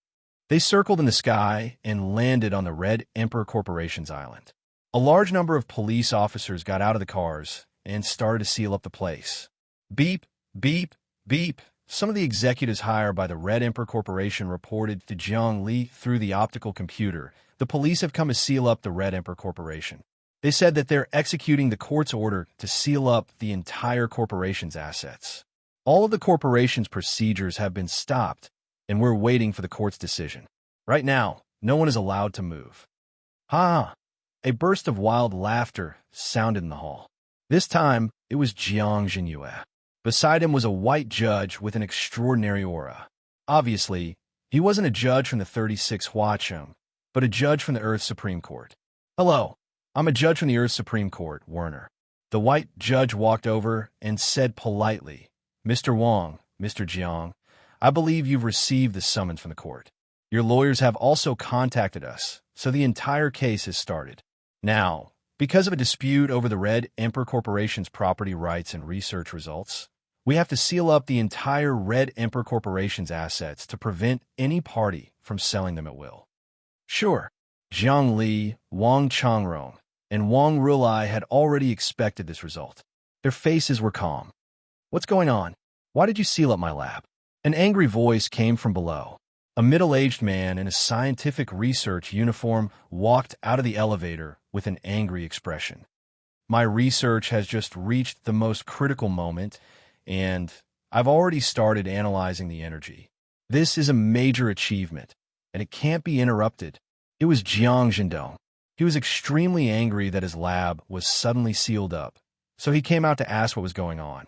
They circled in the sky and landed on the Red Emperor Corporation's island. A large number of police officers got out of the cars and started to seal up the place. Beep, beep, beep. Some of the executives hired by the Red Emperor Corporation reported to Jiang Li through the optical computer, "The police have come to seal up the Red Emperor Corporation." They said that they're executing the court's order to seal up the entire corporation's assets. All of the corporation's procedures have been stopped, and we're waiting for the court's decision. Right now, no one is allowed to move. Ha! A burst of wild laughter sounded in the hall. This time, it was Jiang Jinyue. Beside him was a white judge with an extraordinary aura. Obviously, he wasn't a judge from the 36 Huacheng, but a judge from the Earth's Supreme Court. "Hello, I'm a judge from the Earth's Supreme Court, Werner." The white judge walked over and said politely, "Mr. Wang, Mr. Jiang, I believe you've received the summons from the court. Your lawyers have also contacted us, so the entire case has started. Now, because of a dispute over the Red Emperor Corporation's property rights and research results, we have to seal up the entire Red Emperor Corporation's assets to prevent any party from selling them at will." Sure, Zhang Li, Wang Changrong, and Wang Rulai had already expected this result. Their faces were calm. "What's going on? Why did you seal up my lab?" An angry voice came from below. A middle-aged man in a scientific research uniform walked out of the elevator with an angry expression. "My research has just reached the most critical moment, and I've already started analyzing the energy. This is a major achievement, and it can't be interrupted." It was Jiang Zhendong. He was extremely angry that his lab was suddenly sealed up, so he came out to ask what was going on.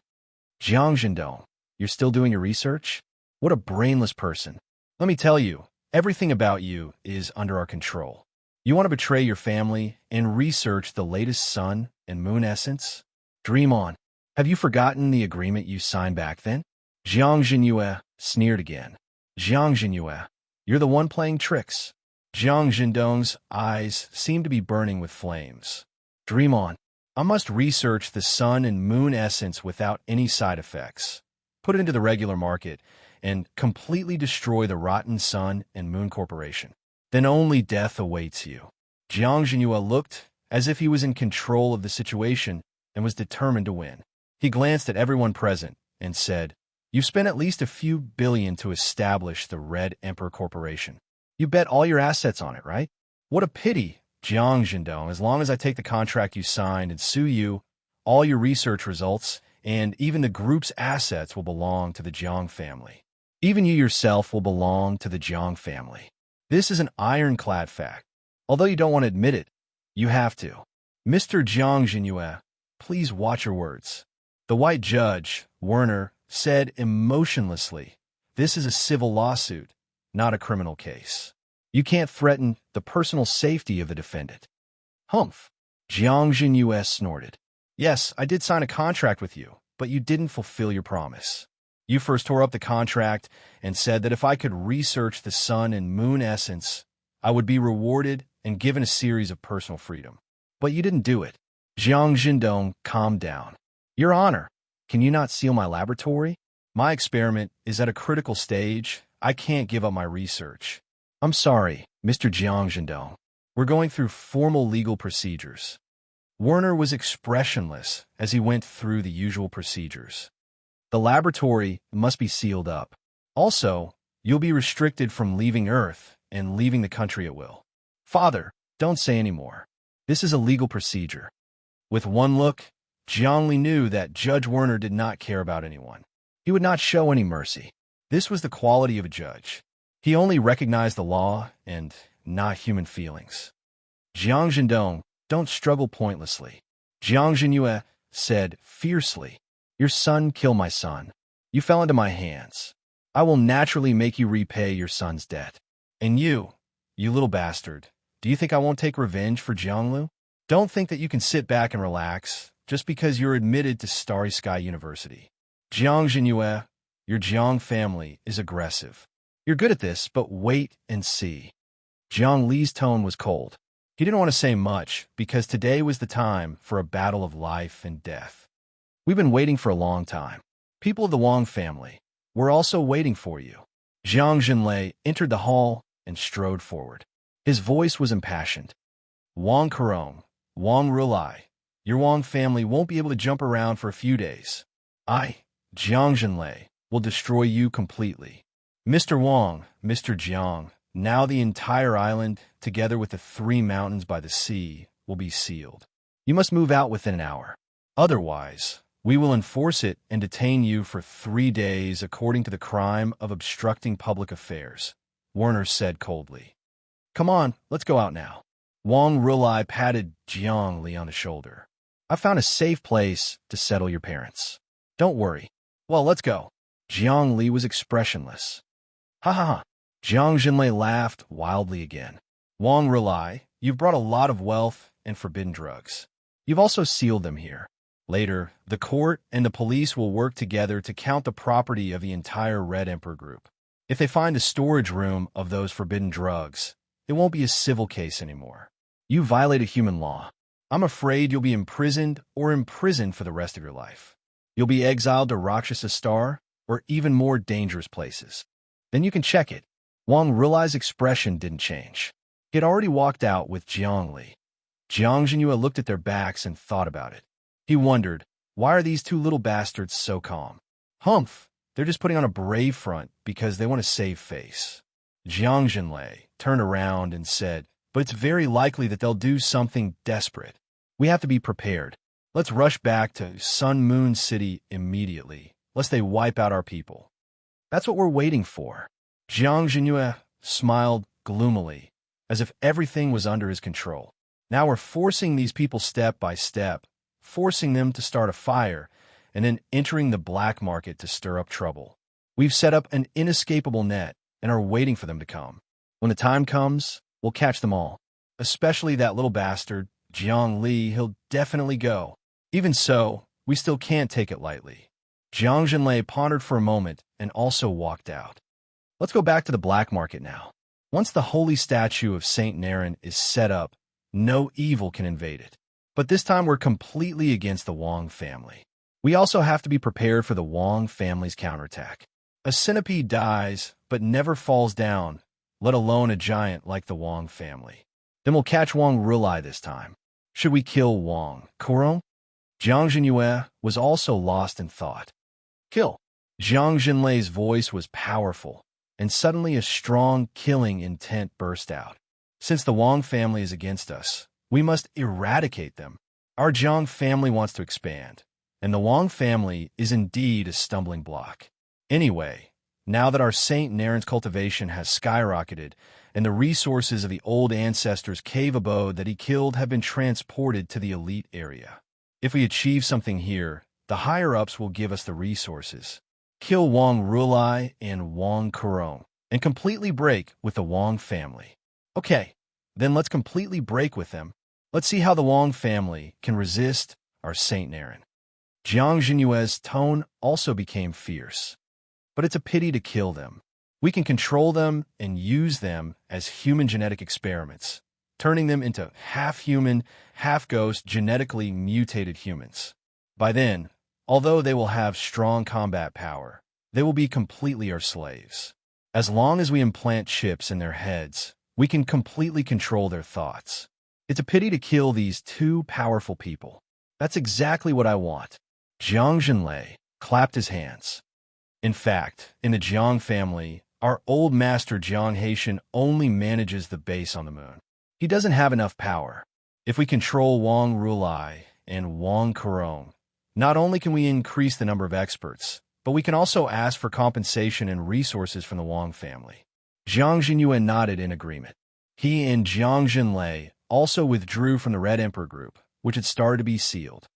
"Jiang Zhendong, you're still doing your research? What a brainless person. Let me tell you, everything about you is under our control. You want to betray your family and research the latest sun and moon essence? Dream on. Have you forgotten the agreement you signed back then?" Jiang Jinyue sneered again. "Jiang Jinyue, you're the one playing tricks." Jiang Zhendong's eyes seemed to be burning with flames. "Dream on. I must research the sun and moon essence without any side effects, put it into the regular market, and completely destroy the rotten Sun and Moon Corporation. Then only death awaits you." Jiang Jinyue looked as if he was in control of the situation and was determined to win. He glanced at everyone present and said, "You've spent at least a few billion to establish the Red Emperor Corporation. You bet all your assets on it, right? What a pity, Jiang Zhendong. As long as I take the contract you signed and sue you, all your research results and even the group's assets will belong to the Jiang family. Even you yourself will belong to the Jiang family. This is an ironclad fact. Although you don't want to admit it, you have to. Mr. Jiang Jinyue, please watch your words." The white judge, Werner, said emotionlessly, "This is a civil lawsuit, not a criminal case. You can't threaten the personal safety of the defendant." "Humph." Jiang Jinyue snorted. "Yes, I did sign a contract with you, but you didn't fulfill your promise. You first tore up the contract and said that if I could research the sun and moon essence, I would be rewarded and given a series of personal freedom. But you didn't do it." Jiang Zhendong calmed down. "Your Honor, can you not seal my laboratory? My experiment is at a critical stage. I can't give up my research." "I'm sorry, Mr. Jiang Zhendong. We're going through formal legal procedures." Werner was expressionless as he went through the usual procedures. "The laboratory must be sealed up. Also, you'll be restricted from leaving Earth and leaving the country at will." "Father, don't say any more. This is a legal procedure." With one look, Jiang Li knew that Judge Werner did not care about anyone. He would not show any mercy. This was the quality of a judge. He only recognized the law and not human feelings. "Jiang Zhendong, don't struggle pointlessly," Jiang Jinyue said fiercely. Your son killed my son. You fell into my hands. I will naturally make you repay your son's debt. And you little bastard, do you think I won't take revenge for Jianglu? Don't think that you can sit back and relax just because you're admitted to Starry Sky University. Jiang Jinyue, your Jiang family is aggressive. You're good at this, but wait and see. Jiang Li's tone was cold. He didn't want to say much because today was the time for a battle of life and death. We've been waiting for a long time. People of the Wang family, we're also waiting for you. Jiang Jinlei entered the hall and strode forward. His voice was impassioned. Wang Kerong, Wang Rulai, your Wang family won't be able to jump around for a few days. I, Jiang Jinlei, will destroy you completely. Mr. Wang, Mr. Jiang, now the entire island, together with the 3 mountains by the sea, will be sealed. You must move out within an hour. Otherwise, we will enforce it and detain you for 3 days according to the crime of obstructing public affairs, Werner said coldly. Come on, let's go out now. Wang Rulai patted Jiang Li on the shoulder. I found a safe place to settle your parents. Don't worry. Well, let's go. Jiang Li was expressionless. Ha ha ha. Jiang Jinlei laughed wildly again. Wang Rulai, you've brought a lot of wealth and forbidden drugs. You've also sealed them here. Later, the court and the police will work together to count the property of the entire Red Emperor group. If they find a storage room of those forbidden drugs, it won't be a civil case anymore. You violated human law. I'm afraid you'll be imprisoned for the rest of your life. You'll be exiled to Rakshasa Star or even more dangerous places. Then you can check it. Wang Rulai's expression didn't change. He had already walked out with Jiang Li. Jiang Jinyue looked at their backs and thought about it. He wondered, why are these 2 little bastards so calm? Humph, they're just putting on a brave front because they want to save face. Jiang Jinlei turned around and said, but it's very likely that they'll do something desperate. We have to be prepared. Let's rush back to Sun Moon City immediately, lest they wipe out our people. That's what we're waiting for. Jiang Jinyue smiled gloomily, as if everything was under his control. Now we're forcing these people step by step, forcing them to start a fire, and then entering the black market to stir up trouble. We've set up an inescapable net and are waiting for them to come. When the time comes, we'll catch them all. Especially that little bastard, Jiang Li, he'll definitely go. Even so, we still can't take it lightly. Jiang Jinlei pondered for a moment and also walked out. Let's go back to the black market now. Once the holy statue of Saint Naren is set up, no evil can invade it. But this time we're completely against the Wang family. We also have to be prepared for the Wang family's counterattack. A centipede dies, but never falls down, let alone a giant like the Wang family. Then we'll catch Wang Rulai this time. Should we kill Wang Kerong? Jiang Jinyue was also lost in thought. Kill. Jiang Jinlei's voice was powerful, and suddenly a strong killing intent burst out. Since the Wang family is against us, we must eradicate them. Our Jiang family wants to expand, and the Wang family is indeed a stumbling block. Anyway, now that our Saint Naren's cultivation has skyrocketed, and the resources of the old ancestors' cave abode that he killed have been transported to the elite area. If we achieve something here, the higher-ups will give us the resources. Kill Wang Rulai and Wang Kerong, and completely break with the Wang family. Okay, then let's completely break with them. Let's see how the Wang family can resist our Saint Naren. Jiang Jinyue's tone also became fierce. But it's a pity to kill them. We can control them and use them as human genetic experiments, turning them into half-human, half-ghost, genetically mutated humans. By then, although they will have strong combat power, they will be completely our slaves. As long as we implant chips in their heads, we can completely control their thoughts. It's a pity to kill these 2 powerful people. That's exactly what I want. Jiang Jinlei clapped his hands. In fact, in the Jiang family, our old master Jiang Haitian only manages the base on the moon. He doesn't have enough power. If we control Wang Rulai and Wang Kerong, not only can we increase the number of experts, but we can also ask for compensation and resources from the Wang family. Jiang Jinyue nodded in agreement. He and Jiang Jinlei also withdrew from the Red Emperor group, which had started to be sealed.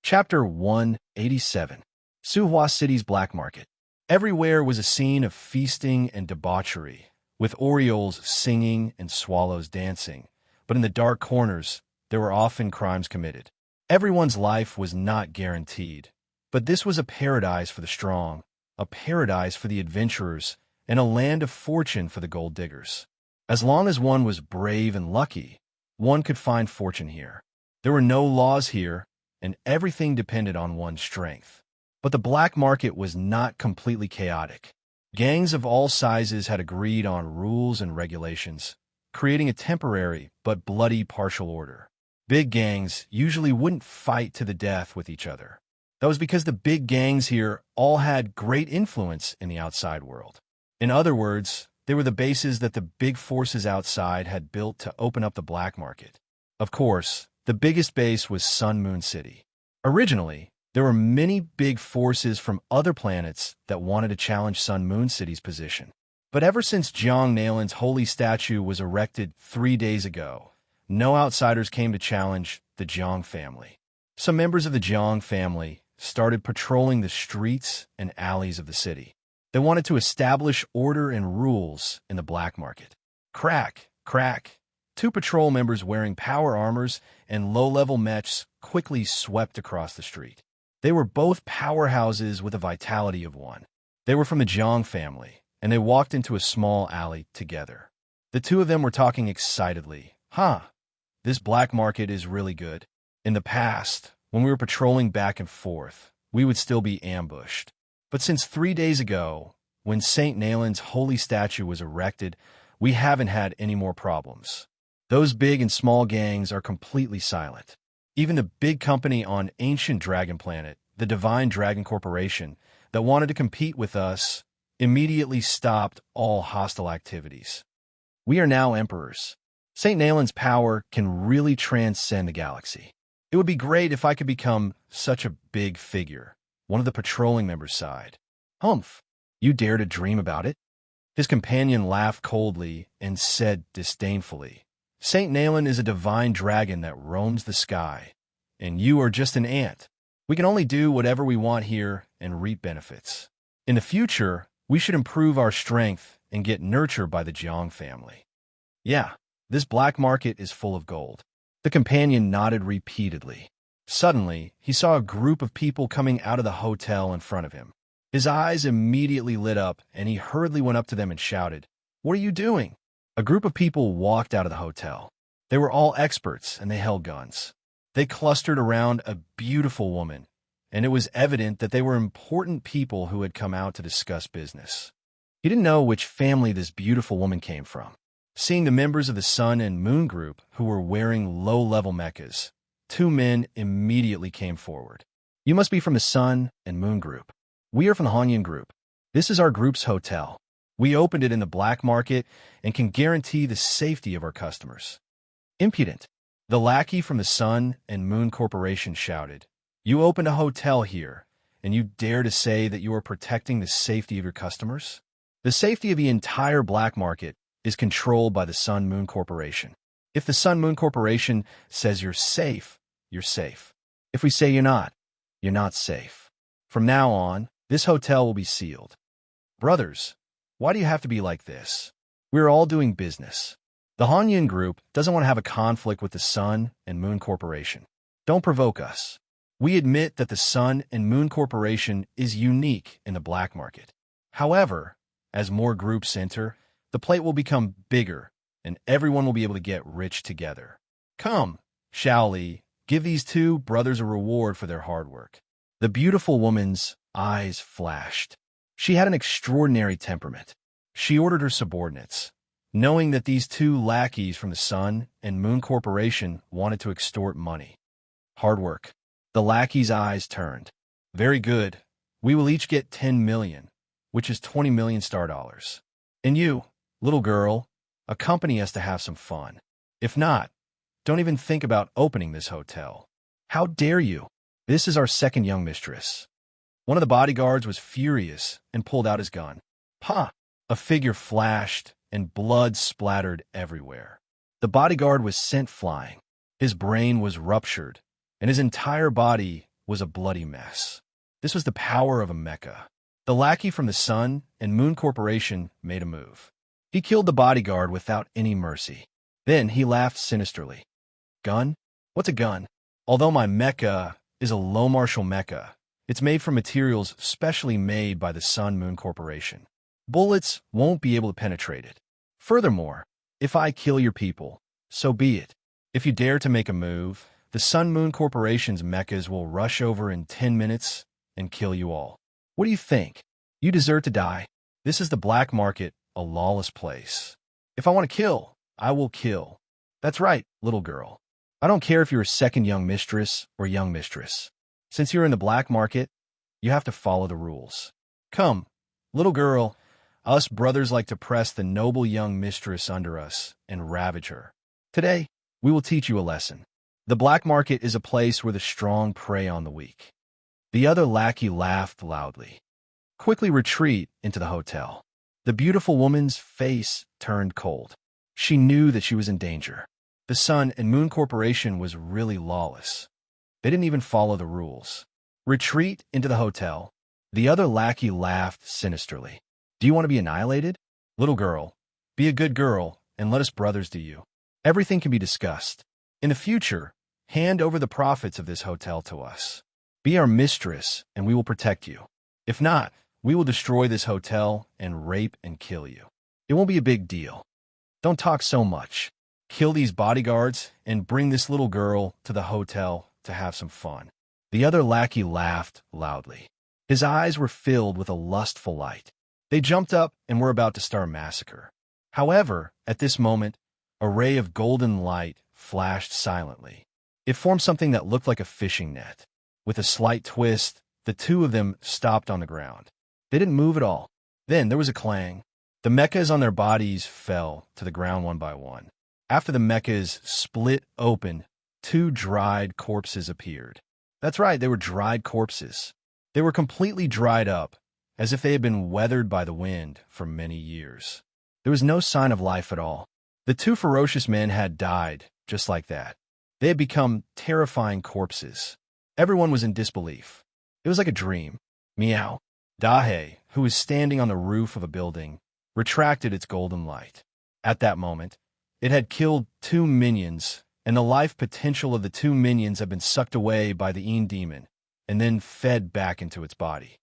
Chapter 187. Suhua City's black market. Everywhere was a scene of feasting and debauchery, with orioles singing and swallows dancing. But in the dark corners, there were often crimes committed. Everyone's life was not guaranteed, but this was a paradise for the strong, a paradise for the adventurers, and a land of fortune for the gold diggers. As long as one was brave and lucky, one could find fortune here. There were no laws here, and everything depended on one's strength. But the black market was not completely chaotic. Gangs of all sizes had agreed on rules and regulations, creating a temporary but bloody partial order. Big gangs usually wouldn't fight to the death with each other. That was because the big gangs here all had great influence in the outside world. In other words, they were the bases that the big forces outside had built to open up the black market. Of course, the biggest base was Sun Moon City. Originally, there were many big forces from other planets that wanted to challenge Sun Moon City's position. But ever since Jiang Nalin's holy statue was erected 3 days ago, no outsiders came to challenge the Jiang family. Some members of the Jiang family started patrolling the streets and alleys of the city. They wanted to establish order and rules in the black market. Crack, crack. 2 patrol members wearing power armors and low-level mechs quickly swept across the street. They were both powerhouses with the vitality of one. They were from the Jiang family, and they walked into a small alley together. The 2 of them were talking excitedly. This black market is really good. In the past, when we were patrolling back and forth, we would still be ambushed. But since 3 days ago, when St. Nalin's holy statue was erected, we haven't had any more problems. Those big and small gangs are completely silent. Even the big company on Ancient Dragon Planet, the Divine Dragon Corporation, that wanted to compete with us, immediately stopped all hostile activities. We are now emperors. St. Nalin's power can really transcend the galaxy. It would be great if I could become such a big figure, one of the patrolling members sighed. Humph, you dare to dream about it? His companion laughed coldly and said disdainfully, St. Nalin is a divine dragon that roams the sky, and you are just an ant. We can only do whatever we want here and reap benefits. In the future, we should improve our strength and get nurtured by the Jiang family. Yeah, this black market is full of gold. The companion nodded repeatedly. Suddenly, he saw a group of people coming out of the hotel in front of him. His eyes immediately lit up, and he hurriedly went up to them and shouted, What are you doing? A group of people walked out of the hotel. They were all experts, and they held guns. They clustered around a beautiful woman, and it was evident that they were important people who had come out to discuss business. He didn't know which family this beautiful woman came from. Seeing the members of the Sun and Moon group who were wearing low-level mechas, 2 men immediately came forward. You must be from the Sun and Moon group. We are from the Hanyan group. This is our group's hotel. We opened it in the black market and can guarantee the safety of our customers. Impudent. The lackey from the Sun and Moon Corporation shouted, You opened a hotel here, and you dare to say that you are protecting the safety of your customers? The safety of the entire black market is controlled by the Sun Moon Corporation. If the Sun Moon Corporation says you're safe, you're safe. If we say you're not safe. From now on, this hotel will be sealed. Brothers, why do you have to be like this? We're all doing business. The Hanyan group doesn't want to have a conflict with the Sun and Moon Corporation. Don't provoke us. We admit that the Sun and Moon Corporation is unique in the black market. However, as more groups enter, the plate will become bigger, and everyone will be able to get rich together. Come, Shaoli, give these 2 brothers a reward for their hard work. The beautiful woman's eyes flashed. She had an extraordinary temperament. She ordered her subordinates, knowing that these 2 lackeys from the Sun and Moon Corporation wanted to extort money. Hard work. The lackey's eyes turned. Very good. We will each get 10 million, which is 20 million star dollars. And you, little girl, accompany us to have some fun. If not, don't even think about opening this hotel. How dare you? This is our second young mistress. One of the bodyguards was furious and pulled out his gun. Pa! A figure flashed and blood splattered everywhere. The bodyguard was sent flying. His brain was ruptured, and his entire body was a bloody mess. This was the power of a mecha. The lackey from the Sun and Moon Corporation made a move. He killed the bodyguard without any mercy. Then he laughed sinisterly. Gun? What's a gun? Although my mecha is a low-martial mecha, it's made from materials specially made by the Sun Moon Corporation. Bullets won't be able to penetrate it. Furthermore, if I kill your people, so be it. If you dare to make a move, the Sun Moon Corporation's mechas will rush over in 10 minutes and kill you all. What do you think? You deserve to die. This is the black market, a lawless place. If I want to kill, I will kill. That's right, little girl. I don't care if you're a second young mistress or young mistress. Since you're in the black market, you have to follow the rules. Come, little girl, us brothers like to press the noble young mistress under us and ravage her. Today, we will teach you a lesson. The black market is a place where the strong prey on the weak. The other lackey laughed loudly. Quickly retreat into the hotel. The beautiful woman's face turned cold. She knew that she was in danger. The Sun and Moon Corporation was really lawless. They didn't even follow the rules. Retreat into the hotel. The other lackey laughed sinisterly. Do you want to be annihilated? Little girl, be a good girl and let us brothers do you. Everything can be discussed. In the future, hand over the profits of this hotel to us. Be our mistress and we will protect you. If not, we will destroy this hotel and rape and kill you. It won't be a big deal. Don't talk so much. Kill these bodyguards and bring this little girl to the hotel to have some fun. The other lackey laughed loudly. His eyes were filled with a lustful light. They jumped up and were about to start a massacre. However, at this moment, a ray of golden light flashed silently. It formed something that looked like a fishing net. With a slight twist, the two of them stopped on the ground. They didn't move at all. Then there was a clang. The mechas on their bodies fell to the ground one by one. After the mechas split open, two dried corpses appeared. That's right, they were dried corpses. They were completely dried up, as if they had been weathered by the wind for many years. There was no sign of life at all. The two ferocious men had died just like that. They had become terrifying corpses. Everyone was in disbelief. It was like a dream. Meow. Dahe, who was standing on the roof of a building, retracted its golden light. At that moment, it had killed two minions, and the life potential of the two minions had been sucked away by the Een demon, and then fed back into its body.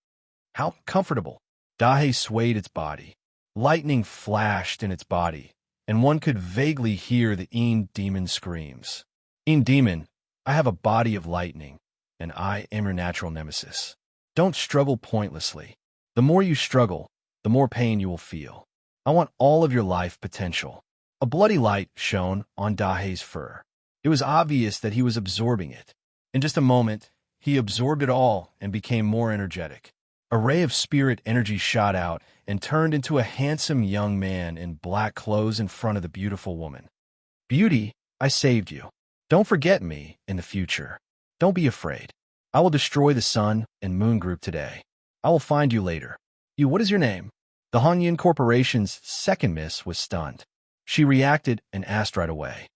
How comfortable! Dahe swayed its body. Lightning flashed in its body, and one could vaguely hear the Een demon screams. Een demon, I have a body of lightning, and I am your natural nemesis. Don't struggle pointlessly. The more you struggle, the more pain you will feel. I want all of your life potential. A bloody light shone on Dahe's fur. It was obvious that he was absorbing it. In just a moment, he absorbed it all and became more energetic. A ray of spirit energy shot out and turned into a handsome young man in black clothes in front of the beautiful woman. Beauty, I saved you. Don't forget me in the future. Don't be afraid. I will destroy the Sun and Moon Group today. I will find you later. You, what is your name? The Hanyin Corporation's second miss was stunned. She reacted and asked right away.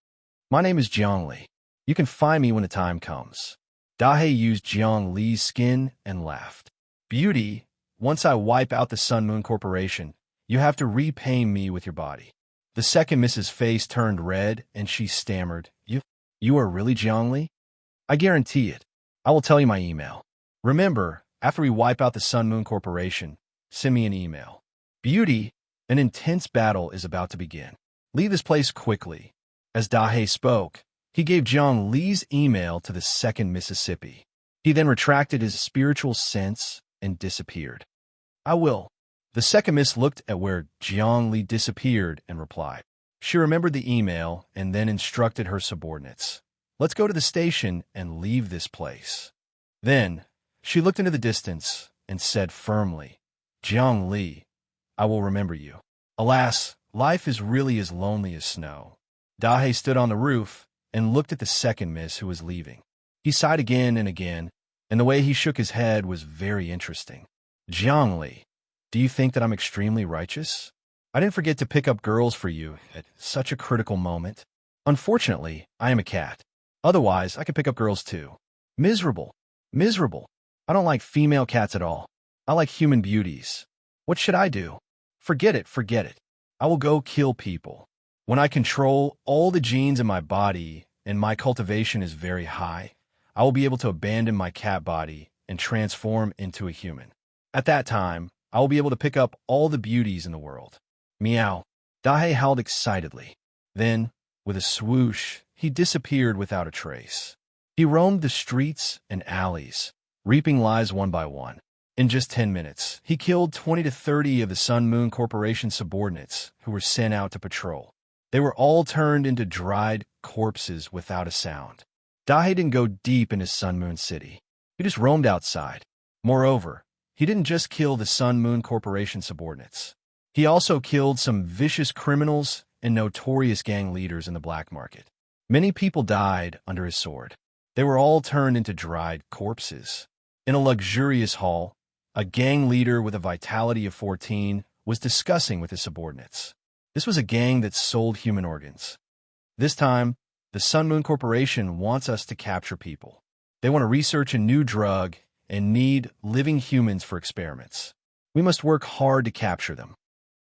My name is Jiang Li. You can find me when the time comes. Dahe used Jiang Li's skin and laughed. Beauty, once I wipe out the Sun Moon Corporation, you have to repay me with your body. The second Mrs. Face turned red and she stammered, You are really Jiang Li? I guarantee it. I will tell you my email. Remember, after we wipe out the Sun Moon Corporation, send me an email. Beauty, an intense battle is about to begin. Leave this place quickly. As Dahe spoke, he gave Jiang Li's email to the second Mississippi. He then retracted his spiritual sense and disappeared. I will. The second miss looked at where Jiang Li disappeared and replied. She remembered the email and then instructed her subordinates. Let's go to the station and leave this place. Then, she looked into the distance and said firmly, Jiang Li, I will remember you. Alas, life is really as lonely as snow. Dahe stood on the roof and looked at the second miss who was leaving. He sighed again, and the way he shook his head was very interesting. Jiang Li, do you think that I'm extremely righteous? I didn't forget to pick up girls for you at such a critical moment. Unfortunately, I am a cat. Otherwise, I could pick up girls too. Miserable. Miserable. I don't like female cats at all. I like human beauties. What should I do? Forget it, forget it. I will go kill people. When I control all the genes in my body and my cultivation is very high, I will be able to abandon my cat body and transform into a human. At that time, I will be able to pick up all the beauties in the world. Meow. Dahé howled excitedly. Then, with a swoosh, he disappeared without a trace. He roamed the streets and alleys, reaping lives one by one. In just 10 minutes, he killed 20 to 30 of the Sun Moon Corporation subordinates who were sent out to patrol. They were all turned into dried corpses without a sound. Dahé didn't go deep into Sun Moon City. He just roamed outside. Moreover, he didn't just kill the Sun Moon Corporation subordinates. He also killed some vicious criminals and notorious gang leaders in the black market. Many people died under his sword. They were all turned into dried corpses. In a luxurious hall, a gang leader with a vitality of 14 was discussing with his subordinates. This was a gang that sold human organs. This time, the Sun Moon Corporation wants us to capture people. They want to research a new drug and need living humans for experiments. We must work hard to capture them.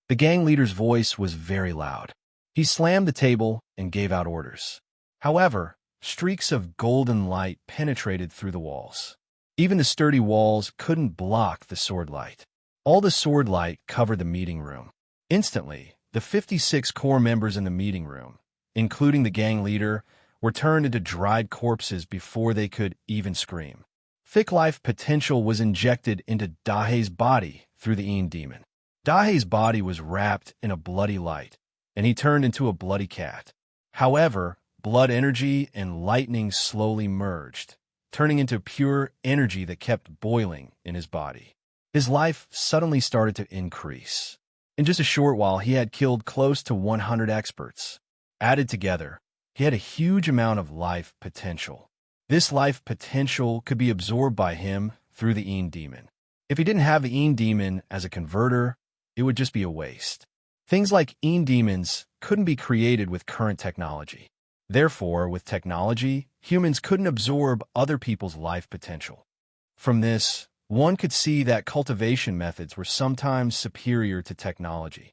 The gang leader's voice was very loud. He slammed the table and gave out orders. However, streaks of golden light penetrated through the walls. Even the sturdy walls couldn't block the sword light. All the sword light covered the meeting room. Instantly, the 56 core members in the meeting room, including the gang leader, were turned into dried corpses before they could even scream. Thick life potential was injected into Dahé's body through the Een demon. Dahé's body was wrapped in a bloody light, and he turned into a bloody cat. However, blood energy and lightning slowly merged, turning into pure energy that kept boiling in his body. His life suddenly started to increase. In just a short while, he had killed close to 100 experts. Added together, he had a huge amount of life potential. This life potential could be absorbed by him through the Een demon. If he didn't have the Een demon as a converter, it would just be a waste. Things like Een demons couldn't be created with current technology. Therefore, with technology, humans couldn't absorb other people's life potential. From this, one could see that cultivation methods were sometimes superior to technology.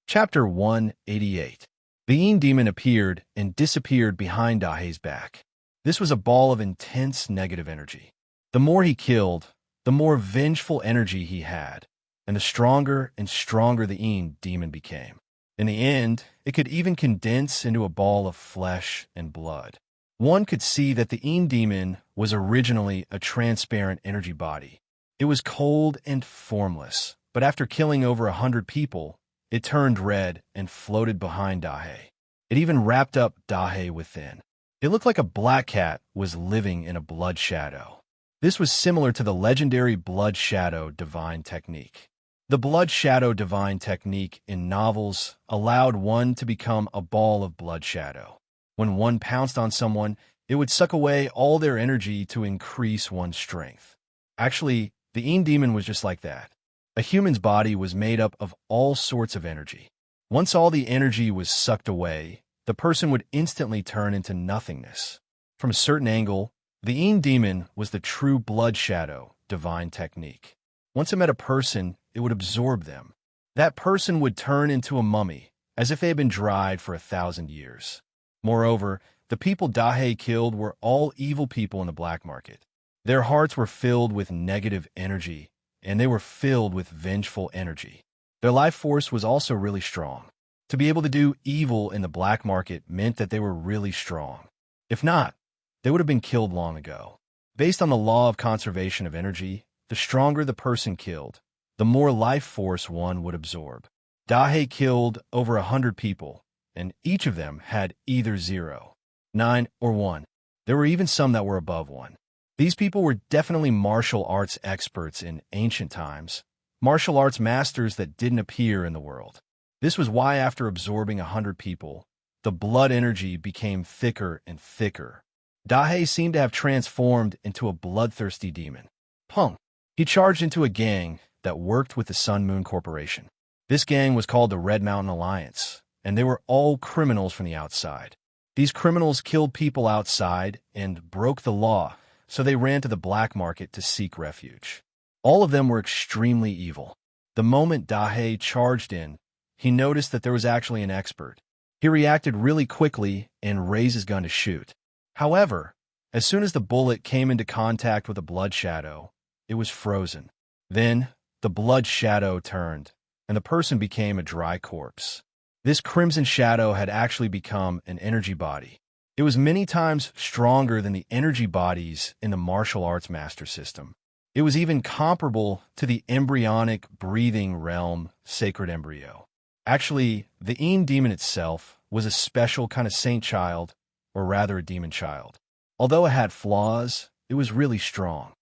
Chapter 188. The Een demon appeared and disappeared behind Dahé's back. This was a ball of intense negative energy. The more he killed, the more vengeful energy he had, and the stronger and stronger the Een demon became. In the end, it could even condense into a ball of flesh and blood. One could see that the Een demon was originally a transparent energy body. It was cold and formless, but after killing over 100 people, it turned red and floated behind Dahé. It even wrapped up Dahé within. It looked like a black cat was living in a blood shadow. This was similar to the legendary blood shadow divine technique. The blood shadow divine technique in novels allowed one to become a ball of blood shadow. When one pounced on someone, it would suck away all their energy to increase one's strength. Actually, the Een demon was just like that. A human's body was made up of all sorts of energy. Once all the energy was sucked away, the person would instantly turn into nothingness. From a certain angle, the Een demon was the true blood shadow divine technique. Once it met a person, it would absorb them. That person would turn into a mummy, as if they had been dried for 1,000 years. Moreover, the people Dahé killed were all evil people in the black market. Their hearts were filled with negative energy, and they were filled with vengeful energy. Their life force was also really strong. To be able to do evil in the black market meant that they were really strong. If not, they would have been killed long ago. Based on the law of conservation of energy, the stronger the person killed, the more life force one would absorb. Dahé killed over 100 people, and each of them had either 0, 9, or 1. There were even some that were above 1. These people were definitely martial arts experts in ancient times, martial arts masters that didn't appear in the world. This was why after absorbing 100 people, the blood energy became thicker and thicker. Dahé seemed to have transformed into a bloodthirsty demon. Punk. He charged into a gang that worked with the Sun Moon Corporation. This gang was called the Red Mountain Alliance, and they were all criminals from the outside. These criminals killed people outside and broke the law, so they ran to the black market to seek refuge. All of them were extremely evil. The moment Dahe charged in, he noticed that there was actually an expert. He reacted really quickly and raised his gun to shoot. However, as soon as the bullet came into contact with a blood shadow, it was frozen. Then, the blood shadow turned, and the person became a dry corpse. This crimson shadow had actually become an energy body. It was many times stronger than the energy bodies in the martial arts master system. It was even comparable to the embryonic breathing realm sacred embryo. Actually, the Een demon itself was a special kind of saint child, or rather a demon child. Although it had flaws, it was really strong.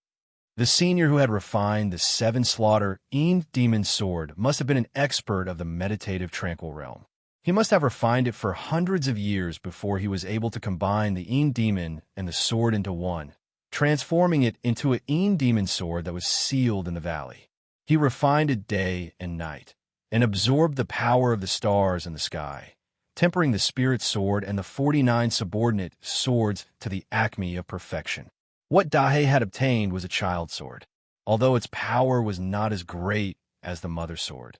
The senior who had refined the 7-slaughter Een demon sword must have been an expert of the meditative tranquil realm. He must have refined it for hundreds of years before he was able to combine the Een demon and the sword into one, transforming it into an Een demon sword that was sealed in the valley. He refined it day and night, and absorbed the power of the stars in the sky, tempering the spirit sword and the 49 subordinate swords to the acme of perfection. What Dahe had obtained was a child sword, although its power was not as great as the mother sword.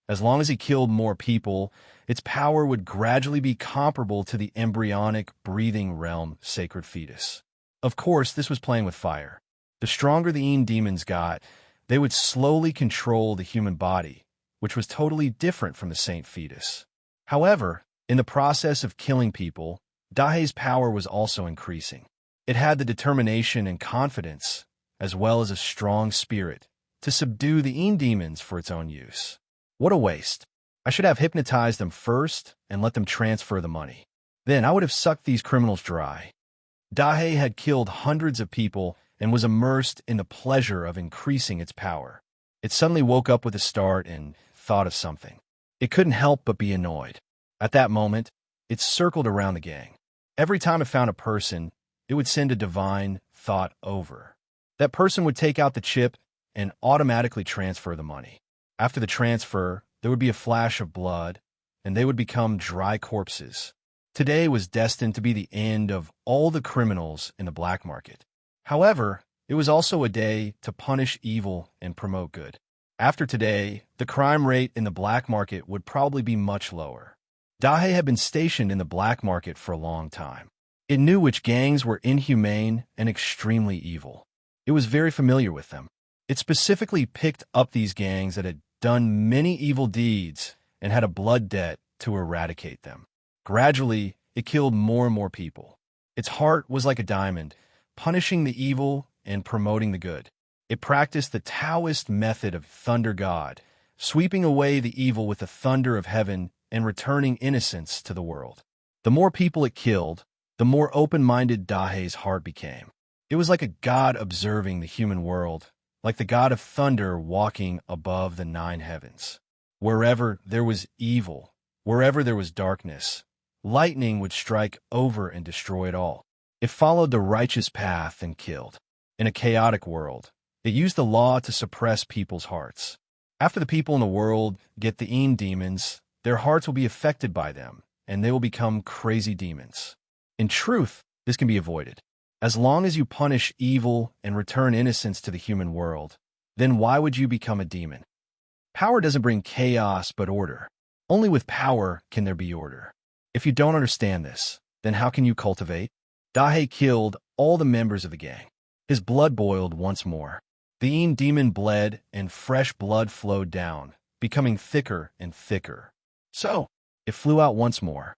As long as he killed more people, its power would gradually be comparable to the embryonic breathing realm sacred fetus. Of course, this was playing with fire. The stronger the Een demons got, they would slowly control the human body, which was totally different from the saint fetus. However, in the process of killing people, Dahe's power was also increasing. It had the determination and confidence, as well as a strong spirit, to subdue the Een demons for its own use. What a waste. I should have hypnotized them first and let them transfer the money. Then I would have sucked these criminals dry. Dahe had killed hundreds of people and was immersed in the pleasure of increasing its power. It suddenly woke up with a start and thought of something. It couldn't help but be annoyed. At that moment, it circled around the gang. Every time it found a person, it would send a divine thought over. That person would take out the chip and automatically transfer the money. After the transfer, there would be a flash of blood, and they would become dry corpses. Today was destined to be the end of all the criminals in the black market. However, it was also a day to punish evil and promote good. After today, the crime rate in the black market would probably be much lower. Dahe had been stationed in the black market for a long time. It knew which gangs were inhumane and extremely evil. It was very familiar with them. It specifically picked up these gangs that had done many evil deeds and had a blood debt to eradicate them. Gradually, it killed more and more people. Its heart was like a diamond, punishing the evil and promoting the good. It practiced the Taoist method of thunder god, sweeping away the evil with the thunder of heaven and returning innocence to the world. The more people it killed, the more open-minded Dahe's heart became. It was like a god observing the human world, like the god of thunder walking above the 9 heavens. Wherever there was evil, wherever there was darkness, lightning would strike over and destroy it all. It followed the righteous path and killed. In a chaotic world, it used the law to suppress people's hearts. After the people in the world get the Een demons, their hearts will be affected by them, and they will become crazy demons. In truth, this can be avoided. As long as you punish evil and return innocence to the human world, then why would you become a demon? Power doesn't bring chaos but order. Only with power can there be order. If you don't understand this, then how can you cultivate? Dahe killed all the members of the gang. His blood boiled once more. The Een demon bled and fresh blood flowed down, becoming thicker and thicker. So, it flew out once more.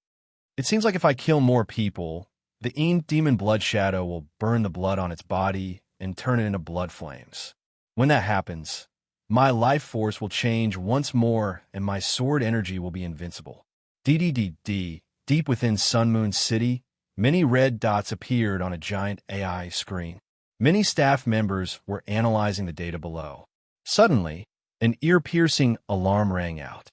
It seems like if I kill more people, the Een demon blood shadow will burn the blood on its body and turn it into blood flames. When that happens, my life force will change once more and my sword energy will be invincible. Deep within Sun Moon City, many red dots appeared on a giant AI screen. Many staff members were analyzing the data below. Suddenly, an ear-piercing alarm rang out.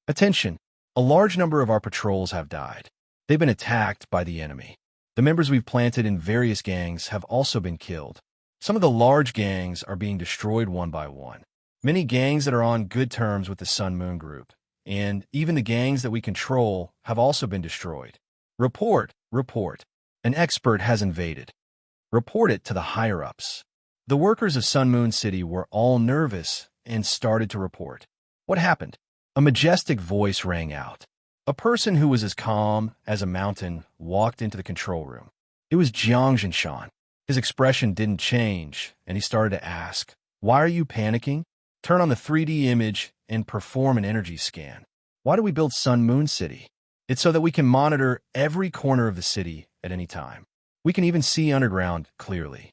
Attention! A large number of our patrols have died. They've been attacked by the enemy. The members we've planted in various gangs have also been killed. Some of the large gangs are being destroyed one by one. Many gangs that are on good terms with the Sun Moon Group, and even the gangs that we control, have also been destroyed. Report. An expert has invaded. Report it to the higher-ups. The workers of Sun Moon City were all nervous and started to report. What happened? A majestic voice rang out. A person who was as calm as a mountain walked into the control room. It was Jiang Jinshan. His expression didn't change, and he started to ask, "Why are you panicking? Turn on the 3D image and perform an energy scan. Why do we build Sun Moon City? It's so that we can monitor every corner of the city at any time. We can even see underground clearly.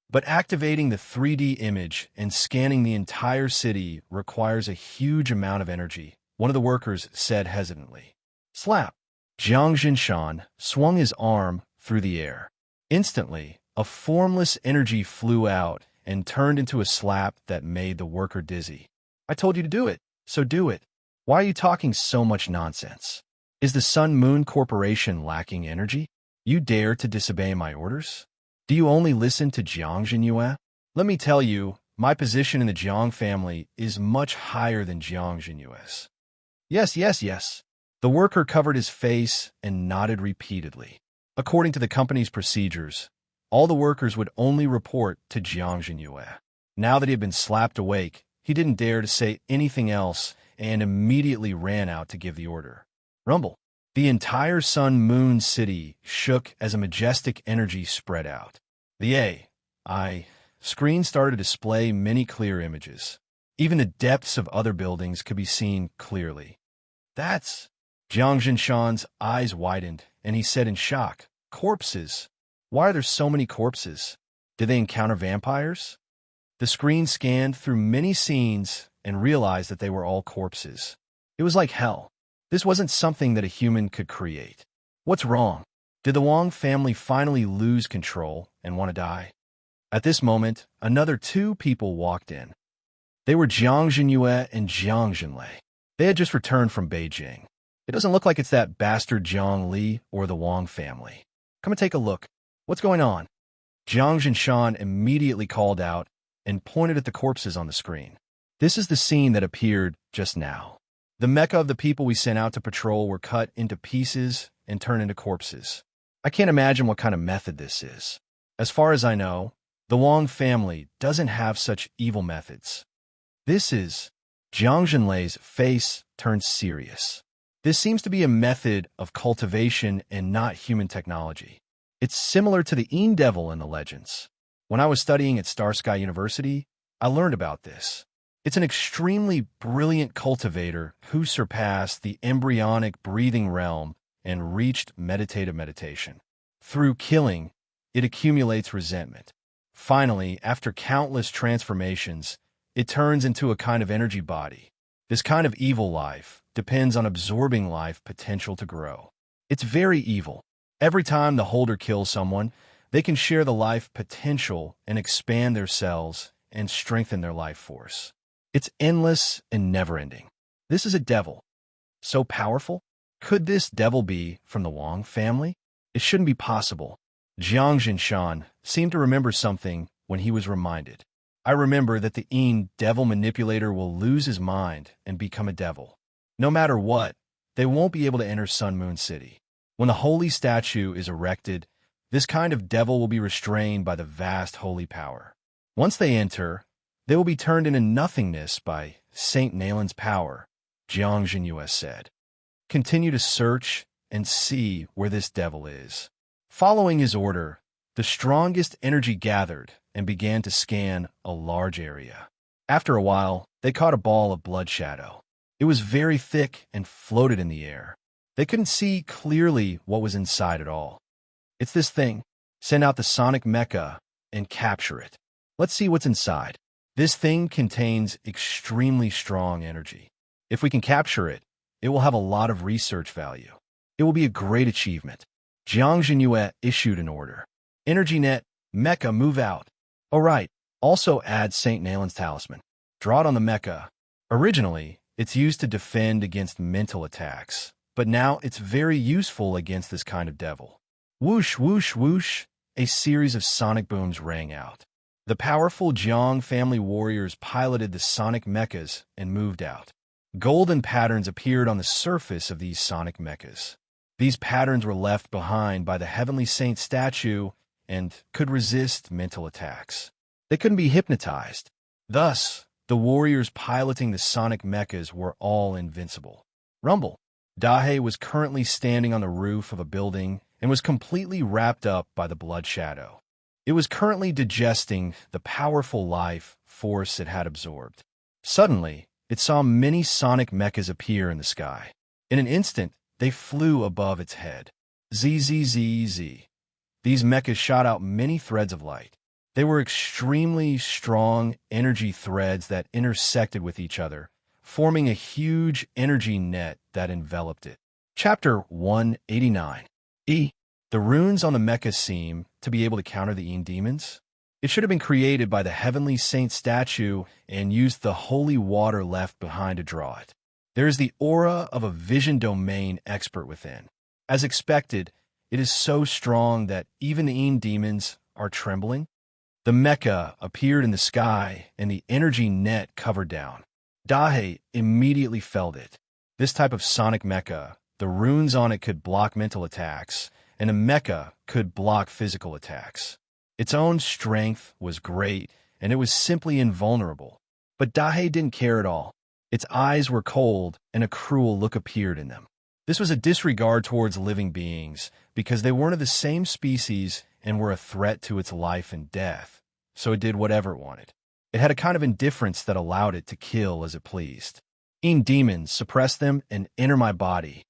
But activating the 3D image and scanning the entire city requires a huge amount of energy," one of the workers said hesitantly. Slap! Jiang Jinshan swung his arm through the air. Instantly, a formless energy flew out and turned into a slap that made the worker dizzy. "I told you to do it, so do it. Why are you talking so much nonsense? Is the Sun Moon Corporation lacking energy? You dare to disobey my orders? Do you only listen to Jiang Jinyue? Let me tell you, my position in the Jiang family is much higher than Jiang Jinyue's." Yes, yes, yes. The worker covered his face and nodded repeatedly. According to the company's procedures, all the workers would only report to Jiang Jinyue. Now that he had been slapped awake, he didn't dare to say anything else and immediately ran out to give the order. Rumble. The entire Sun Moon City shook as a majestic energy spread out. The AI screen started to display many clear images. Even the depths of other buildings could be seen clearly. That's... Jiang Jinshan's eyes widened, and he said in shock, "Corpses? Why are there so many corpses? Did they encounter vampires?" The screen scanned through many scenes and realized that they were all corpses. It was like hell. This wasn't something that a human could create. What's wrong? Did the Wang family finally lose control and want to die? At this moment, another two people walked in. They were Jiang Jinyue and Jiang Jinlei. They had just returned from Beijing. It doesn't look like it's that bastard Jiang Li or the Wang family. Come and take a look. What's going on? Jiang Jinshan immediately called out and pointed at the corpses on the screen. This is the scene that appeared just now. The mecha of the people we sent out to patrol were cut into pieces and turned into corpses. I can't imagine what kind of method this is. As far as I know, the Wang family doesn't have such evil methods. This is... Jiang Jinlei's face turned serious. This seems to be a method of cultivation and not human technology. It's similar to the Een Devil in the legends. When I was studying at Starsky University, I learned about this. It's an extremely brilliant cultivator who surpassed the embryonic breathing realm and reached meditative meditation. Through killing, it accumulates resentment. Finally, after countless transformations, it turns into a kind of energy body. This kind of evil life depends on absorbing life potential to grow. It's very evil. Every time the holder kills someone, they can share the life potential and expand their cells and strengthen their life force. It's endless and never-ending. This is a devil. So powerful? Could this devil be from the Wang family? It shouldn't be possible. Jiang Jinshan seemed to remember something when he was reminded. I remember that the Een Devil manipulator will lose his mind and become a devil. No matter what, they won't be able to enter Sun Moon City. When the holy statue is erected, this kind of devil will be restrained by the vast holy power. Once they enter, they will be turned into nothingness by Saint Nalin's power, Jiang Jinyue said. Continue to search and see where this devil is. Following his order, the strongest energy gathered and began to scan a large area. After a while, they caught a ball of blood shadow. It was very thick and floated in the air. They couldn't see clearly what was inside at all. It's this thing. Send out the sonic mecha and capture it. Let's see what's inside. This thing contains extremely strong energy. If we can capture it, it will have a lot of research value. It will be a great achievement. Jiang Jinyue issued an order. EnergyNet, mecha, move out. Oh right, also add St. Nalin's talisman. Draw it on the mecha. Originally, it's used to defend against mental attacks, but now it's very useful against this kind of devil. Whoosh, whoosh, whoosh, a series of sonic booms rang out. The powerful Jiang family warriors piloted the sonic mechas and moved out. Golden patterns appeared on the surface of these sonic mechas. These patterns were left behind by the Heavenly Saint statue and could resist mental attacks. They couldn't be hypnotized. Thus, the warriors piloting the sonic mechas were all invincible. Rumble. Dahe was currently standing on the roof of a building and was completely wrapped up by the blood shadow. It was currently digesting the powerful life force it had absorbed. Suddenly, it saw many sonic mechas appear in the sky. In an instant, they flew above its head. Z. These mechas shot out many threads of light. They were extremely strong energy threads that intersected with each other, forming a huge energy net that enveloped it. Chapter 189. The runes on the mecha seem to be able to counter the demons. It should have been created by the heavenly saint statue and used the holy water left behind to draw it. There is the aura of a vision domain expert within. As expected, it is so strong that even the demons are trembling. The mecha appeared in the sky and the energy net covered down. Dahe immediately felt it. This type of sonic mecha, the runes on it could block mental attacks, and a mecha could block physical attacks. Its own strength was great, and it was simply invulnerable. But Dahe didn't care at all. Its eyes were cold, and a cruel look appeared in them. This was a disregard towards living beings, because they weren't of the same species and were a threat to its life and death, so it did whatever it wanted. It had a kind of indifference that allowed it to kill as it pleased. Demons, suppress them and enter my body.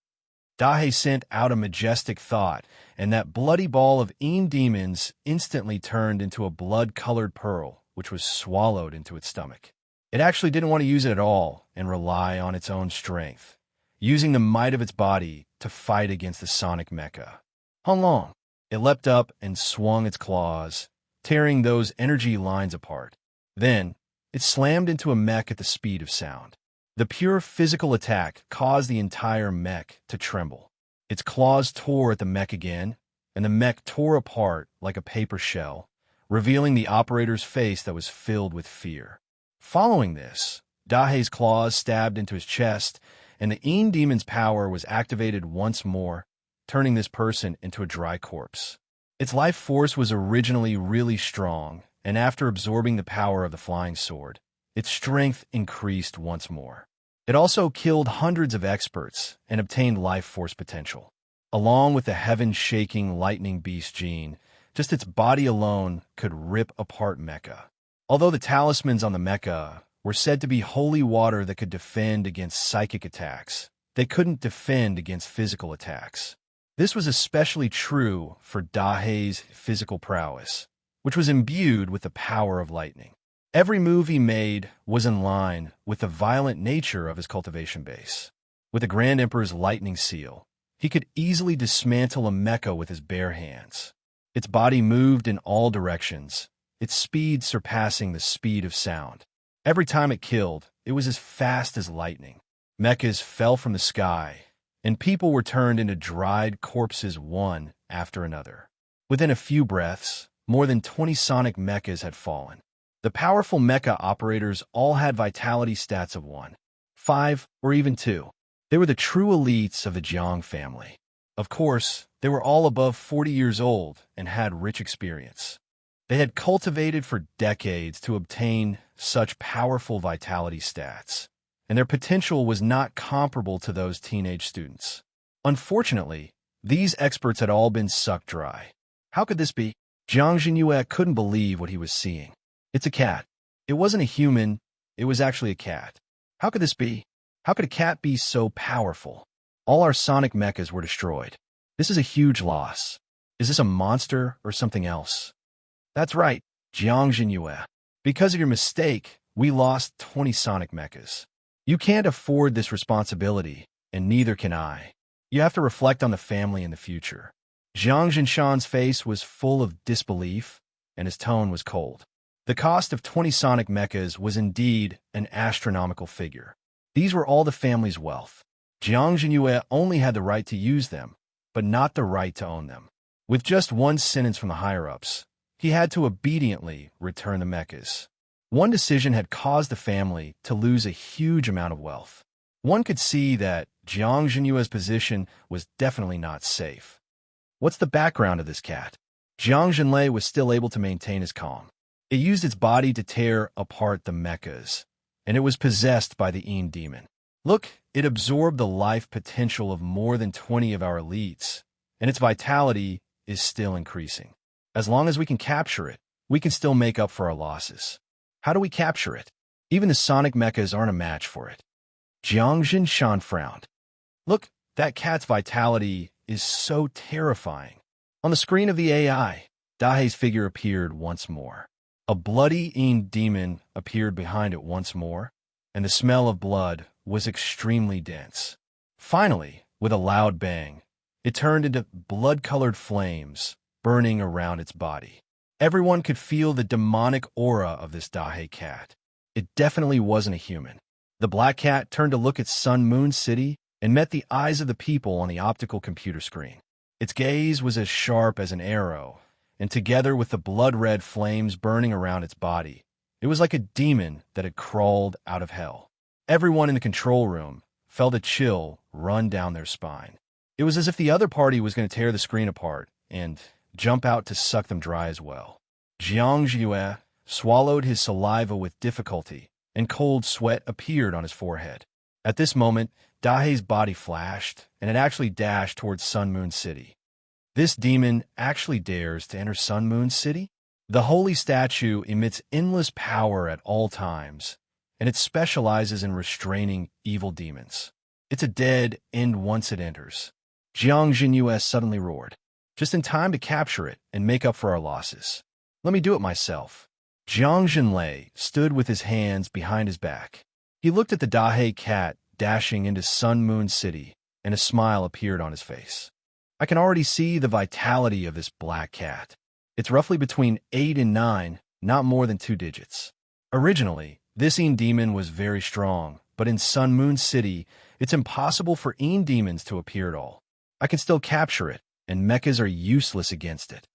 Dahe sent out a majestic thought, and that bloody ball of demons instantly turned into a blood-colored pearl, which was swallowed into its stomach. It actually didn't want to use it at all and rely on its own strength, using the might of its body to fight against the sonic mecha. Long. It leapt up and swung its claws, tearing those energy lines apart. Then, it slammed into a mech at the speed of sound. The pure physical attack caused the entire mech to tremble. Its claws tore at the mech again, and the mech tore apart like a paper shell, revealing the operator's face that was filled with fear. Following this, Dahe's claws stabbed into his chest, and the demon's power was activated once more, turning this person into a dry corpse. Its life force was originally really strong, and after absorbing the power of the flying sword, its strength increased once more. It also killed hundreds of experts and obtained life force potential. Along with the heaven-shaking lightning beast gene, just its body alone could rip apart mecha. Although the talismans on the mecha were said to be holy water that could defend against psychic attacks, they couldn't defend against physical attacks. This was especially true for Dahe's physical prowess, which was imbued with the power of lightning. Every move he made was in line with the violent nature of his cultivation base. With the Grand Emperor's lightning seal, he could easily dismantle a mecha with his bare hands. Its body moved in all directions, its speed surpassing the speed of sound. Every time it killed, it was as fast as lightning. Mechas fell from the sky, and people were turned into dried corpses one after another. Within a few breaths, more than 20 sonic mechas had fallen. The powerful mecha operators all had vitality stats of 1, 5, or even 2. They were the true elites of the Jiang family. Of course, they were all above 40 years old and had rich experience. They had cultivated for decades to obtain such powerful vitality stats, and their potential was not comparable to those teenage students. Unfortunately, these experts had all been sucked dry. How could this be? Jiang Jinyue couldn't believe what he was seeing. It's a cat. It wasn't a human, it was actually a cat. How could this be? How could a cat be so powerful? All our sonic mechas were destroyed. This is a huge loss. Is this a monster or something else? That's right, Jiang Jinyue. Because of your mistake, we lost 20 sonic mechas. You can't afford this responsibility, and neither can I. You have to reflect on the family in the future. Jiang Jinshan's face was full of disbelief, and his tone was cold. The cost of 20 sonic mechas was indeed an astronomical figure. These were all the family's wealth. Jiang Jinyue only had the right to use them, but not the right to own them. With just one sentence from the higher-ups, he had to obediently return the mechas. One decision had caused the family to lose a huge amount of wealth. One could see that Jiang Jinyue's position was definitely not safe. What's the background of this cat? Jiang Jinlei was still able to maintain his calm. It used its body to tear apart the mechas, and it was possessed by the Een demon. Look, it absorbed the life potential of more than 20 of our elites, and its vitality is still increasing. As long as we can capture it, we can still make up for our losses. How do we capture it? Even the sonic mechas aren't a match for it. Jiang Jinshan frowned. Look, that cat's vitality is so terrifying. On the screen of the AI, Dahei's figure appeared once more. A bloody Een demon appeared behind it once more, and the smell of blood was extremely dense. Finally, with a loud bang, it turned into blood-colored flames burning around its body. Everyone could feel the demonic aura of this Dahei cat. It definitely wasn't a human. The black cat turned to look at Sun Moon City and met the eyes of the people on the optical computer screen. Its gaze was as sharp as an arrow, and together with the blood-red flames burning around its body, it was like a demon that had crawled out of hell. Everyone in the control room felt a chill run down their spine. It was as if the other party was going to tear the screen apart and jump out to suck them dry as well. Jiang Jue swallowed his saliva with difficulty, and cold sweat appeared on his forehead. At this moment, Dahei's body flashed, and it actually dashed towards Sun Moon City. This demon actually dares to enter Sun Moon City? The holy statue emits endless power at all times, and it specializes in restraining evil demons. It's a dead end once it enters. Jiang Jinyue suddenly roared, just in time to capture it and make up for our losses. Let me do it myself. Jiang Jinlei stood with his hands behind his back. He looked at the Dahei cat dashing into Sun Moon City, and a smile appeared on his face. I can already see the vitality of this black cat. It's roughly between 8 and 9, not more than 2 digits. Originally, this Een demon was very strong, but in Sun Moon City, it's impossible for Een demons to appear at all. I can still capture it, and mechas are useless against it.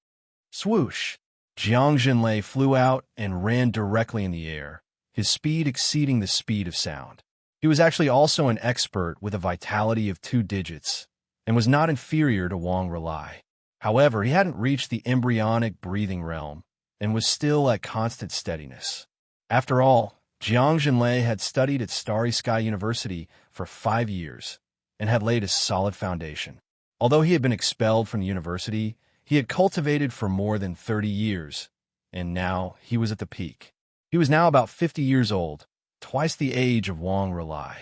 Swoosh! Jiang Jinlei flew out and ran directly in the air, his speed exceeding the speed of sound. He was actually also an expert with a vitality of 2 digits, and was not inferior to Wang Relai. However, he hadn't reached the embryonic breathing realm, and was still at constant steadiness. After all, Jiang Jinlei had studied at Starry Sky University for 5 years, and had laid a solid foundation. Although he had been expelled from the university, he had cultivated for more than 30 years, and now he was at the peak. He was now about 50 years old, twice the age of Wang Relai.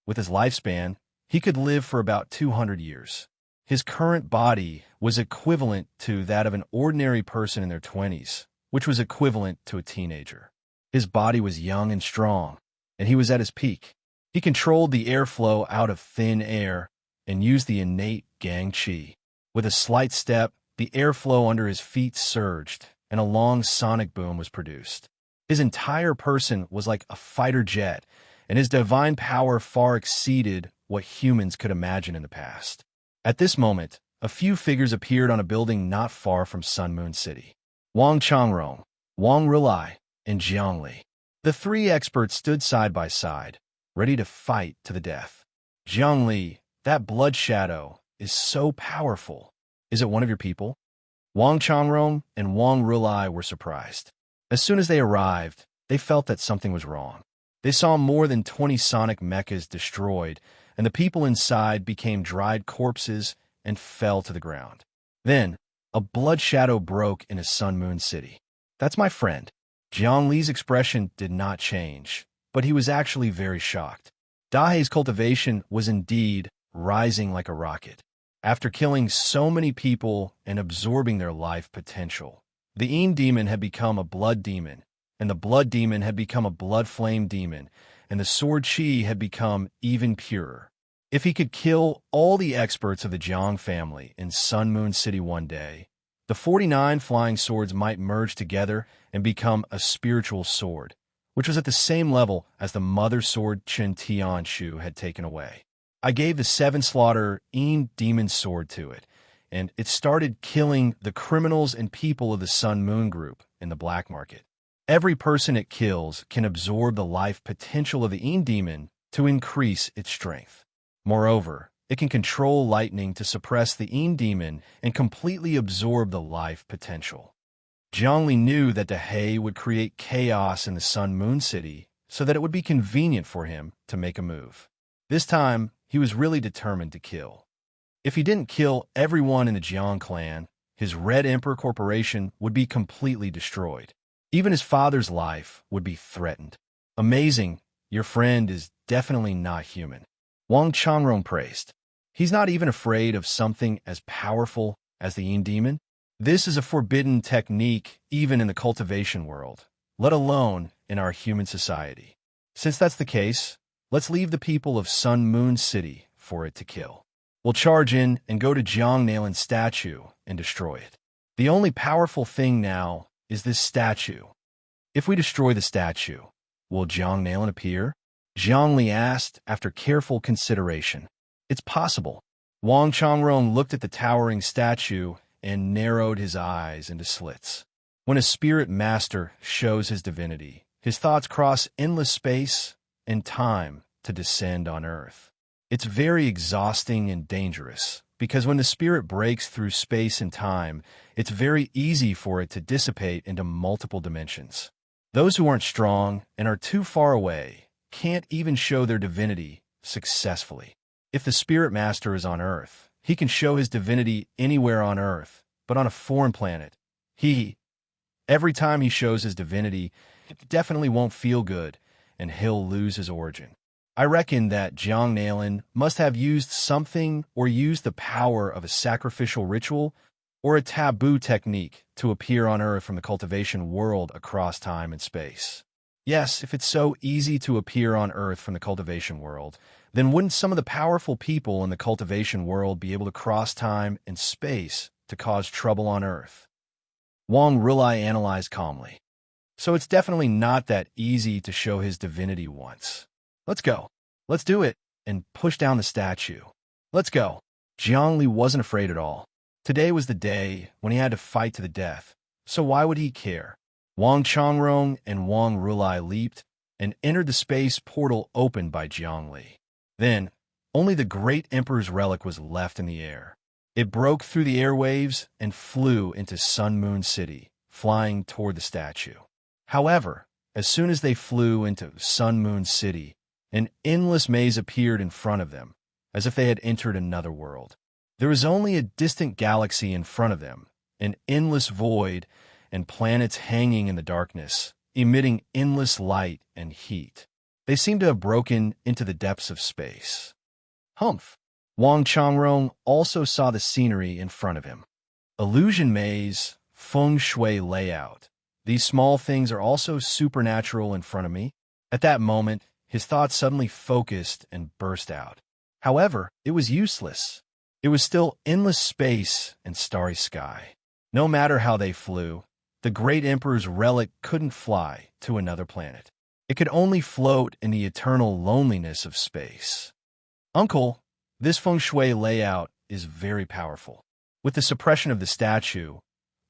With his lifespan, he could live for about 200 years. His current body was equivalent to that of an ordinary person in their 20s, which was equivalent to a teenager. His body was young and strong, and he was at his peak. He controlled the airflow out of thin air and used the innate gang qi. With a slight step, the airflow under his feet surged, and a long sonic boom was produced. His entire person was like a fighter jet, and his divine power far exceeded what humans could imagine in the past. At this moment, a few figures appeared on a building not far from Sun Moon City. Wang Changrong, Wang Relai, and Jiang Li. The 3 experts stood side by side, ready to fight to the death. Jiang Li, that blood shadow is so powerful. Is it one of your people? Wang Changrong and Wang Relai were surprised. As soon as they arrived, they felt that something was wrong. They saw more than 20 sonic mechas destroyed, and the people inside became dried corpses and fell to the ground. Then, a blood shadow broke into Sun Moon City. That's my friend. Jiang Li's expression did not change, but he was actually very shocked. Dahei's cultivation was indeed rising like a rocket. After killing so many people and absorbing their life potential, the Een demon had become a blood demon, and the blood demon had become a blood flame demon, and the sword chi had become even purer. If he could kill all the experts of the Jiang family in Sun Moon City one day, the 49 flying swords might merge together and become a spiritual sword, which was at the same level as the mother sword Chen Tianshu had taken away. I gave the 7 slaughter Een demon sword to it, and it started killing the criminals and people of the Sun Moon group in the black market. Every person it kills can absorb the life potential of the Een demon to increase its strength. Moreover, It can control lightning to suppress the Yin demon and completely absorb the life potential. Zhongli knew that the He would create chaos in the Sun-Moon City so that it would be convenient for him to make a move. This time, he was really determined to kill. If he didn't kill everyone in the Jiang clan, his Red Emperor Corporation would be completely destroyed. Even his father's life would be threatened. Amazing, your friend is definitely not human. Wang Changrong praised. He's not even afraid of something as powerful as the Yin demon. This is a forbidden technique even in the cultivation world, let alone in our human society. Since that's the case, let's leave the people of Sun-Moon City for it to kill. We'll charge in and go to Jiang Nalin's statue and destroy it. The only powerful thing now is this statue. If we destroy the statue, will Jiang Nalin appear? Zhongli asked after careful consideration. It's possible. Wang Changrong looked at the towering statue and narrowed his eyes into slits. When a spirit master shows his divinity, his thoughts cross endless space and time to descend on earth. It's very exhausting and dangerous, because when the spirit breaks through space and time, it's very easy for it to dissipate into multiple dimensions. Those who aren't strong and are too far away can't even show their divinity successfully. If the spirit master is on Earth, he can show his divinity anywhere on Earth, but on a foreign planet, every time he shows his divinity, it definitely won't feel good, and he'll lose his origin. I reckon that Jiang Nalin must have used something or used the power of a sacrificial ritual or a taboo technique to appear on Earth from the cultivation world across time and space. Yes, if it's so easy to appear on Earth from the cultivation world, then wouldn't some of the powerful people in the cultivation world be able to cross time and space to cause trouble on Earth? Wang Rulai analyzed calmly. So it's definitely not that easy to show his divinity once. Let's go. Let's do it, and push down the statue. Let's go. Zhongli wasn't afraid at all. Today was the day when he had to fight to the death, so why would he care? Wang Changrong and Wang Rulai leaped and entered the space portal opened by Zhongli. Then, only the great Emperor's relic was left in the air. It broke through the airwaves and flew into Sun-Moon City, flying toward the statue. However, as soon as they flew into Sun-Moon City, an endless maze appeared in front of them, as if they had entered another world. There was only a distant galaxy in front of them, an endless void, and planets hanging in the darkness, emitting endless light and heat. They seemed to have broken into the depths of space. Humph! Wang Changrong also saw the scenery in front of him. Illusion maze, feng shui layout. These small things are also supernatural in front of me. At that moment, his thoughts suddenly focused and burst out. However, it was useless. It was still endless space and starry sky. No matter how they flew, the great Emperor's relic couldn't fly to another planet. It could only float in the eternal loneliness of space. Uncle, this feng shui layout is very powerful. With the suppression of the statue,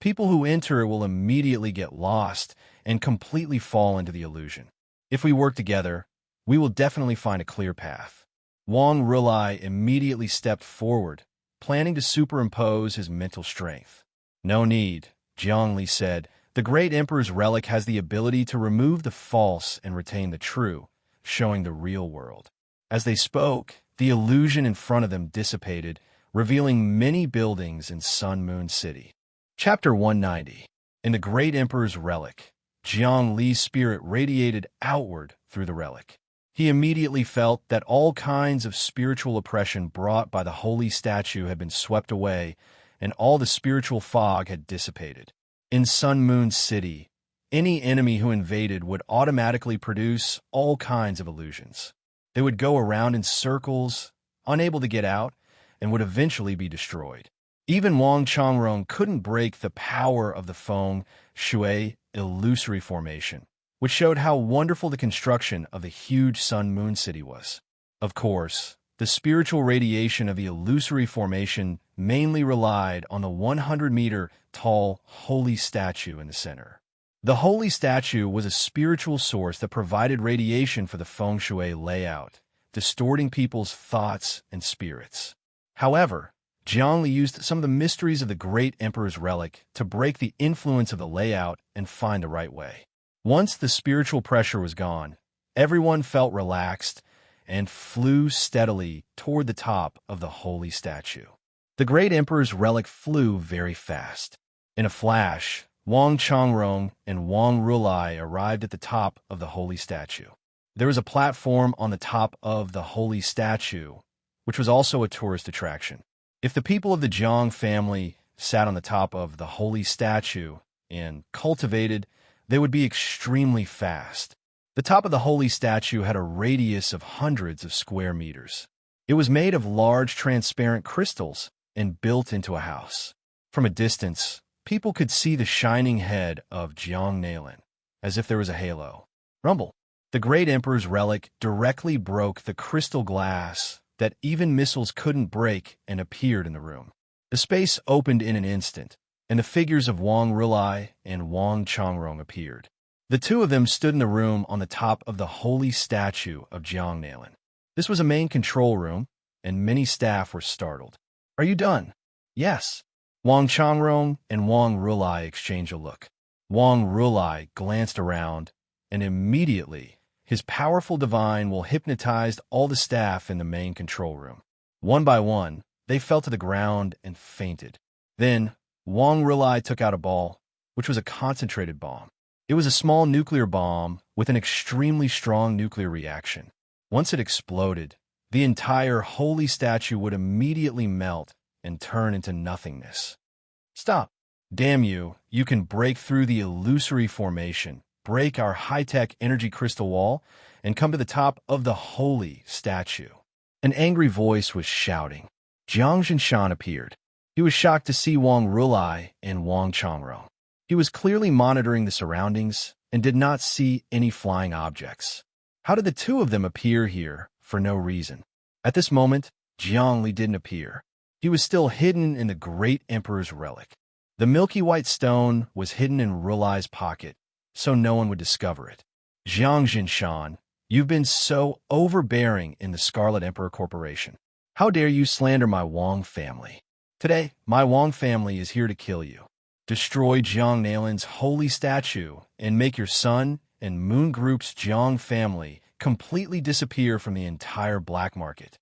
people who enter will immediately get lost and completely fall into the illusion. If we work together, we will definitely find a clear path. Wang Rulai immediately stepped forward, planning to superimpose his mental strength. No need, Zhongli said. The great Emperor's relic has the ability to remove the false and retain the true, showing the real world. As they spoke, the illusion in front of them dissipated, revealing many buildings in Sun-Moon City. Chapter 190. In the great Emperor's relic, Jiang Li's spirit radiated outward through the relic. He immediately felt that all kinds of spiritual oppression brought by the holy statue had been swept away, and all the spiritual fog had dissipated. In Sun-Moon City, any enemy who invaded would automatically produce all kinds of illusions. They would go around in circles, unable to get out, and would eventually be destroyed. Even Wang Changrong couldn't break the power of the feng shui illusory formation, which showed how wonderful the construction of the huge Sun-Moon City was. Of course, the spiritual radiation of the illusory formation mainly relied on the 100-meter-tall holy statue in the center. The holy statue was a spiritual source that provided radiation for the feng shui layout, distorting people's thoughts and spirits. However, Zhongli used some of the mysteries of the great emperor's relic to break the influence of the layout and find the right way. Once the spiritual pressure was gone, everyone felt relaxed and flew steadily toward the top of the holy statue. The great emperor's relic flew very fast. In a flash, Wang Changrong and Wang Rulai arrived at the top of the holy statue. There was a platform on the top of the holy statue, which was also a tourist attraction. If the people of the Zhang family sat on the top of the holy statue and cultivated, they would be extremely fast. The top of the holy statue had a radius of hundreds of square meters. It was made of large transparent crystals and built into a house. From a distance, people could see the shining head of Jiang Nailan, as if there was a halo. Rumble. The great emperor's relic directly broke the crystal glass that even missiles couldn't break and appeared in the room. The space opened in an instant, and the figures of Wang Rulai and Wang Changrong appeared. The two of them stood in the room on the top of the holy statue of Jiang Nailan. This was a main control room, and many staff were startled. "Are you done?" "Yes." Wang Changrong and Wang Rulai exchanged a look. Wang Rulai glanced around, and immediately his powerful divine will hypnotized all the staff in the main control room. One by one, they fell to the ground and fainted. Then, Wang Rulai took out a ball, which was a concentrated bomb. It was a small nuclear bomb with an extremely strong nuclear reaction. Once it exploded, the entire holy statue would immediately melt and turn into nothingness. "Stop. Damn you, you can break through the illusory formation, break our high-tech energy crystal wall, and come to the top of the holy statue." An angry voice was shouting. Jiang Zhinshan appeared. He was shocked to see Wang Rulai and Wang Changrong. He was clearly monitoring the surroundings and did not see any flying objects. How did the two of them appear here for no reason? At this moment, Jiang Li didn't appear. He was still hidden in the great emperor's relic. The milky white stone was hidden in Rulai's pocket, so no one would discover it. "Jiang Zhinshan, you've been so overbearing in the Scarlet Emperor Corporation. How dare you slander my Wang family? Today, my Wang family is here to kill you. Destroy Jiang Nailan's holy statue and make your sun and moon group's Jiang family completely disappear from the entire black market."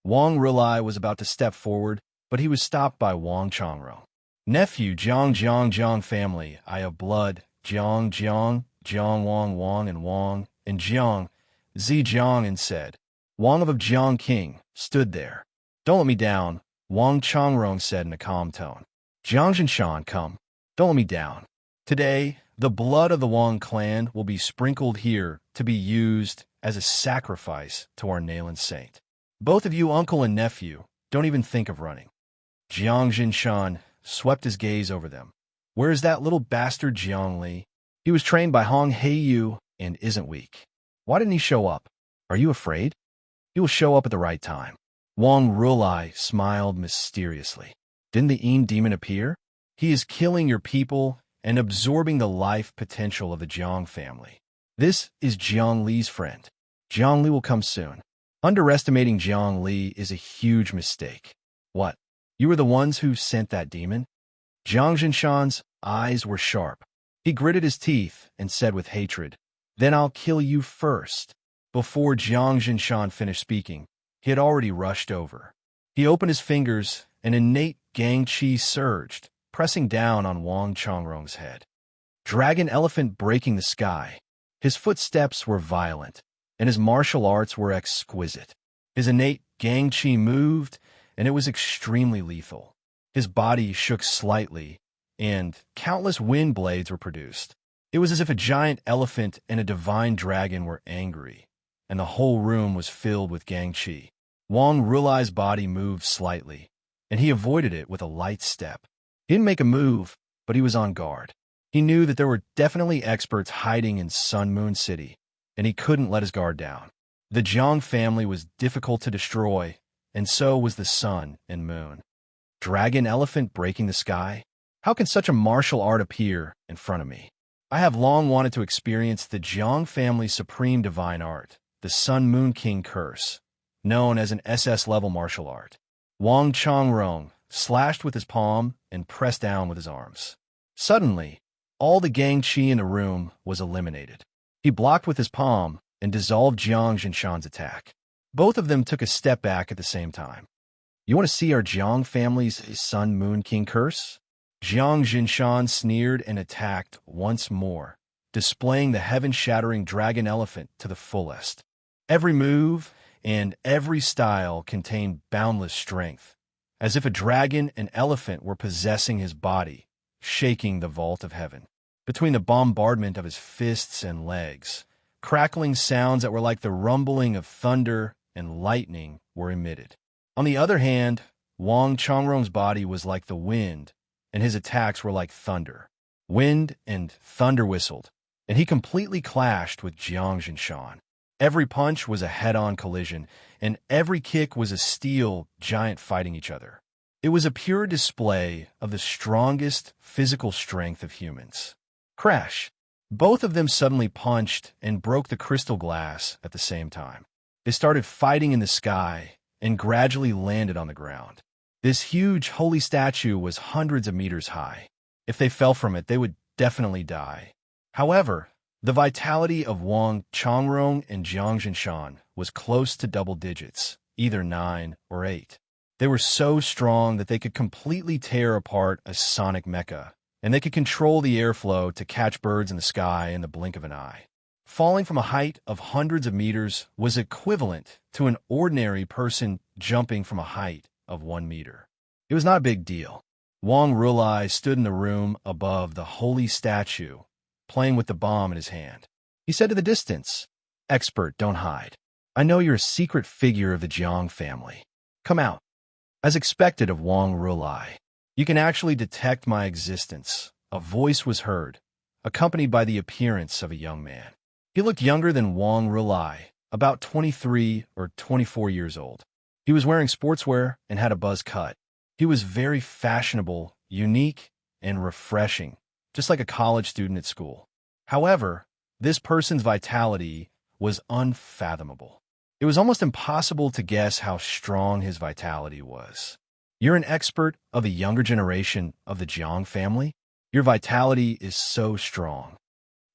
Wang Rulai was about to step forward, but he was stopped by Wang Changrong. "Nephew Jiang family, I have blood. Jiang Wang and Wang, and Jiang, Jiang and said. Wang of Jiang King stood there. "Don't let me down," Wang Changrong said in a calm tone. "Jiang Zhinshan, come. Don't let me down. Today, the blood of the Wang clan will be sprinkled here to be used as a sacrifice to our Nailan saint. Both of you, uncle and nephew, don't even think of running." Jiang Zhinshan swept his gaze over them. "Where is that little bastard Jiang Li? He was trained by Hong Heiyu and isn't weak. Why didn't he show up? Are you afraid? He will show up at the right time." Wang Rulai smiled mysteriously. "Didn't the Yin demon appear? He is killing your people and absorbing the life potential of the Jiang family. This is Jiang Li's friend. Jiang Li will come soon. Underestimating Jiang Li is a huge mistake." "What? You were the ones who sent that demon?" Jiang Zhinshan's eyes were sharp. He gritted his teeth and said with hatred, "Then I'll kill you first." Before Jiang Zhinshan finished speaking, he had already rushed over. He opened his fingers, and innate gang qi surged, pressing down on Wang Changrong's head. Dragon elephant breaking the sky. His footsteps were violent, and his martial arts were exquisite. His innate gang qi moved, and it was extremely lethal. His body shook slightly, and countless wind blades were produced. It was as if a giant elephant and a divine dragon were angry, and the whole room was filled with gang qi. Wang Rulai's body moved slightly, and he avoided it with a light step. He didn't make a move, but he was on guard. He knew that there were definitely experts hiding in Sun Moon City, and he couldn't let his guard down. The Jiang family was difficult to destroy, and so was the sun and moon. Dragon elephant breaking the sky? How can such a martial art appear in front of me? I have long wanted to experience the Jiang family's supreme divine art, the Sun Moon King curse, known as an SS-level martial art. Wang Changrong slashed with his palm and pressed down with his arms. Suddenly, all the gang chi in the room was eliminated. He blocked with his palm and dissolved Jiang Jinshan's attack. Both of them took a step back at the same time. "You want to see our Jiang family's Sun Moon King curse?" Jiang Jinshan sneered and attacked once more, displaying the heaven-shattering dragon elephant to the fullest. Every move and every style contained boundless strength, as if a dragon and elephant were possessing his body, shaking the vault of heaven. Between the bombardment of his fists and legs, crackling sounds that were like the rumbling of thunder and lightning were emitted. On the other hand, Wang Changrong's body was like the wind, and his attacks were like thunder. Wind and thunder whistled, and he completely clashed with Jiang Jinshan. Every punch was a head-on collision, and every kick was a steel giant fighting each other. It was a pure display of the strongest physical strength of humans. Crash! Both of them suddenly punched and broke the crystal glass at the same time. They started fighting in the sky and gradually landed on the ground. This huge holy statue was hundreds of meters high. If they fell from it, they would definitely die. However, the vitality of Wang Changrong and Jiang Jinshan was close to double digits, either 9 or 8. They were so strong that they could completely tear apart a sonic mecha, and they could control the airflow to catch birds in the sky in the blink of an eye. Falling from a height of hundreds of meters was equivalent to an ordinary person jumping from a height of 1 meter. It was not a big deal. Wang Rulai stood in the room above the holy statue, playing with the bomb in his hand. He said to the distance, "Expert, don't hide. I know you're a secret figure of the Jiang family. Come out." As expected of Wang Rulai, "You can actually detect my existence." A voice was heard, accompanied by the appearance of a young man. He looked younger than Wang Rulai, about 23 or 24 years old. He was wearing sportswear and had a buzz cut. He was very fashionable, unique, and refreshing, just like a college student at school. However, this person's vitality was unfathomable. It was almost impossible to guess how strong his vitality was. "You're an expert of the younger generation of the Jiang family? Your vitality is so strong."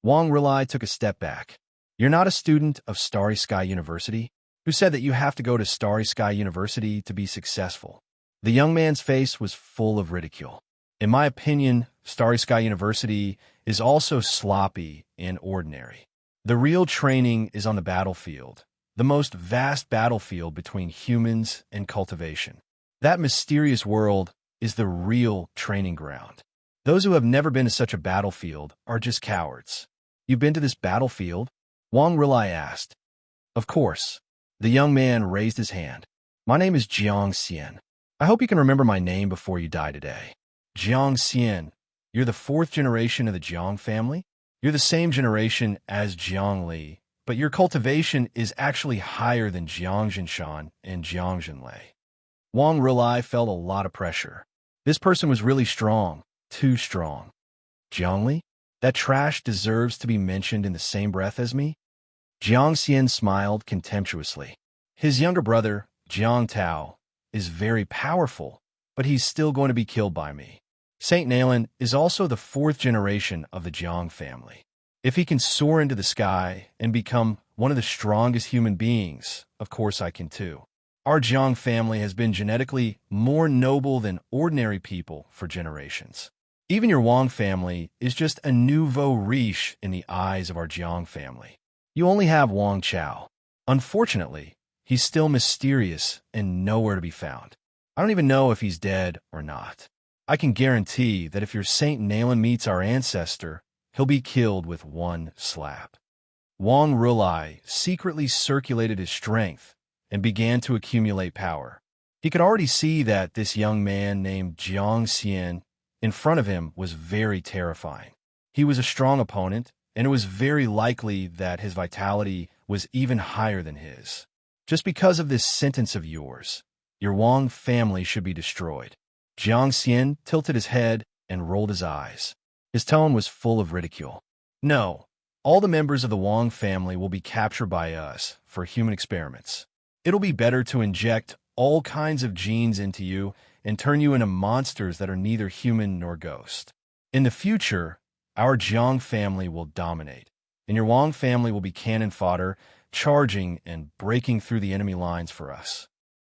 Wang Rulai took a step back. "You're not a student of Starry Sky University? Who said that you have to go to Starry Sky University to be successful?" The young man's face was full of ridicule. "In my opinion, Starry Sky University is also sloppy and ordinary. The real training is on the battlefield, the most vast battlefield between humans and cultivation. That mysterious world is the real training ground. Those who have never been to such a battlefield are just cowards." "You've been to this battlefield?" Wang Rulai asked. "Of course." The young man raised his hand. "My name is Jiang Xian. I hope you can remember my name before you die today." "Jiang Xian, you're the 4th generation of the Jiang family? You're the same generation as Jiang Li, but your cultivation is actually higher than Jiang Jinshan and Jiang Jinlei." Wang Rulai felt a lot of pressure. This person was really strong, too strong. "Jiang Li? That trash deserves to be mentioned in the same breath as me?" Jiang Xian smiled contemptuously. "His younger brother, Jiang Tao, is very powerful, but he's still going to be killed by me. Saint Nalan is also the 4th generation of the Jiang family. If he can soar into the sky and become one of the strongest human beings, of course I can too. Our Jiang family has been genetically more noble than ordinary people for generations. Even your Wang family is just a nouveau riche in the eyes of our Jiang family. You only have Wang Chao. Unfortunately, he's still mysterious and nowhere to be found. I don't even know if he's dead or not. I can guarantee that if your Saint Nalan meets our ancestor, he'll be killed with one slap." Wang Rulai secretly circulated his strength and began to accumulate power. He could already see that this young man named Jiang Xian in front of him was very terrifying. He was a strong opponent, and it was very likely that his vitality was even higher than his. "Just because of this sentence of yours, your Wang family should be destroyed." Jiang Xian tilted his head and rolled his eyes. His tone was full of ridicule. "No, all the members of the Wang family will be captured by us for human experiments. It'll be better to inject all kinds of genes into you and turn you into monsters that are neither human nor ghost. In the future, our Jiang family will dominate, and your Wang family will be cannon fodder, charging and breaking through the enemy lines for us."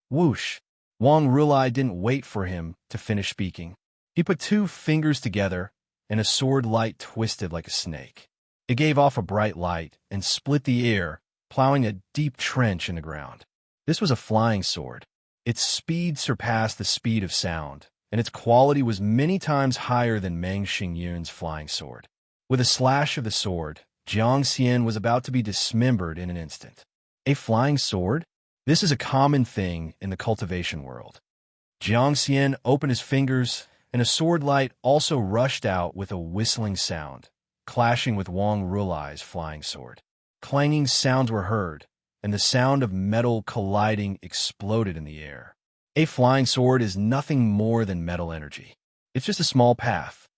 Whoosh! Wang Rulai didn't wait for him to finish speaking. He put two fingers together, and a sword light twisted like a snake. It gave off a bright light and split the air, plowing a deep trench in the ground. This was a flying sword. Its speed surpassed the speed of sound, and its quality was many times higher than Meng Xingyun's flying sword. With a slash of the sword, Jiang Xian was about to be dismembered in an instant. A flying sword? This is a common thing in the cultivation world. Jiang Xian opened his fingers, and a sword light also rushed out with a whistling sound, clashing with Wang Rulai's flying sword. Clanging sounds were heard, and the sound of metal colliding exploded in the air. A flying sword is nothing more than metal energy. It's just a small path.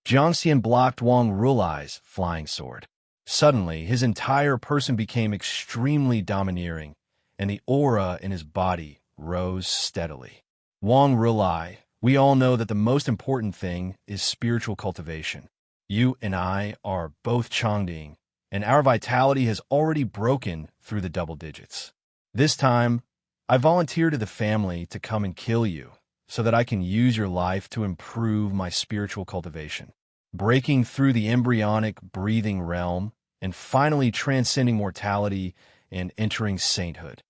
Jiang Xian blocked Wang Rulai's flying sword. Suddenly, his entire person became extremely domineering, and the aura in his body rose steadily. Wang Rulai, we all know that the most important thing is spiritual cultivation. You and I are both Changding, and our vitality has already broken through the double digits. This time, I volunteer to the family to come and kill you, so that I can use your life to improve my spiritual cultivation, breaking through the embryonic breathing realm, and finally transcending mortality and entering sainthood.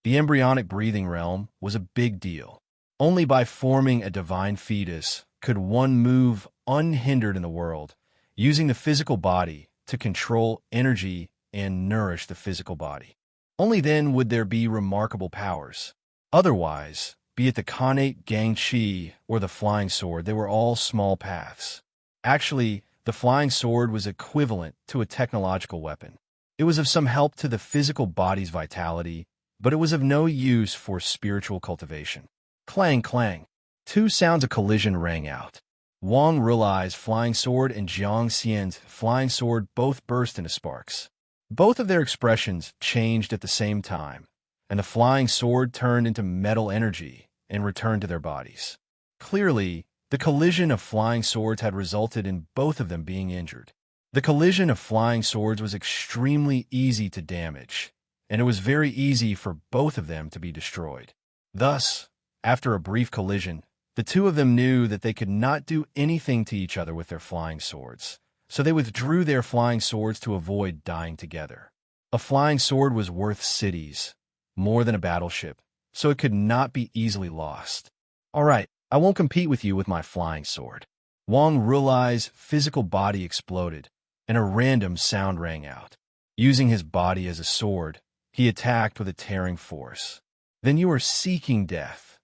The embryonic breathing realm was a big deal. Only by forming a divine fetus could one move unhindered in the world, using the physical body to control energy and nourish the physical body. Only then would there be remarkable powers. Otherwise, be it the Khanate Gang Chi or the flying sword, they were all small paths. Actually, the flying sword was equivalent to a technological weapon. It was of some help to the physical body's vitality, but it was of no use for spiritual cultivation. Clang, clang. Two sounds of collision rang out. Wang Rulai's flying sword and Jiang Xian's flying sword both burst into sparks. Both of their expressions changed at the same time, and the flying sword turned into metal energy and returned to their bodies. Clearly, the collision of flying swords had resulted in both of them being injured. The collision of flying swords was extremely easy to damage, and it was very easy for both of them to be destroyed. Thus, after a brief collision, the two of them knew that they could not do anything to each other with their flying swords, so they withdrew their flying swords to avoid dying together. A flying sword was worth cities, more than a battleship, so it could not be easily lost. All right, I won't compete with you with my flying sword. Wang Rulai's physical body exploded, and a random sound rang out. Using his body as a sword, he attacked with a tearing force. Then you are seeking death.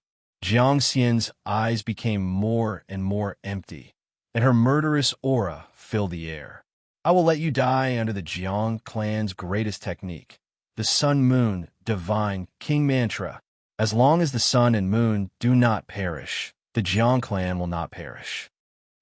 Jiang Xian's eyes became more and more empty, and her murderous aura filled the air. I will let you die under the Jiang clan's greatest technique, the Sun-Moon Divine King Mantra. As long as the sun and moon do not perish, the Jiang clan will not perish.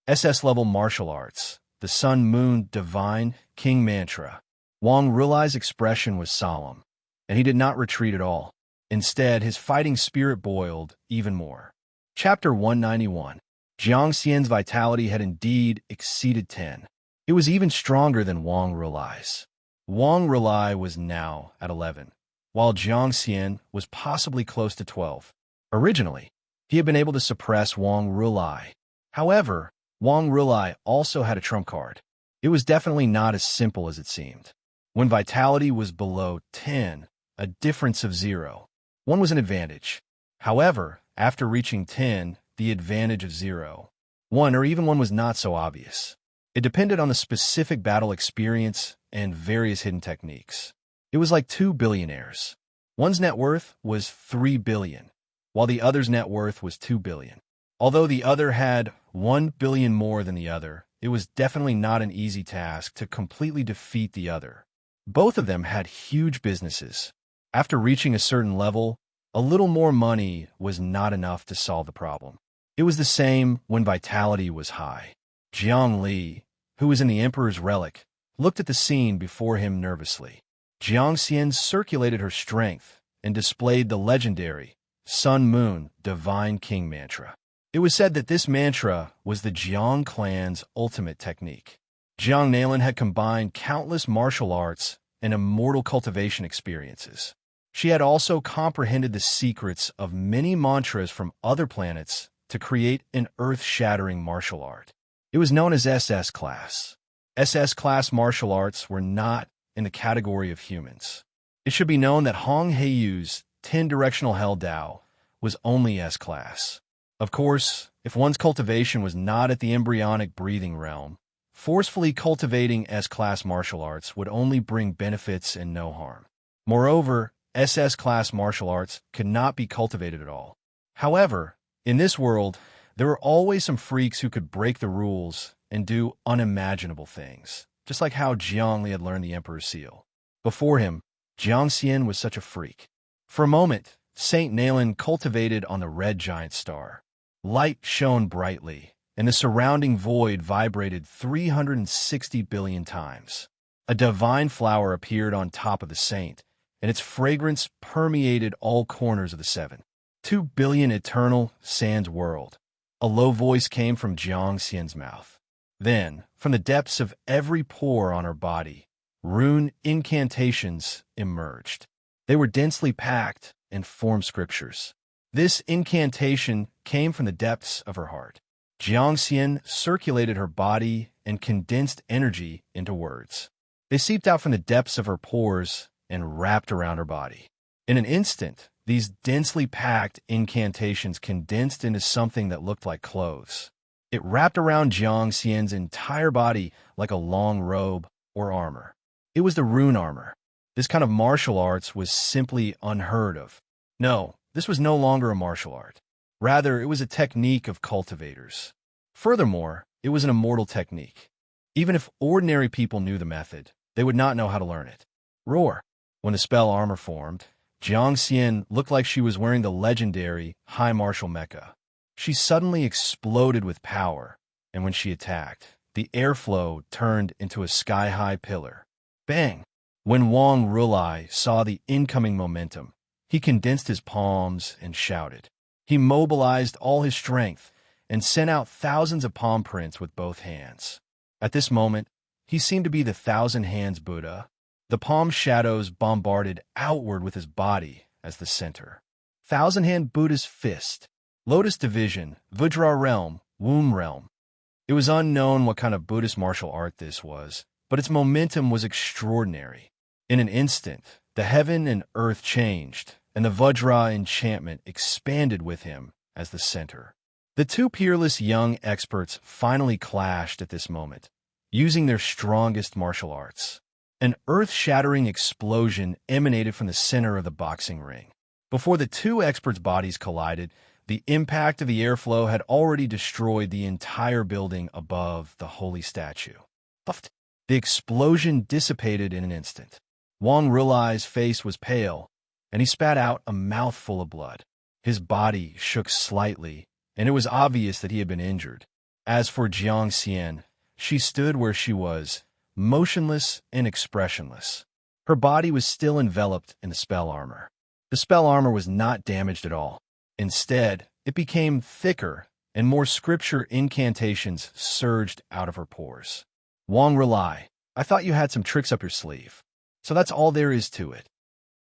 SS-level martial arts, the Sun-Moon Divine King Mantra. Wang Rulai's expression was solemn, and he did not retreat at all. Instead, his fighting spirit boiled even more. Chapter 191. Jiang Xian's vitality had indeed exceeded 10. It was even stronger than Wang Rulai's. Wang Rulai was now at 11, while Jiang Xian was possibly close to 12. Originally, he had been able to suppress Wang Rulai. However, Wang Rulai also had a trump card. It was definitely not as simple as it seemed. When vitality was below 10, a difference of 0, 1 was an advantage. However, after reaching 10, the advantage of 0, 1 or even 1 was not so obvious. It depended on the specific battle experience and various hidden techniques. It was like two billionaires. One's net worth was 3 billion, while the other's net worth was 2 billion. Although the other had 1 billion more than the other, it was definitely not an easy task to completely defeat the other. Both of them had huge businesses. After reaching a certain level, a little more money was not enough to solve the problem. It was the same when vitality was high. Jiang Li, who was in the Emperor's relic, looked at the scene before him nervously. Jiang Xian circulated her strength, and displayed the legendary Sun Moon Divine King mantra. It was said that this mantra was the Jiang clan's ultimate technique. Jiang Nalan had combined countless martial arts and immortal cultivation experiences. She had also comprehended the secrets of many mantras from other planets to create an earth-shattering martial art. It was known as SS class. SS class martial arts were not in the category of humans. It should be known that Hong Heiyu's 10-directional Hell Dao was only S-class. Of course, if one's cultivation was not at the embryonic breathing realm, forcefully cultivating S-class martial arts would only bring benefits and no harm. Moreover, SS-class martial arts could not be cultivated at all. However, in this world, there were always some freaks who could break the rules and do unimaginable things, just like how Jiang Li had learned the Emperor's Seal. Before him, Jiang Xian was such a freak. For a moment, Saint Nalan cultivated on the red giant star. Light shone brightly, and the surrounding void vibrated 360 billion times. A divine flower appeared on top of the saint, and its fragrance permeated all corners of the 7.2 billion eternal sands world. A low voice came from Jiang Xian's mouth. Then, from the depths of every pore on her body, rune incantations emerged. They were densely packed and formed scriptures. This incantation came from the depths of her heart. Jiang Xian circulated her body and condensed energy into words. They seeped out from the depths of her pores and wrapped around her body. In an instant, these densely packed incantations condensed into something that looked like clothes. It wrapped around Jiang Xian's entire body like a long robe or armor. It was the rune armor. This kind of martial arts was simply unheard of. No, this was no longer a martial art. Rather, it was a technique of cultivators. Furthermore, it was an immortal technique. Even if ordinary people knew the method, they would not know how to learn it. Roar! When the spell armor formed, Jiang Xian looked like she was wearing the legendary high martial mecha. She suddenly exploded with power, and when she attacked, the airflow turned into a sky-high pillar. Bang! When Wang Rulai saw the incoming momentum, he condensed his palms and shouted. He mobilized all his strength and sent out thousands of palm prints with both hands. At this moment, he seemed to be the Thousand Hands Buddha. The palm shadows bombarded outward with his body as the center. Thousand Hand Buddha's fist. Lotus Division, Vajra Realm, Womb Realm. It was unknown what kind of Buddhist martial art this was, but its momentum was extraordinary. In an instant, the heaven and earth changed, and the Vajra enchantment expanded with him as the center. The two peerless young experts finally clashed at this moment, using their strongest martial arts. An earth-shattering explosion emanated from the center of the boxing ring. Before the two experts' bodies collided, the impact of the airflow had already destroyed the entire building above the holy statue. The explosion dissipated in an instant. Wang Rulai's face was pale, and he spat out a mouthful of blood. His body shook slightly, and it was obvious that he had been injured. As for Jiang Xian, she stood where she was, motionless and expressionless. Her body was still enveloped in the spell armor. The spell armor was not damaged at all. Instead, it became thicker, and more scripture incantations surged out of her pores. Wang Rulai, I thought you had some tricks up your sleeve. So that's all there is to it.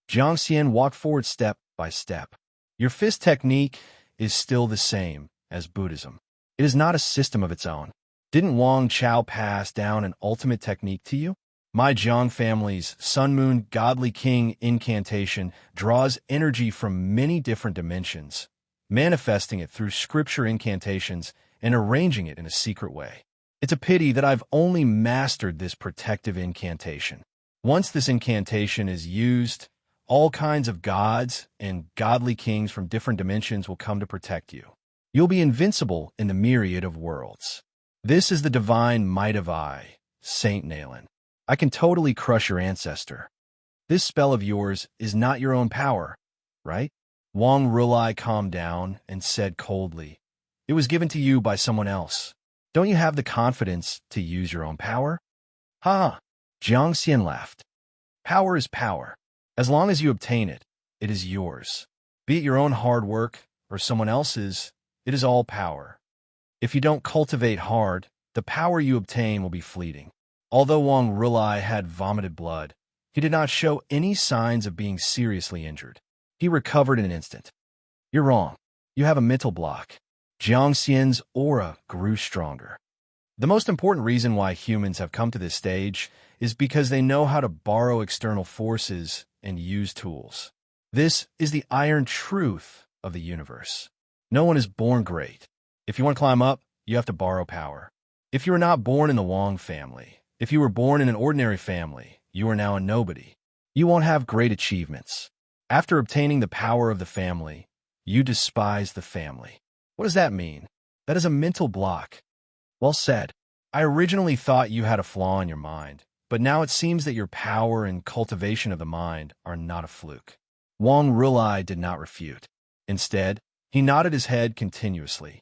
Jiang Xian walked forward step by step. Your fist technique is still the same as Buddhism. It is not a system of its own. Didn't Wang Chao pass down an ultimate technique to you? My Jiang family's Sun Moon Godly King incantation draws energy from many different dimensions, manifesting it through scripture incantations and arranging it in a secret way. It's a pity that I've only mastered this protective incantation. Once this incantation is used, all kinds of gods and godly kings from different dimensions will come to protect you. You'll be invincible in the myriad of worlds. This is the divine might of I, Saint Nalan. I can totally crush your ancestor. This spell of yours is not your own power, right? Wang Rulai calmed down and said coldly, It was given to you by someone else. Don't you have the confidence to use your own power? Ha! Jiang Xian laughed. Power is power. As long as you obtain it, it is yours. Be it your own hard work or someone else's, it is all power. If you don't cultivate hard, the power you obtain will be fleeting. Although Wang Rulai had vomited blood, he did not show any signs of being seriously injured. He recovered in an instant. You're wrong. You have a mental block. Jiang Xian's aura grew stronger. The most important reason why humans have come to this stage is because they know how to borrow external forces and use tools. This is the iron truth of the universe. No one is born great. If you want to climb up, you have to borrow power. If you were not born in the Wang family, if you were born in an ordinary family, you are now a nobody. You won't have great achievements. After obtaining the power of the family, you despise the family. What does that mean? That is a mental block. Well said. I originally thought you had a flaw in your mind, but now it seems that your power and cultivation of the mind are not a fluke. Wang Rulai did not refute. Instead, he nodded his head continuously.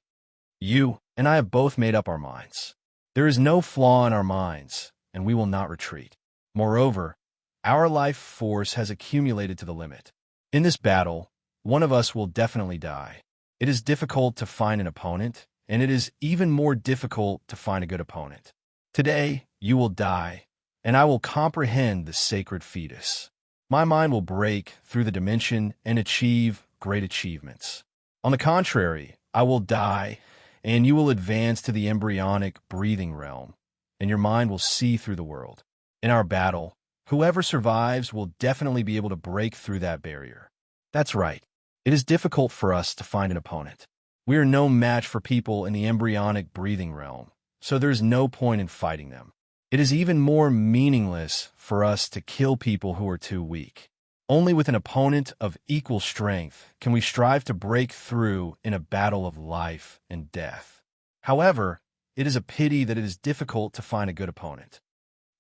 You and I have both made up our minds. There is no flaw in our minds, and we will not retreat. Moreover, our life force has accumulated to the limit. In this battle, one of us will definitely die. It is difficult to find an opponent, and it is even more difficult to find a good opponent. Today, you will die, and I will comprehend the sacred fetus. My mind will break through the dimension and achieve great achievements. On the contrary, I will die, and you will advance to the embryonic breathing realm, and your mind will see through the world. In our battle, whoever survives will definitely be able to break through that barrier. That's right. It is difficult for us to find an opponent. We are no match for people in the embryonic breathing realm, so there is no point in fighting them. It is even more meaningless for us to kill people who are too weak. Only with an opponent of equal strength can we strive to break through in a battle of life and death. However, it is a pity that it is difficult to find a good opponent.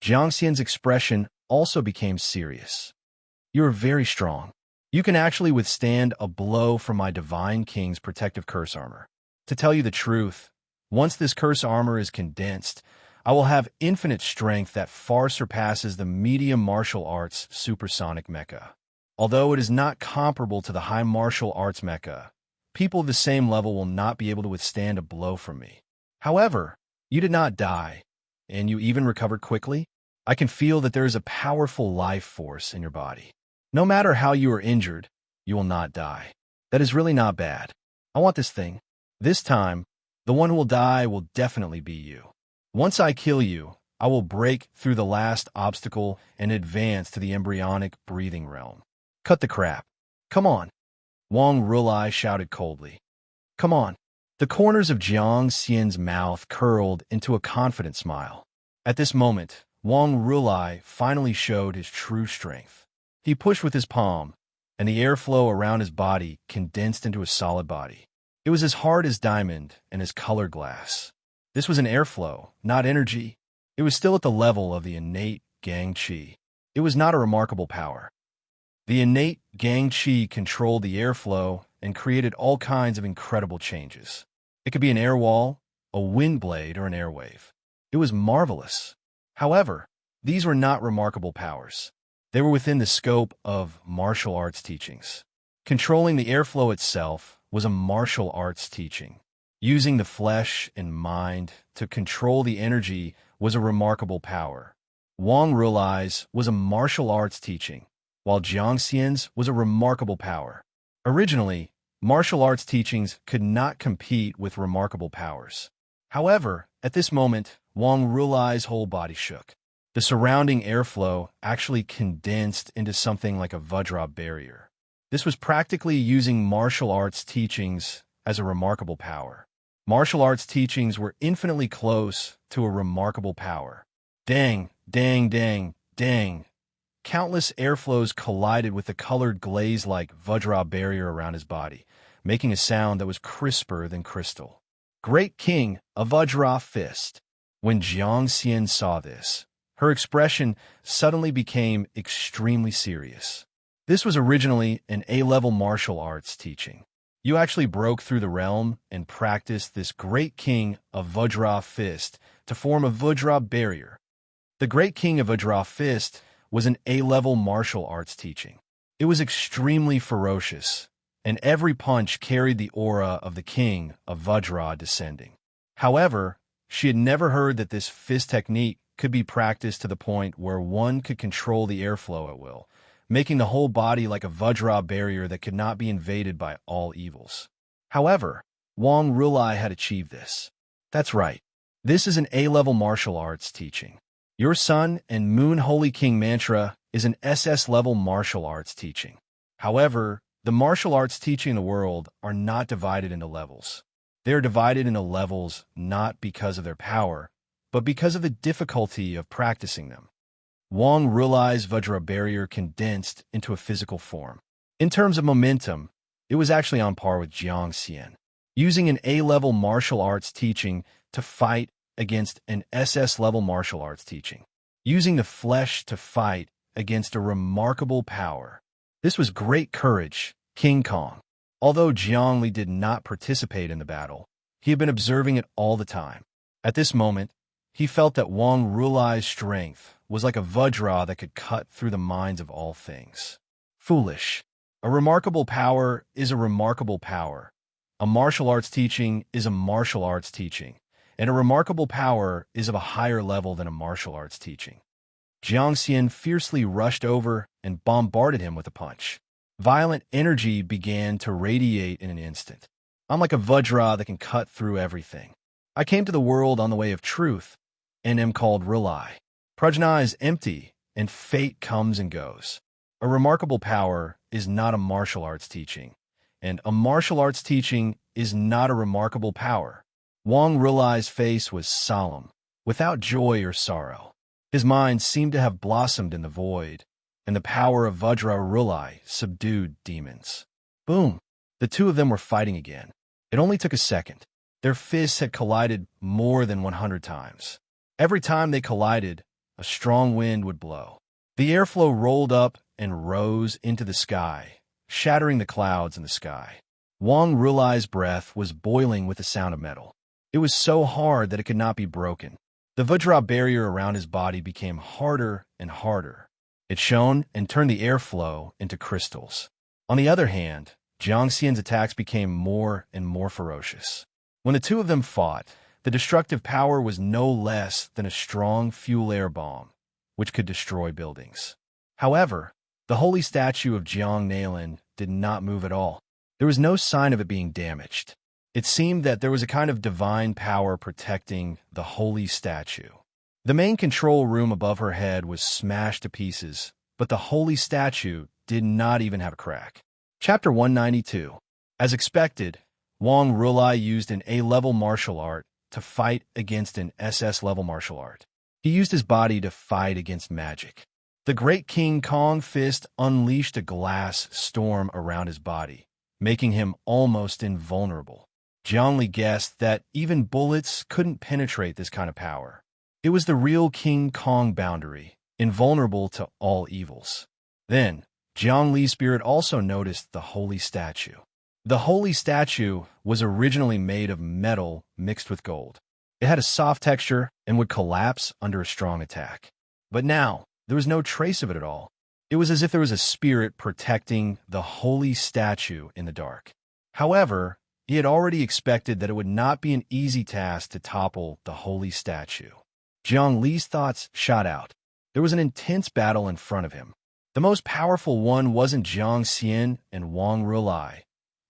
Jiang Xian's expression also became serious. You are very strong. You can actually withstand a blow from my Divine King's protective curse armor. To tell you the truth, once this curse armor is condensed, I will have infinite strength that far surpasses the medium martial arts supersonic mecha. Although it is not comparable to the high martial arts mecha, people of the same level will not be able to withstand a blow from me. However, you did not die, and you even recovered quickly. I can feel that there is a powerful life force in your body. No matter how you are injured, you will not die. That is really not bad. I want this thing. This time, the one who will die will definitely be you. Once I kill you, I will break through the last obstacle and advance to the embryonic breathing realm. Cut the crap. Come on. Wang Rulai shouted coldly. Come on. The corners of Jiang Xian's mouth curled into a confident smile. At this moment, Wang Rulai finally showed his true strength. He pushed with his palm, and the airflow around his body condensed into a solid body. It was as hard as diamond and as colored glass. This was an airflow, not energy. It was still at the level of the innate Gang Qi. It was not a remarkable power. The innate Gang Qi controlled the airflow and created all kinds of incredible changes. It could be an air wall, a wind blade, or an airwave. It was marvelous. However, these were not remarkable powers. They were within the scope of martial arts teachings. Controlling the airflow itself was a martial arts teaching. Using the flesh and mind to control the energy was a remarkable power. Wang Rulai's was a martial arts teaching, while Jiang Xian's was a remarkable power. Originally, martial arts teachings could not compete with remarkable powers. However, at this moment, Wang Rulai's whole body shook. The surrounding airflow actually condensed into something like a Vajra barrier. This was practically using martial arts teachings as a remarkable power. Martial arts teachings were infinitely close to a remarkable power. Dang, dang, dang, dang. Countless airflows collided with the colored glaze-like Vajra barrier around his body, making a sound that was crisper than crystal. Great King, a Vajra fist. When Jiang Xian saw this, her expression suddenly became extremely serious. This was originally an A-level martial arts teaching. You actually broke through the realm and practiced this Great King of Vajra Fist to form a Vajra barrier. The Great King of Vajra Fist was an A-level martial arts teaching. It was extremely ferocious, and every punch carried the aura of the king of Vajra descending. However, she had never heard that this fist technique could be practiced to the point where one could control the airflow at will, making the whole body like a Vajra barrier that could not be invaded by all evils. However, Wang Rulai had achieved this. That's right. This is an A-level martial arts teaching. Your Sun and Moon Holy King mantra is an SS-level martial arts teaching. However, the martial arts teaching in the world are not divided into levels. They are divided into levels not because of their power, but because of the difficulty of practicing them. Wang Rulai's Vajra barrier condensed into a physical form. In terms of momentum, it was actually on par with Jiang Xian, using an A-level martial arts teaching to fight against an SS-level martial arts teaching, using the flesh to fight against a remarkable power. This was great courage, King Kong. Although Jiang Li did not participate in the battle, he had been observing it all the time. At this moment, he felt that Wang Rulai's strength was like a Vajra that could cut through the minds of all things. Foolish. A remarkable power is a remarkable power. A martial arts teaching is a martial arts teaching, and a remarkable power is of a higher level than a martial arts teaching. Jiang Xian fiercely rushed over and bombarded him with a punch. Violent energy began to radiate in an instant. I'm like a Vajra that can cut through everything. I came to the world on the way of truth, and am called Rulai. Prajna is empty, and fate comes and goes. A remarkable power is not a martial arts teaching, and a martial arts teaching is not a remarkable power. Wang Rulai's face was solemn, without joy or sorrow. His mind seemed to have blossomed in the void, and the power of Vajra Rulai subdued demons. Boom! The two of them were fighting again. It only took a second. Their fists had collided more than 100 times. Every time they collided, a strong wind would blow. The airflow rolled up and rose into the sky, shattering the clouds in the sky. Wang Rulai's breath was boiling with the sound of metal. It was so hard that it could not be broken. The Vajra barrier around his body became harder and harder. It shone and turned the airflow into crystals. On the other hand, Jiang Xian's attacks became more and more ferocious. When the two of them fought, the destructive power was no less than a strong fuel air bomb, which could destroy buildings. However, the holy statue of Jiang Nailin did not move at all. There was no sign of it being damaged. It seemed that there was a kind of divine power protecting the holy statue. The main control room above her head was smashed to pieces, but the holy statue did not even have a crack. Chapter 192. As expected, Wang Rulai used an A-level martial art to fight against an SS-level martial art. He used his body to fight against magic. The great King Kong fist unleashed a glass storm around his body, making him almost invulnerable. Jiang Li guessed that even bullets couldn't penetrate this kind of power. It was the real King Kong boundary, invulnerable to all evils. Then, Jiang Li's spirit also noticed the holy statue. The holy statue was originally made of metal mixed with gold. It had a soft texture and would collapse under a strong attack. But now, there was no trace of it at all. It was as if there was a spirit protecting the holy statue in the dark. However, he had already expected that it would not be an easy task to topple the holy statue. Jiang Li's thoughts shot out. There was an intense battle in front of him. The most powerful one wasn't Jiang Xian and Wang Rulai,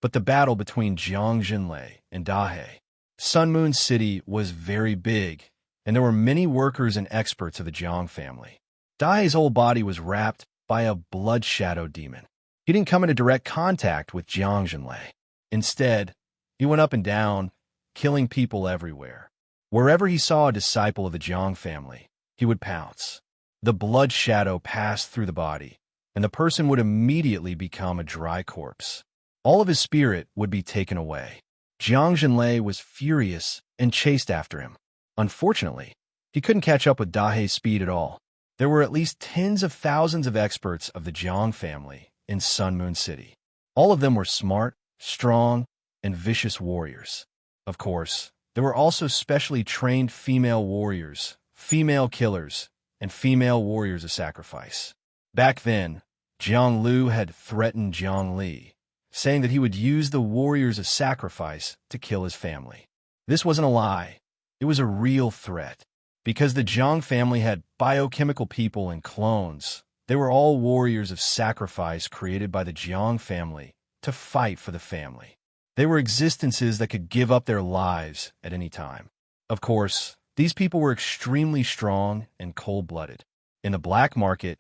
but the battle between Jiang Jinlei and Dahe. Sun Moon City was very big, and there were many workers and experts of the Jiang family. Dahe's whole body was wrapped by a blood shadow demon. He didn't come into direct contact with Jiang Jinlei. Instead, he went up and down, killing people everywhere. Wherever he saw a disciple of the Jiang family, he would pounce. The blood shadow passed through the body, and the person would immediately become a dry corpse. All of his spirit would be taken away. Jiang Jinlei was furious and chased after him. Unfortunately, he couldn't catch up with Dahe's speed at all. There were at least tens of thousands of experts of the Jiang family in Sun Moon City. All of them were smart, strong, and vicious warriors. Of course, there were also specially trained female warriors, female killers, and female warriors of sacrifice. Back then, Jiang Lu had threatened Jiang Li, saying that he would use the warriors of sacrifice to kill his family. This wasn't a lie. It was a real threat. Because the Jiang family had biochemical people and clones, they were all warriors of sacrifice created by the Jiang family to fight for the family. They were existences that could give up their lives at any time. Of course, these people were extremely strong and cold-blooded. In the black market,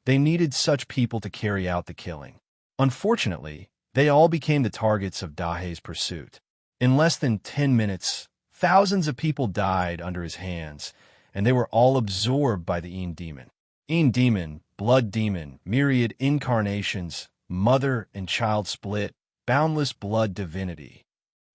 they needed such people to carry out the killing. Unfortunately, they all became the targets of Dahai's pursuit. In less than 10 minutes, thousands of people died under his hands, and they were all absorbed by the Yin demon. Yin demon, blood demon, myriad incarnations, mother and child split, boundless blood divinity.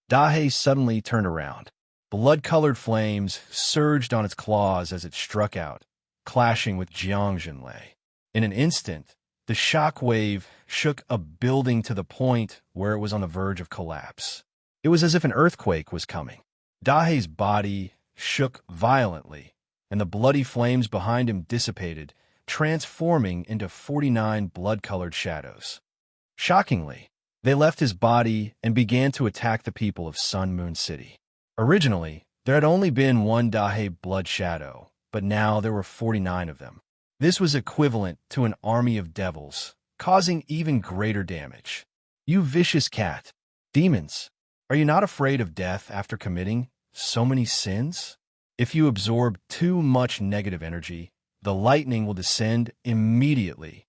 Dahai suddenly turned around. Blood-colored flames surged on its claws as it struck out, clashing with Jiang Jinlei. In an instant, the shock wave shook a building to the point where it was on the verge of collapse. It was as if an earthquake was coming. Dahai's body shook violently, and the bloody flames behind him dissipated, transforming into 49 blood-colored shadows. Shockingly, they left his body and began to attack the people of Sun Moon City. Originally, there had only been one Dahai blood shadow, but now there were 49 of them. This was equivalent to an army of devils, causing even greater damage. You vicious cat! Demons! Are you not afraid of death after committing so many sins? If you absorb too much negative energy, the lightning will descend immediately.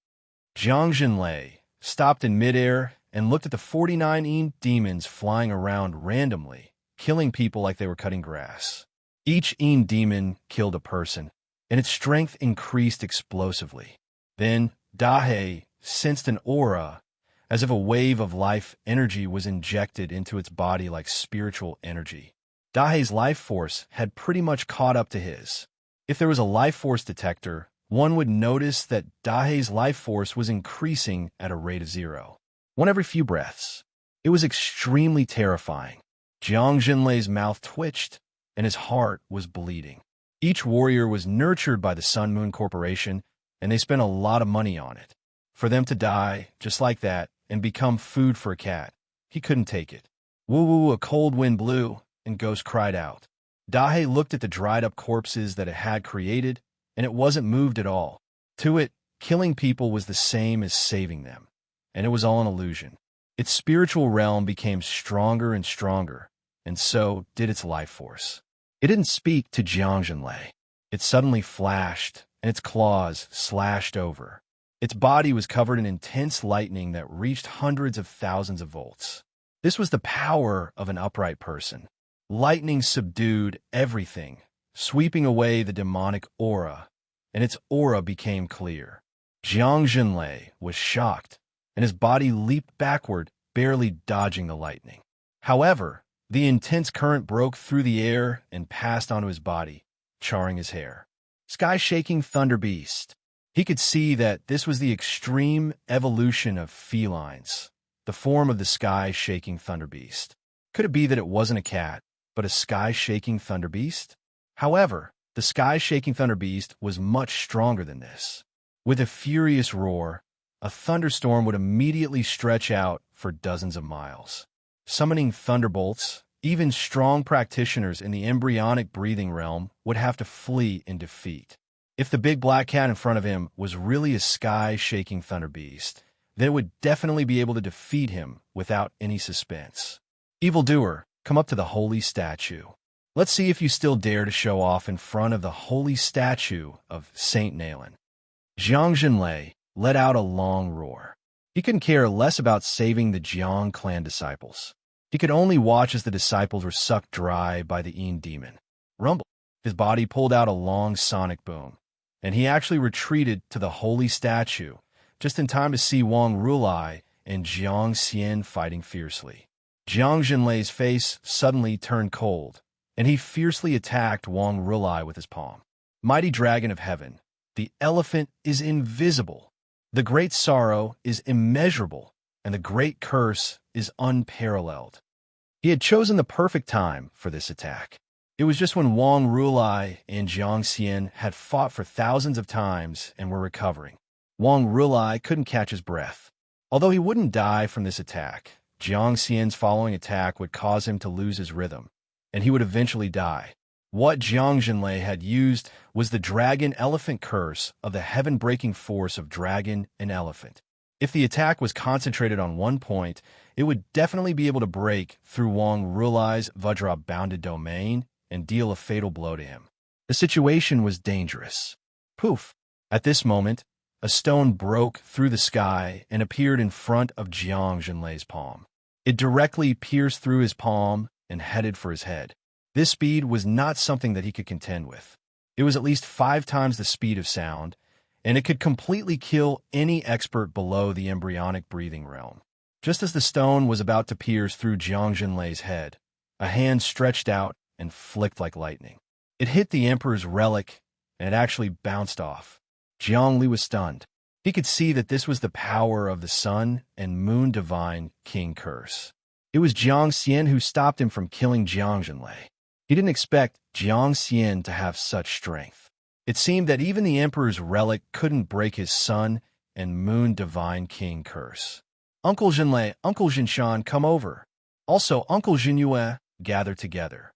Jiang Jinlei stopped in midair and looked at the 49 Yin demons flying around randomly, killing people like they were cutting grass. Each Yin demon killed a person, and its strength increased explosively. Then Dahai sensed an aura, as if a wave of life energy was injected into its body like spiritual energy. Dahai's life force had pretty much caught up to his. If there was a life force detector, one would notice that Dahai's life force was increasing at a rate of 0. One every few breaths. It was extremely terrifying. Jiang Jinlei's mouth twitched, and his heart was bleeding. Each warrior was nurtured by the Sun Moon Corporation, and they spent a lot of money on it. For them to die, just like that, and become food for a cat, he couldn't take it. Woo-woo, a cold wind blew, and Ghost cried out. Dahai looked at the dried-up corpses that it had created, and it wasn't moved at all. To it, killing people was the same as saving them, and it was all an illusion. Its spiritual realm became stronger and stronger, and so did its life force. It didn't speak to Jiang Jinlei. It suddenly flashed, and its claws slashed over. Its body was covered in intense lightning that reached hundreds of thousands of volts. This was the power of an upright person. Lightning subdued everything, sweeping away the demonic aura, and its aura became clear. Jiang Jinlei was shocked, and his body leaped backward, barely dodging the lightning. However, the intense current broke through the air and passed onto his body, charring his hair. Sky-shaking thunder beast. He could see that this was the extreme evolution of felines, the form of the sky-shaking thunder beast. Could it be that it wasn't a cat, but a sky-shaking thunder beast? However, the sky-shaking thunder beast was much stronger than this. With a furious roar, a thunderstorm would immediately stretch out for dozens of miles. Summoning thunderbolts, even strong practitioners in the embryonic breathing realm would have to flee in defeat. If the big black cat in front of him was really a sky-shaking thunder beast, then it would definitely be able to defeat him without any suspense. Evildoer, come up to the holy statue. Let's see if you still dare to show off in front of the holy statue of Saint Nalen. Jiang Jinlei let out a long roar. He couldn't care less about saving the Jiang clan disciples. He could only watch as the disciples were sucked dry by the Yin demon. Rumble. His body pulled out a long sonic boom, and he actually retreated to the holy statue, just in time to see Wang Rulai and Jiang Xian fighting fiercely. Jiang Jinlei's face suddenly turned cold, and he fiercely attacked Wang Rulai with his palm. Mighty dragon of heaven, the elephant is invisible. The great sorrow is immeasurable, and the great curse is unparalleled. He had chosen the perfect time for this attack. It was just when Wang Rulai and Jiang Xian had fought for thousands of times and were recovering. Wang Rulai couldn't catch his breath. Although he wouldn't die from this attack, Jiang Xian's following attack would cause him to lose his rhythm, and he would eventually die. What Jiang Zhenlei had used was the dragon-elephant curse of the heaven-breaking force of dragon and elephant. If the attack was concentrated on one point, it would definitely be able to break through Wang Rulai's Vajra-bounded domain and deal a fatal blow to him. The situation was dangerous. Poof! At this moment, a stone broke through the sky and appeared in front of Jiang Zhenlei's palm. It directly pierced through his palm and headed for his head. This speed was not something that he could contend with. It was at least 5 times the speed of sound, and it could completely kill any expert below the embryonic breathing realm. Just as the stone was about to pierce through Jiang Zhenlei's head, a hand stretched out and flicked like lightning. It hit the Emperor's relic, and it actually bounced off. Jiang Li was stunned. He could see that this was the power of the Sun and Moon Divine King Curse. It was Jiang Xian who stopped him from killing Jiang Zhenlei. He didn't expect Jiang Xian to have such strength. It seemed that even the Emperor's relic couldn't break his Sun and Moon Divine King Curse. Uncle Zhenlei, Uncle Zhenshan, come over. Also, Uncle Zhenyue, gather together.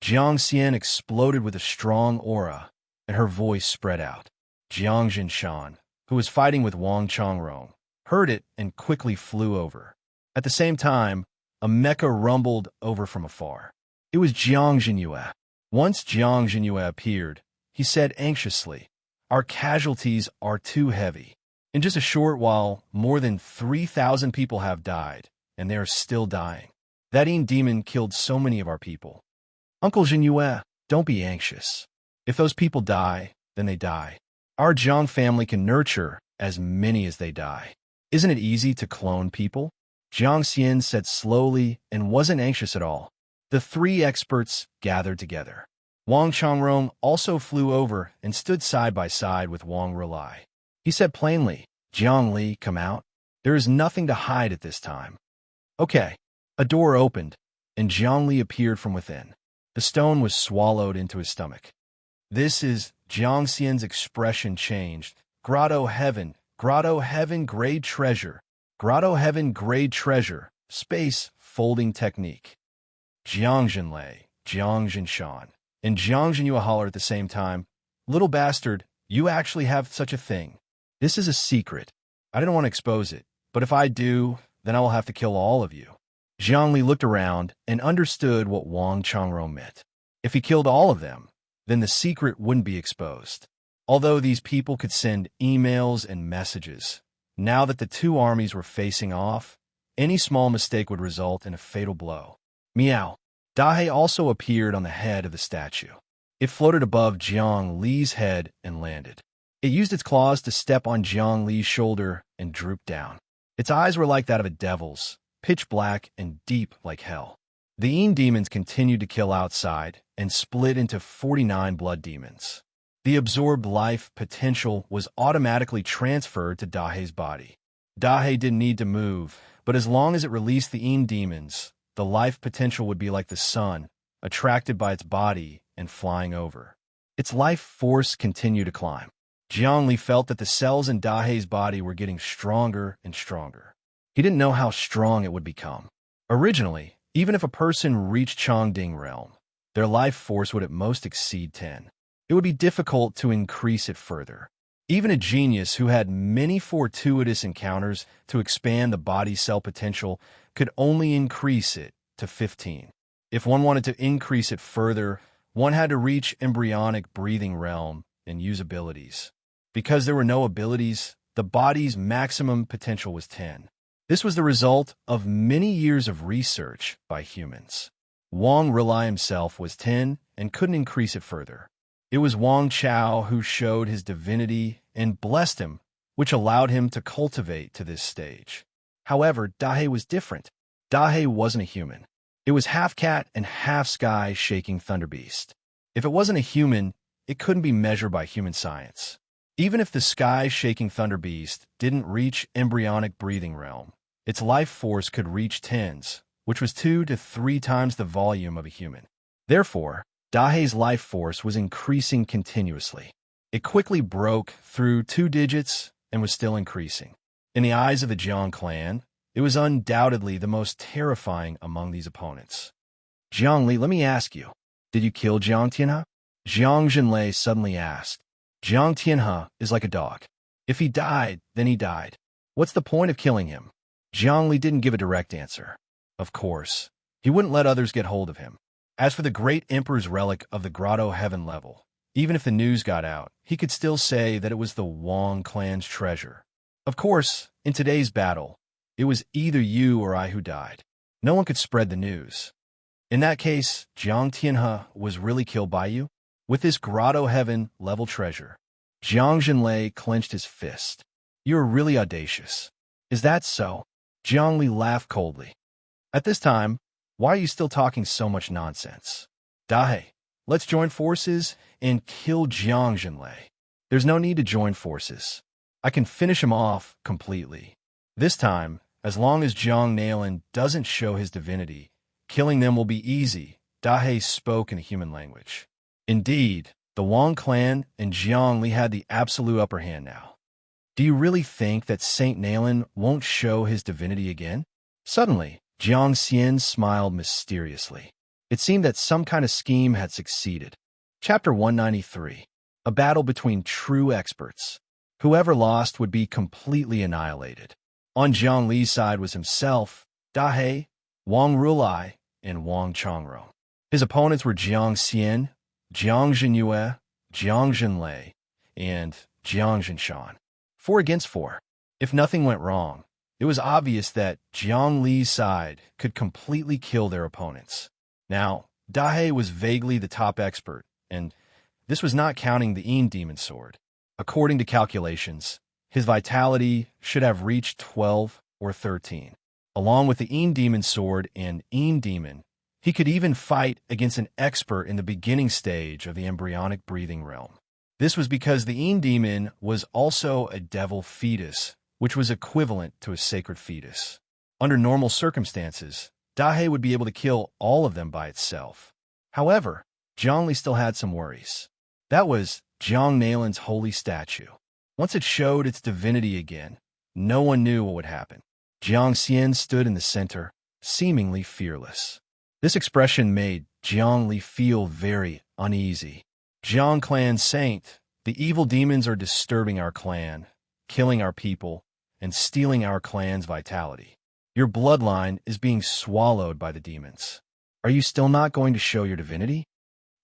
Jiang Xian exploded with a strong aura, and her voice spread out. Jiang Zhenshan, who was fighting with Wang Changrong, heard it and quickly flew over. At the same time, a mecha rumbled over from afar. It was Jiang Zhenyue. Once Jiang Zhenyue appeared, he said anxiously, "Our casualties are too heavy. In just a short while, more than 3,000 people have died, and they are still dying. That demon killed so many of our people. Uncle Zhenyue, don't be anxious. If those people die, then they die. Our Jiang family can nurture as many as they die. Isn't it easy to clone people?" Jiang Xian said slowly and wasn't anxious at all. The 3 experts gathered together. Wang Changrong also flew over and stood side by side with Wang Rulai. He said plainly, "Jiang Li, come out. There is nothing to hide at this time." Okay. A door opened, and Jiang Li appeared from within. The stone was swallowed into his stomach. This is Jiang Xian's expression changed. Grotto heaven, grade treasure. Grotto heaven, grade treasure. Space, folding technique. Jiang Zhenlei, Jiang Zhenshan, and Jiang Zhenyue holler at the same time. "Little bastard, you actually have such a thing. This is a secret. I didn't want to expose it, but if I do, then I will have to kill all of you." Jiang Li looked around and understood what Wang Changrong meant. If he killed all of them, then the secret wouldn't be exposed. Although these people could send emails and messages, now that the 2 armies were facing off, any small mistake would result in a fatal blow. Meow. Dahei also appeared on the head of the statue. It floated above Jiang Li's head and landed. It used its claws to step on Jiang Li's shoulder and drooped down. Its eyes were like that of a devil's, pitch black and deep like hell. The demons continued to kill outside and split into 49 blood demons. The absorbed life potential was automatically transferred to Dahei's body. Dahei didn't need to move, but as long as it released the demons, the life potential would be like the sun, attracted by its body and flying over. Its life force continued to climb. Jiang Li felt that the cells in Dahei's body were getting stronger and stronger. He didn't know how strong it would become. Originally, even if a person reached Changding realm, their life force would at most exceed 10. It would be difficult to increase it further. Even a genius who had many fortuitous encounters to expand the body cell potential could only increase it to 15. If one wanted to increase it further, one had to reach embryonic breathing realm and use abilities. Because there were no abilities, the body's maximum potential was 10. This was the result of many years of research by humans. Wang Rulai himself was 10 and couldn't increase it further. It was Wang Chao who showed his divinity and blessed him, which allowed him to cultivate to this stage. However, Dahei was different. Dahei wasn't a human. It was half cat and half sky-shaking thunderbeast. If it wasn't a human, it couldn't be measured by human science. Even if the sky-shaking thunderbeast didn't reach embryonic breathing realm, its life force could reach 10s, which was 2 to 3 times the volume of a human. Therefore, Dahei's life force was increasing continuously. It quickly broke through 2 digits and was still increasing. In the eyes of the Jiang clan, it was undoubtedly the most terrifying among these opponents. Jiang Li, let me ask you, did you kill Jiang Tianhe? Jiang Zhenlei suddenly asked. Jiang Tianhe is like a dog. If he died, then he died. What's the point of killing him? Jiang Li didn't give a direct answer. Of course, he wouldn't let others get hold of him. As for the great emperor's relic of the Grotto Heaven level, even if the news got out, he could still say that it was the Wang clan's treasure. Of course, in today's battle, it was either you or I who died. No one could spread the news. In that case, Jiang Tianhe was really killed by you? With this Grotto Heaven level treasure, Jiang Zhenlei clenched his fist. You're really audacious. Is that so? Jiang Li laughed coldly. At this time, why are you still talking so much nonsense? Dahe, let's join forces and kill Jiang Zhenlei. There's no need to join forces. I can finish him off completely. This time, as long as Jiang Nailin doesn't show his divinity, killing them will be easy, Dahe spoke in a human language. Indeed, the Wang clan and Jiang Li had the absolute upper hand now. Do you really think that Saint Nailin won't show his divinity again? Suddenly, Jiang Xian smiled mysteriously. It seemed that some kind of scheme had succeeded. Chapter 193. A battle between true experts. Whoever lost would be completely annihilated. On Jiang Li's side was himself, Dahe, Wang Rulai, and Wang Changrong. His opponents were Jiang Xian, Jiang Zhenyue, Jiang Zhenlei, and Jiang Zhenshan. 4 against 4. If nothing went wrong, it was obvious that Jiang Li's side could completely kill their opponents. Now, Dahe was vaguely the top expert, and this was not counting the Yin Demon Sword. According to calculations, his vitality should have reached 12 or 13. Along with the Yin Demon Sword and Yin Demon, he could even fight against an expert in the beginning stage of the embryonic breathing realm. This was because the Yin Demon was also a devil fetus, which was equivalent to a sacred fetus. Under normal circumstances, Dahe would be able to kill all of them by itself. However, Jiang Li still had some worries. That was Jiang Nailin's holy statue. Once it showed its divinity again, no one knew what would happen. Jiang Xian stood in the center, seemingly fearless. This expression made Jiang Li feel very uneasy. Jiang Clan Saint, the evil demons are disturbing our clan, killing our people, and stealing our clan's vitality. Your bloodline is being swallowed by the demons. Are you still not going to show your divinity?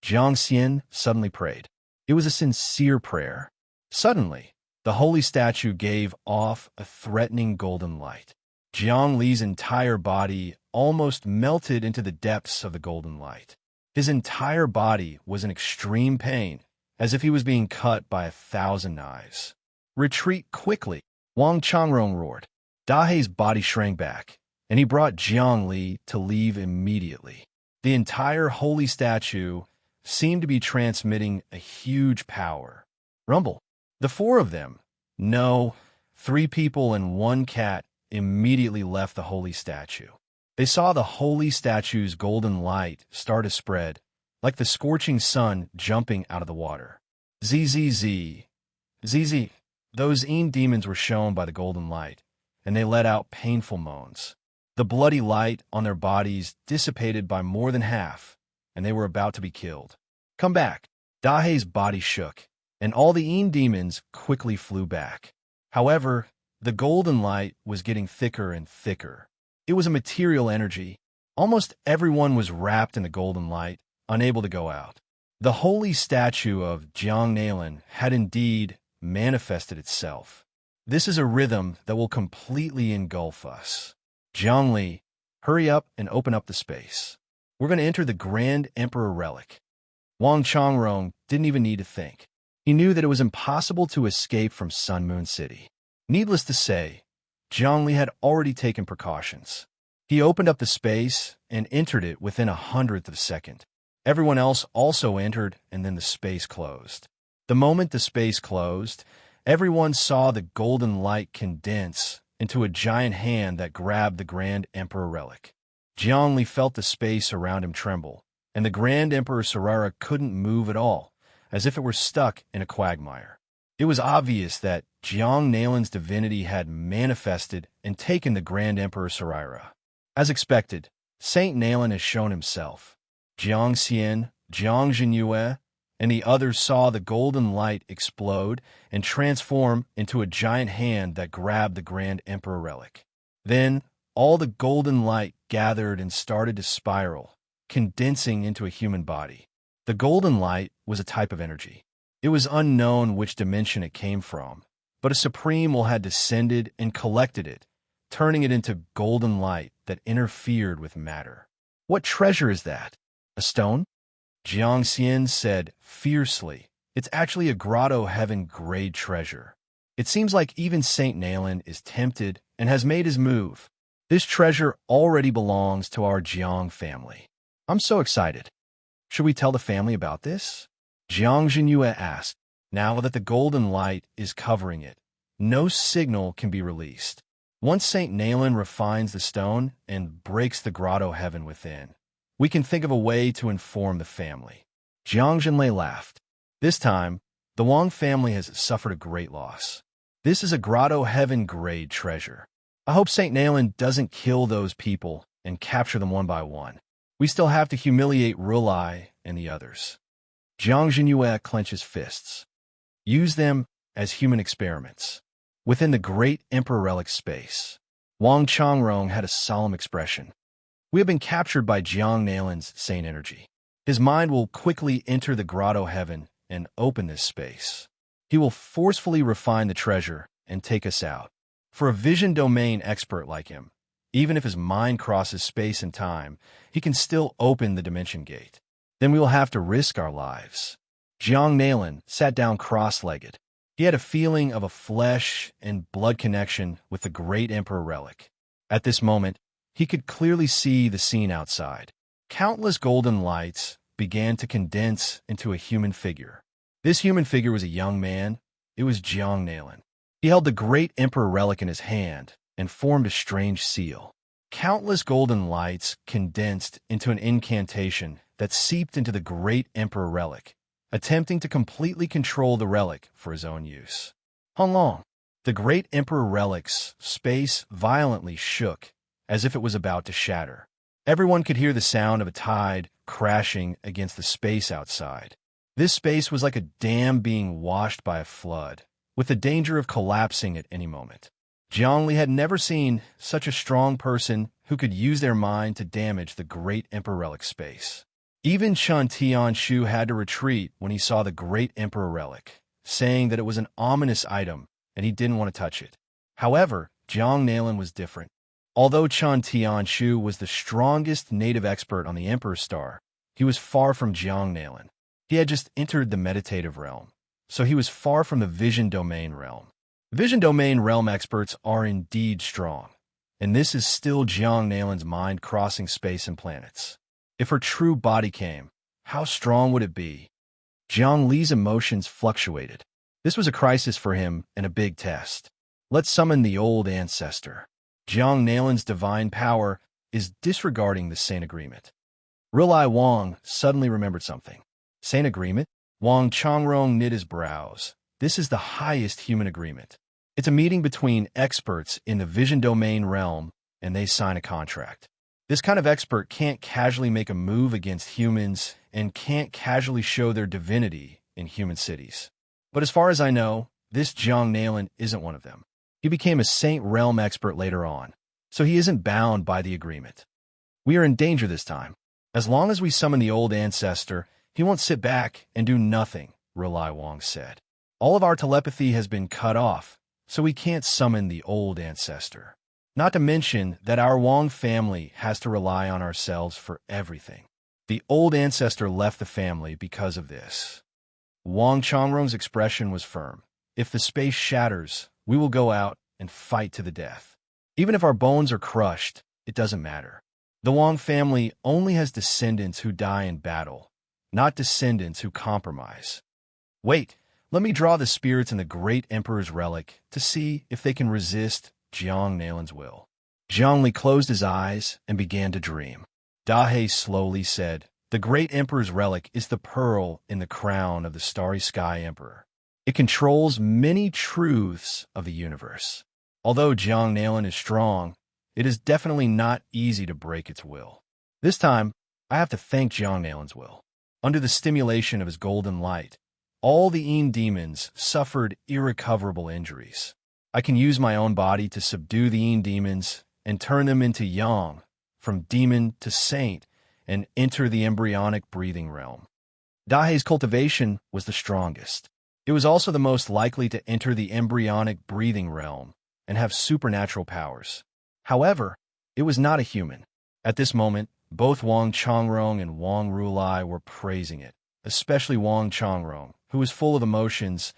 Jiang Xian suddenly prayed. It was a sincere prayer. Suddenly, the holy statue gave off a threatening golden light. Jiang Li's entire body almost melted into the depths of the golden light. His entire body was in extreme pain, as if he was being cut by 1,000 knives. Retreat quickly, Wang Changrong roared. Dahe's body shrank back, and he brought Jiang Li to leave immediately. The entire holy statue seemed to be transmitting a huge power. Rumble. The 4 of them, no, 3 people and 1 cat, immediately left the holy statue. They saw the holy statue's golden light start to spread, like the scorching sun jumping out of the water. ZZZ. ZZ. Those Yin demons were shown by the golden light, and they let out painful moans. The bloody light on their bodies dissipated by more than half, and they were about to be killed. Come back. Dahe's body shook, and all the Yin demons quickly flew back. However, the golden light was getting thicker and thicker. It was a material energy. Almost everyone was wrapped in the golden light, unable to go out. The holy statue of Jiang Nailin had indeed manifested itself. This is a rhythm that will completely engulf us. Jiang Li, hurry up and open up the space. We're going to enter the Grand Emperor Relic. Wang Changrong didn't even need to think. He knew that it was impossible to escape from Sun Moon City. Needless to say, Jiang Li had already taken precautions. He opened up the space and entered it within 1/100th of a second. Everyone else also entered, and then the space closed. The moment the space closed, everyone saw the golden light condense into a giant hand that grabbed the Grand Emperor Relic. Jiang Li felt the space around him tremble, and the Grand Emperor Sarara couldn't move at all, as if it were stuck in a quagmire. It was obvious that Jiang Nalin's divinity had manifested and taken the Grand Emperor Saraira. As expected, Saint Nalin has shown himself. Jiang Xian, Jiang Zhenyue, and the others saw the golden light explode and transform into a giant hand that grabbed the Grand Emperor relic. Then, all the golden light gathered and started to spiral, condensing into a human body. The golden light was a type of energy. It was unknown which dimension it came from, but a supreme will had descended and collected it, turning it into golden light that interfered with matter. What treasure is that? A stone? Jiang Xian said fiercely. It's actually a grotto heaven-grade treasure. It seems like even Saint Nalin is tempted and has made his move. This treasure already belongs to our Jiang family. I'm so excited. Should we tell the family about this? Jiang Zhenyue asked. Now that the golden light is covering it, no signal can be released. Once Saint Nalin refines the stone and breaks the grotto heaven within, we can think of a way to inform the family. Jiang Zhenlei laughed. This time, the Wang family has suffered a great loss. This is a grotto heaven-grade treasure. I hope Saint Nalin doesn't kill those people and capture them one by one. We still have to humiliate Rulai and the others. Jiang Zhenyue clenches fists. Use them as human experiments. Within the great Emperor relic space, Wang Changrong had a solemn expression. We have been captured by Jiang Nalin's sane energy. His mind will quickly enter the grotto heaven and open this space. He will forcefully refine the treasure and take us out. For a vision domain expert like him, even if his mind crosses space and time, he can still open the dimension gate. Then we will have to risk our lives. Jiang Nalin sat down cross-legged. He had a feeling of a flesh and blood connection with the great Emperor relic. At this moment, he could clearly see the scene outside. Countless golden lights began to condense into a human figure. This human figure was a young man. It was Jiang Nalin. He held the great Emperor relic in his hand and formed a strange seal. Countless golden lights condensed into an incantation that seeped into the great Emperor relic, attempting to completely control the relic for his own use. Honglong, the great Emperor relic's space violently shook as if it was about to shatter. Everyone could hear the sound of a tide crashing against the space outside. This space was like a dam being washed by a flood, with the danger of collapsing at any moment. Jiang Li had never seen such a strong person who could use their mind to damage the great Emperor relic space. Even Chen Tianshu had to retreat when he saw the great Emperor relic, saying that it was an ominous item and he didn't want to touch it. However, Jiang Nalin was different. Although Chen Tianshu was the strongest native expert on the Emperor Star, he was far from Jiang Nalin. He had just entered the meditative realm, so he was far from the vision domain realm. Vision domain realm experts are indeed strong, and this is still Jiang Nalin's mind crossing space and planets. If her true body came, how strong would it be? Jiang Li's emotions fluctuated. This was a crisis for him and a big test. Let's summon the old ancestor. Jiang Nalin's divine power is disregarding the sane agreement. Rulai Wang suddenly remembered something. Sane agreement? Wang Changrong knit his brows. This is the highest human agreement. It's a meeting between experts in the vision domain realm, and they sign a contract. This kind of expert can't casually make a move against humans and can't casually show their divinity in human cities. But as far as I know, this Jiang Nalin isn't one of them. He became a Saint Realm expert later on, so he isn't bound by the agreement. We are in danger this time. As long as we summon the old ancestor, he won't sit back and do nothing, Rulai Wang said. All of our telepathy has been cut off, so we can't summon the old ancestor. Not to mention that our Wang family has to rely on ourselves for everything. The old ancestor left the family because of this. Wang Changrong's expression was firm. If the space shatters, we will go out and fight to the death. Even if our bones are crushed, it doesn't matter. The Wang family only has descendants who die in battle, not descendants who compromise. Wait, let me draw the spirits in the great Emperor's relic to see if they can resist Jiang Nalin's will. Jiang Li closed his eyes and began to dream. Dahe slowly said, the great Emperor's relic is the pearl in the crown of the Starry Sky Emperor. It controls many truths of the universe. Although Jiang Nalan is strong, it is definitely not easy to break its will. This time, I have to thank Jiang Nalan's will. Under the stimulation of his golden light, all the Yin demons suffered irrecoverable injuries. I can use my own body to subdue the Yin demons and turn them into Yang, from demon to saint, and enter the embryonic breathing realm. Dahei's cultivation was the strongest. It was also the most likely to enter the embryonic breathing realm and have supernatural powers. However, it was not a human. At this moment, both Wang Changrong and Wang Rulai were praising it, especially Wang Changrong, who was full of emotions.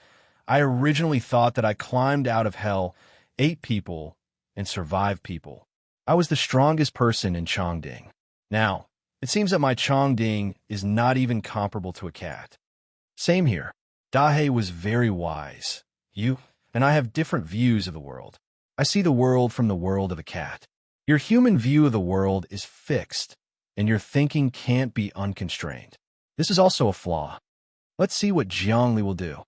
I originally thought that I climbed out of hell, ate people, and survived people. I was the strongest person in Chongding. Now, it seems that my Chongding is not even comparable to a cat. Same here. Dahei was very wise. You and I have different views of the world. I see the world from the world of a cat. Your human view of the world is fixed, and your thinking can't be unconstrained. This is also a flaw. Let's see what Jiangli will do.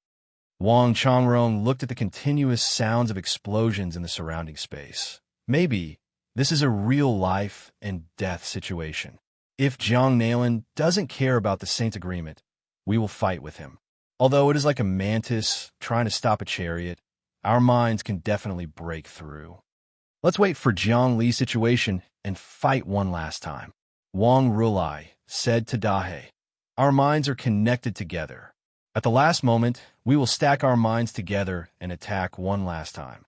Wang Changrong looked at the continuous sounds of explosions in the surrounding space. Maybe this is a real life and death situation. If Jiang Nalan doesn't care about the Saint Agreement, we will fight with him. Although it is like a mantis trying to stop a chariot, our minds can definitely break through. Let's wait for Jiang Li's situation and fight one last time. Wang Rulai said to Dahei, "Our minds are connected together. At the last moment, we will stack our minds together and attack one last time."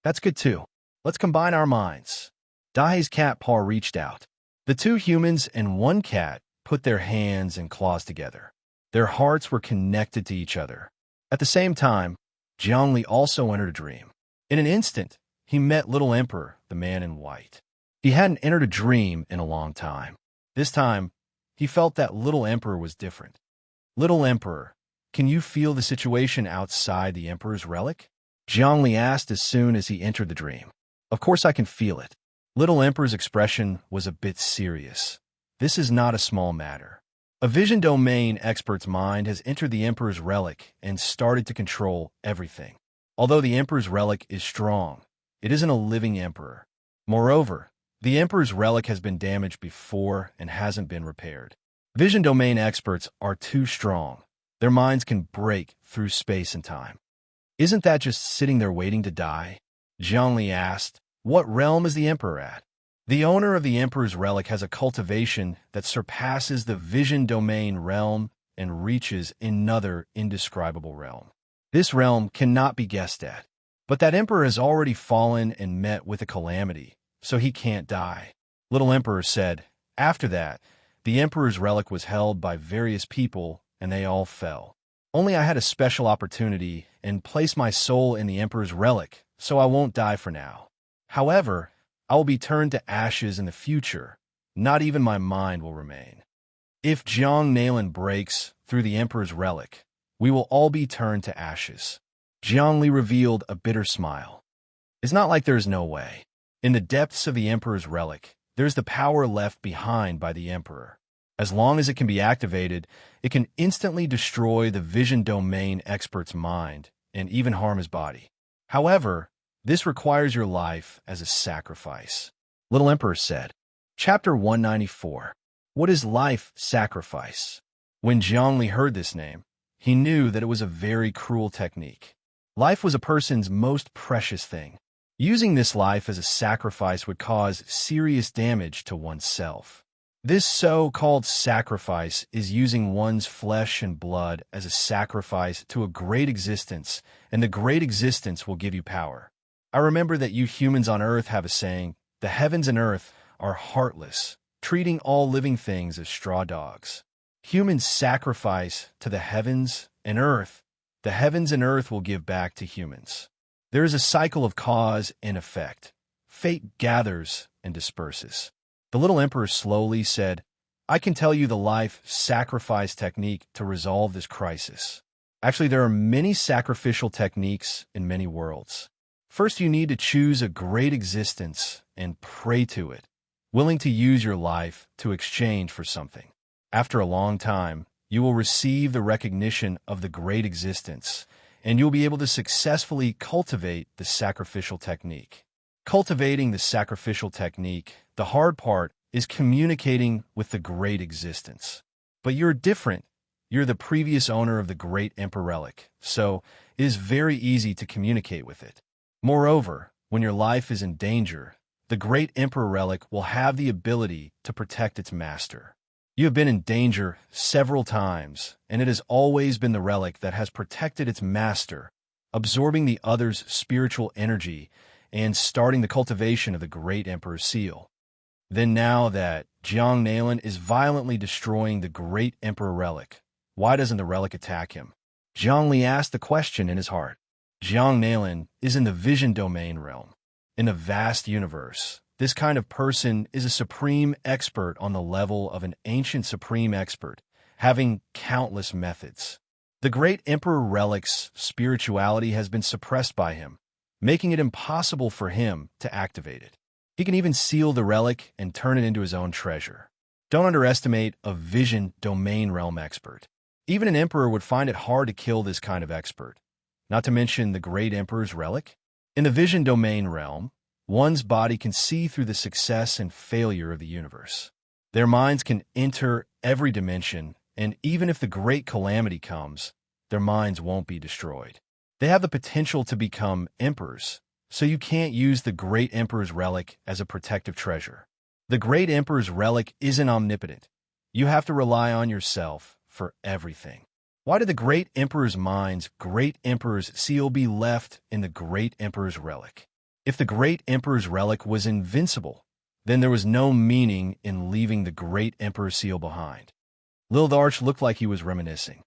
That's good too. Let's combine our minds. Dahei's cat paw reached out. The two humans and one cat put their hands and claws together. Their hearts were connected to each other. At the same time, Jiangli also entered a dream. In an instant, he met Little Emperor, the man in white. He hadn't entered a dream in a long time. This time, he felt that Little Emperor was different. "Little Emperor, can you feel the situation outside the Emperor's relic?" Jiangli asked as soon as he entered the dream. "Of course I can feel it." Little Emperor's expression was a bit serious. This is not a small matter. A vision domain expert's mind has entered the Emperor's relic and started to control everything. Although the Emperor's relic is strong, it isn't a living Emperor. Moreover, the Emperor's relic has been damaged before and hasn't been repaired. Vision domain experts are too strong. Their minds can break through space and time. "Isn't that just sitting there waiting to die?" Jiangli asked. "What realm is the Emperor at?" The owner of the Emperor's relic has a cultivation that surpasses the vision domain realm and reaches another indescribable realm. This realm cannot be guessed at. But that Emperor has already fallen and met with a calamity, so he can't die. Little Emperor said, "After that, the Emperor's relic was held by various people, and they all fell. Only I had a special opportunity and placed my soul in the Emperor's relic, so I won't die for now. However, I will be turned to ashes in the future. Not even my mind will remain. If Jiang Nalan breaks through the Emperor's relic, we will all be turned to ashes." Jiangli revealed a bitter smile. "It's not like there is no way. In the depths of the Emperor's relic, there is the power left behind by the Emperor. As long as it can be activated, it can instantly destroy the vision domain expert's mind and even harm his body. However, this requires your life as a sacrifice." Little Emperor said. Chapter 194. What is life sacrifice? When Jiangli heard this name, he knew that it was a very cruel technique. Life was a person's most precious thing. Using this life as a sacrifice would cause serious damage to oneself. This so-called sacrifice is using one's flesh and blood as a sacrifice to a great existence, and the great existence will give you power. I remember that you humans on Earth have a saying, "The heavens and earth are heartless, treating all living things as straw dogs." Humans sacrifice to the heavens and earth. The heavens and earth will give back to humans. There is a cycle of cause and effect. Fate gathers and disperses. The Little Emperor slowly said, "I can tell you the life sacrifice technique to resolve this crisis. Actually, there are many sacrificial techniques in many worlds. First, you need to choose a great existence and pray to it, willing to use your life to exchange for something. After a long time, you will receive the recognition of the great existence, and you'll be able to successfully cultivate the sacrificial technique. Cultivating the sacrificial technique, the hard part is communicating with the great existence. But you're different. You're the previous owner of the great Emperor relic, so it is very easy to communicate with it. Moreover, when your life is in danger, the great Emperor relic will have the ability to protect its master. You have been in danger several times, and it has always been the relic that has protected its master, absorbing the other's spiritual energy and starting the cultivation of the great Emperor's seal. Then now that Jiang Nalan is violently destroying the great Emperor relic, why doesn't the relic attack him? Jiang Li asked the question in his heart. Jiang Nalan is in the vision domain realm. In a vast universe, this kind of person is a supreme expert on the level of an ancient supreme expert, having countless methods. The great Emperor relic's spirituality has been suppressed by him, making it impossible for him to activate it. He can even seal the relic and turn it into his own treasure. Don't underestimate a vision domain realm expert. Even an emperor would find it hard to kill this kind of expert, not to mention the great Emperor's relic. In the vision domain realm, one's body can see through the success and failure of the universe. Their minds can enter every dimension, and even if the great calamity comes, their minds won't be destroyed. They have the potential to become emperors, so you can't use the great Emperor's relic as a protective treasure. The great Emperor's relic isn't omnipotent. You have to rely on yourself for everything. Why did the great Emperor's mind's great Emperor's seal be left in the great Emperor's relic? If the great Emperor's relic was invincible, then there was no meaning in leaving the great Emperor's seal behind. Lil the Arch looked like he was reminiscing.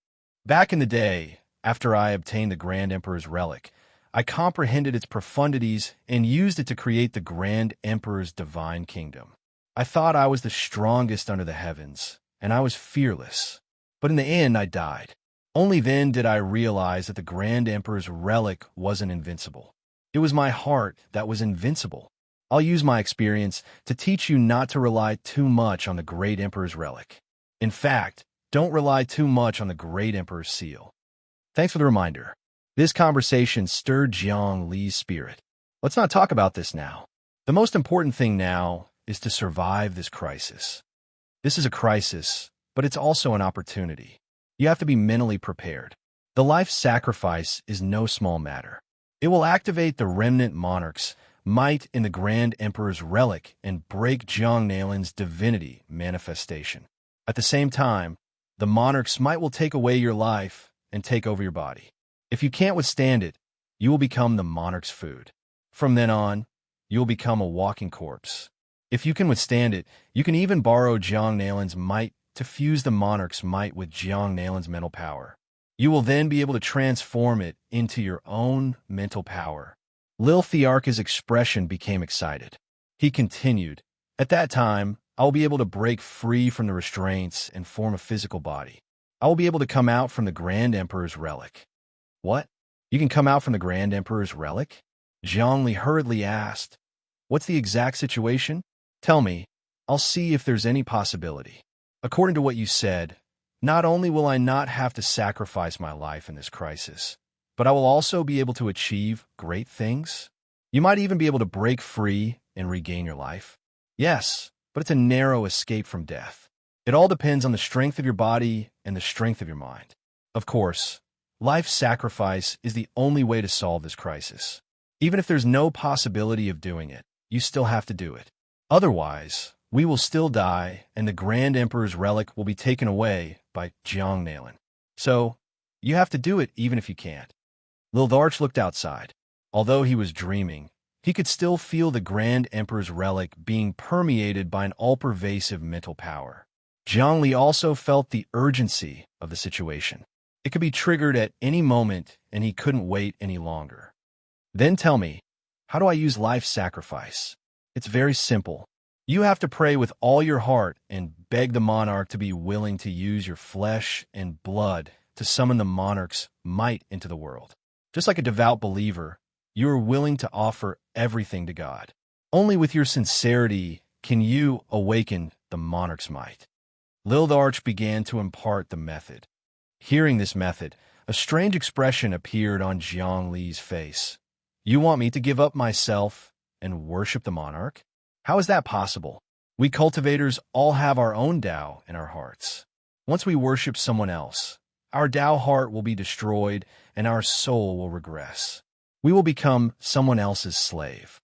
Back in the day, after I obtained the Grand Emperor's relic, I comprehended its profundities and used it to create the Grand Emperor's divine kingdom. I thought I was the strongest under the heavens, and I was fearless. But in the end, I died. Only then did I realize that the Grand Emperor's relic wasn't invincible. It was my heart that was invincible. I'll use my experience to teach you not to rely too much on the Great Emperor's relic. In fact, don't rely too much on the Great Emperor's seal. Thanks for the reminder. This conversation stirred Jiang Li's spirit. Let's not talk about this now. The most important thing now is to survive this crisis. This is a crisis, but it's also an opportunity. You have to be mentally prepared. The life sacrifice is no small matter. It will activate the remnant monarch's might in the Grand Emperor's relic and break Jiang Nalan's divinity manifestation. At the same time, the monarch's might will take away your life and take over your body. If you can't withstand it, you will become the monarch's food. From then on, you will become a walking corpse. If you can withstand it, you can even borrow Jiang Nalan's might to fuse the monarch's might with Jiang Nalan's mental power. You will then be able to transform it into your own mental power. Lil Thearka's expression became excited. He continued, "At that time, I will be able to break free from the restraints and form a physical body. I will be able to come out from the Grand Emperor's relic." What? You can come out from the Grand Emperor's relic? Jiang Li hurriedly asked. What's the exact situation? Tell me. I'll see if there's any possibility. According to what you said, not only will I not have to sacrifice my life in this crisis, but I will also be able to achieve great things. You might even be able to break free and regain your life. Yes, but it's a narrow escape from death. It all depends on the strength of your body and the strength of your mind. Of course, life sacrifice is the only way to solve this crisis. Even if there's no possibility of doing it, you still have to do it. Otherwise, we will still die, and the Grand Emperor's relic will be taken away by Jiang Nalan. So, you have to do it even if you can't. Lil Darch looked outside. Although he was dreaming, he could still feel the Grand Emperor's relic being permeated by an all-pervasive mental power. Jiang Li also felt the urgency of the situation. It could be triggered at any moment, and he couldn't wait any longer. Then tell me, how do I use life sacrifice? It's very simple. You have to pray with all your heart and beg the monarch to be willing to use your flesh and blood to summon the monarch's might into the world. Just like a devout believer, you are willing to offer everything to God. Only with your sincerity can you awaken the monarch's might. Lil the Arch began to impart the method. Hearing this method, A strange expression appeared on Jiang Li's face. You want me to give up myself and worship the monarch? How is that possible? We cultivators all have our own Tao in our hearts. Once we worship someone else, our Tao heart will be destroyed and our soul will regress. We will become someone else's slave.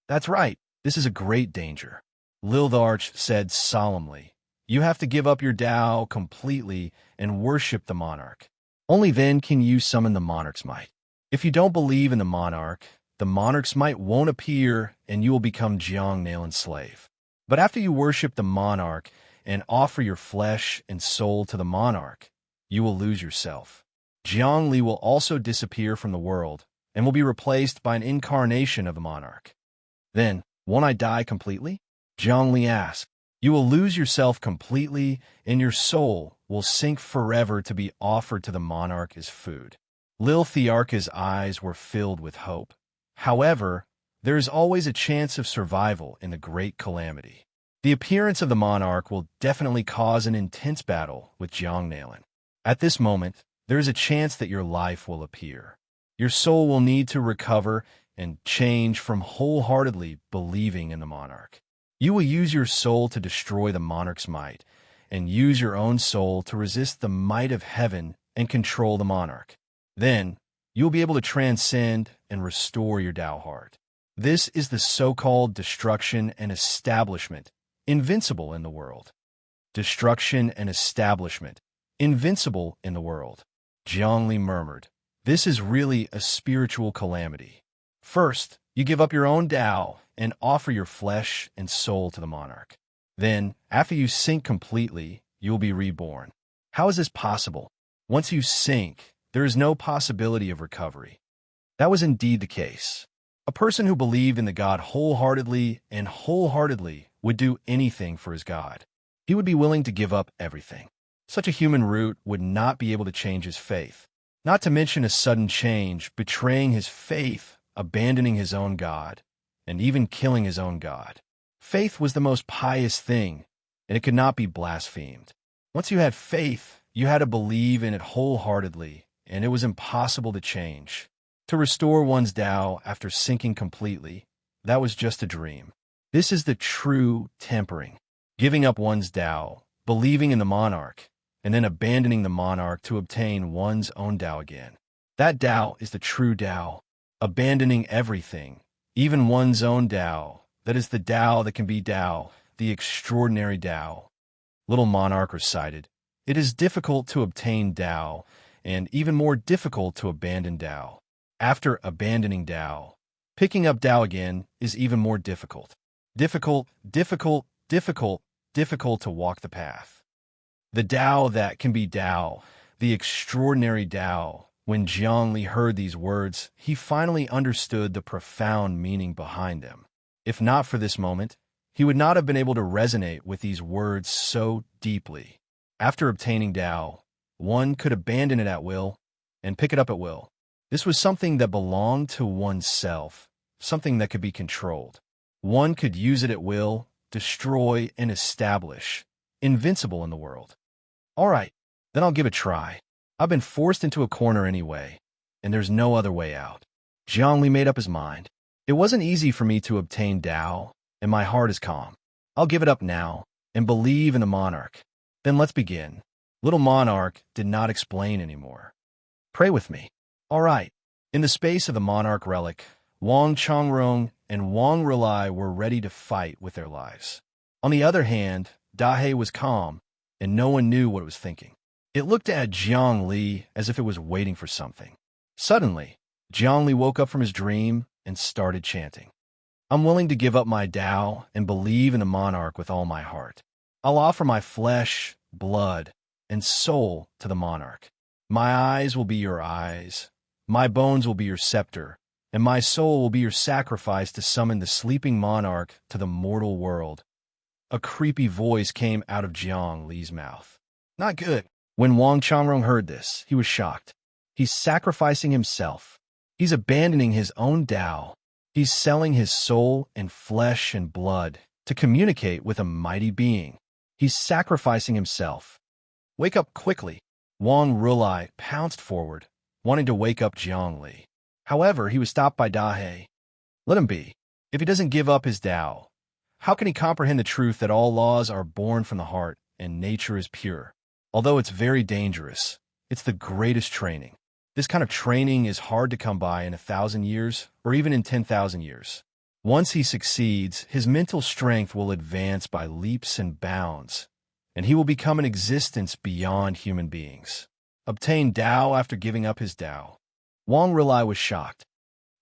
That's right. This is a great danger. Liltharch said solemnly. You have to give up your Tao completely and worship the monarch. Only then can you summon the monarch's might. If you don't believe in the monarch's might won't appear and you will become Jiang Nalin's slave. But after you worship the monarch and offer your flesh and soul to the monarch, you will lose yourself. Jiang Li will also disappear from the world and will be replaced by an incarnation of the monarch. Then, won't I die completely? Jiang Li asked. You will lose yourself completely, and your soul will sink forever to be offered to the monarch as food. Lil Thearka's eyes were filled with hope. However, there is always a chance of survival in the great calamity. The appearance of the monarch will definitely cause an intense battle with Jiang Nalin. At this moment, there is a chance that your life will appear. Your soul will need to recover and change from wholeheartedly believing in the monarch. You will use your soul to destroy the monarch's might, and use your own soul to resist the might of heaven and control the monarch. Then, you will be able to transcend and restore your Tao heart. This is the so-called destruction and establishment, invincible in the world. Destruction and establishment, invincible in the world. Jiang Li murmured, this is really a spiritual calamity. First, you give up your own Tao and offer your flesh and soul to the monarch. Then, after you sink completely, you will be reborn. How is this possible? Once you sink, there is no possibility of recovery. That was indeed the case. A person who believed in the God wholeheartedly would do anything for his God. He would be willing to give up everything. Such a human root would not be able to change his faith. Not to mention a sudden change, betraying his faith, abandoning his own God, and even killing his own God. Faith was the most pious thing, and it could not be blasphemed. Once you had faith, you had to believe in it wholeheartedly, and it was impossible to change. To restore one's Tao after sinking completely, that was just a dream. This is the true tempering. Giving up one's Tao, believing in the monarch, and then abandoning the monarch to obtain one's own Tao again. That Tao is the true Tao. Abandoning everything, even one's own Tao, that is the Tao that can be Tao, the extraordinary Tao. Little Monarch recited, it is difficult to obtain Tao, and even more difficult to abandon Tao. After abandoning Tao, picking up Tao again is even more difficult. Difficult to walk the path. The Tao that can be Tao, the extraordinary Tao. When Jiang Li heard these words, he finally understood the profound meaning behind them. If not for this moment, he would not have been able to resonate with these words so deeply. After obtaining Tao, one could abandon it at will and pick it up at will. This was something that belonged to oneself, something that could be controlled. One could use it at will, destroy and establish, invincible in the world. All right, then I'll give it a try. I've been forced into a corner anyway, and there's no other way out. Jiang Li made up his mind. It wasn't easy for me to obtain Tao, and my heart is calm. I'll give it up now and believe in the monarch. Then let's begin. Little Monarch did not explain anymore. Pray with me. All right. In the space of the monarch relic, Wang Changrong and Wang Relai were ready to fight with their lives. On the other hand, Dahe was calm, and no one knew what it was thinking. It looked at Jiang Li as if it was waiting for something. Suddenly, Jiang Li woke up from his dream and started chanting. I'm willing to give up my Tao and believe in the monarch with all my heart. I'll offer my flesh, blood, and soul to the monarch. My eyes will be your eyes, my bones will be your scepter, and my soul will be your sacrifice to summon the sleeping monarch to the mortal world. A creepy voice came out of Jiang Li's mouth. Not good. When Wang Changrong heard this, he was shocked. He's sacrificing himself. He's abandoning his own Tao. He's selling his soul and flesh and blood to communicate with a mighty being. He's sacrificing himself. Wake up quickly. Wang Rulai pounced forward, wanting to wake up Zhongli. However, he was stopped by Dahe. Let him be. If he doesn't give up his Tao, how can he comprehend the truth that all laws are born from the heart and nature is pure? Although it's very dangerous, it's the greatest training. This kind of training is hard to come by in 1,000 years or even in 10,000 years. Once he succeeds, his mental strength will advance by leaps and bounds, and he will become an existence beyond human beings. Obtain Tao after giving up his Tao. Wang Rilai was shocked.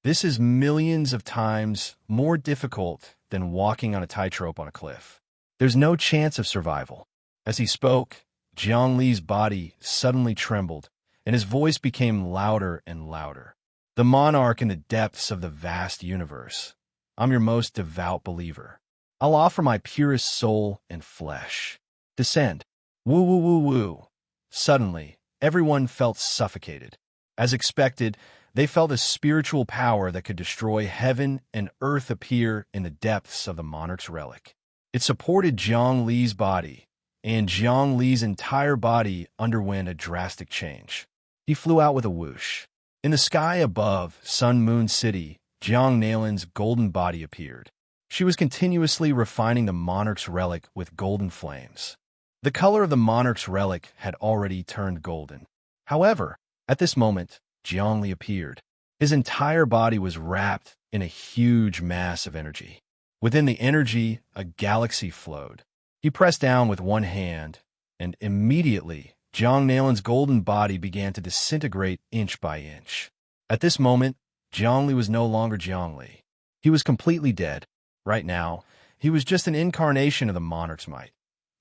This is millions of times more difficult than walking on a tightrope on a cliff. There's no chance of survival. As he spoke, Jiang Li's body suddenly trembled, and his voice became louder and louder. The monarch in the depths of the vast universe. I'm your most devout believer. I'll offer my purest soul and flesh. Descend. Woo woo woo woo. Suddenly, everyone felt suffocated. As expected, they felt a spiritual power that could destroy heaven and earth appear in the depths of the monarch's relic. It supported Jiang Li's body, and Jiang Li's entire body underwent a drastic change. He flew out with a whoosh. In the sky above Sun Moon City, Jiang Nalin's golden body appeared. She was continuously refining the monarch's relic with golden flames. The color of the monarch's relic had already turned golden. However, at this moment, Jiang Li appeared. His entire body was wrapped in a huge mass of energy. Within the energy, a galaxy flowed. He pressed down with one hand, and immediately, Jiang Nalin's golden body began to disintegrate inch by inch. At this moment, Jiang Li was no longer Jiang Li. He was completely dead. Right now, he was just an incarnation of the monarch's might.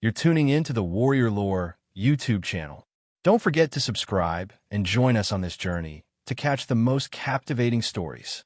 You're tuning in to the Warrior Lore YouTube channel. Don't forget to subscribe and join us on this journey to catch the most captivating stories.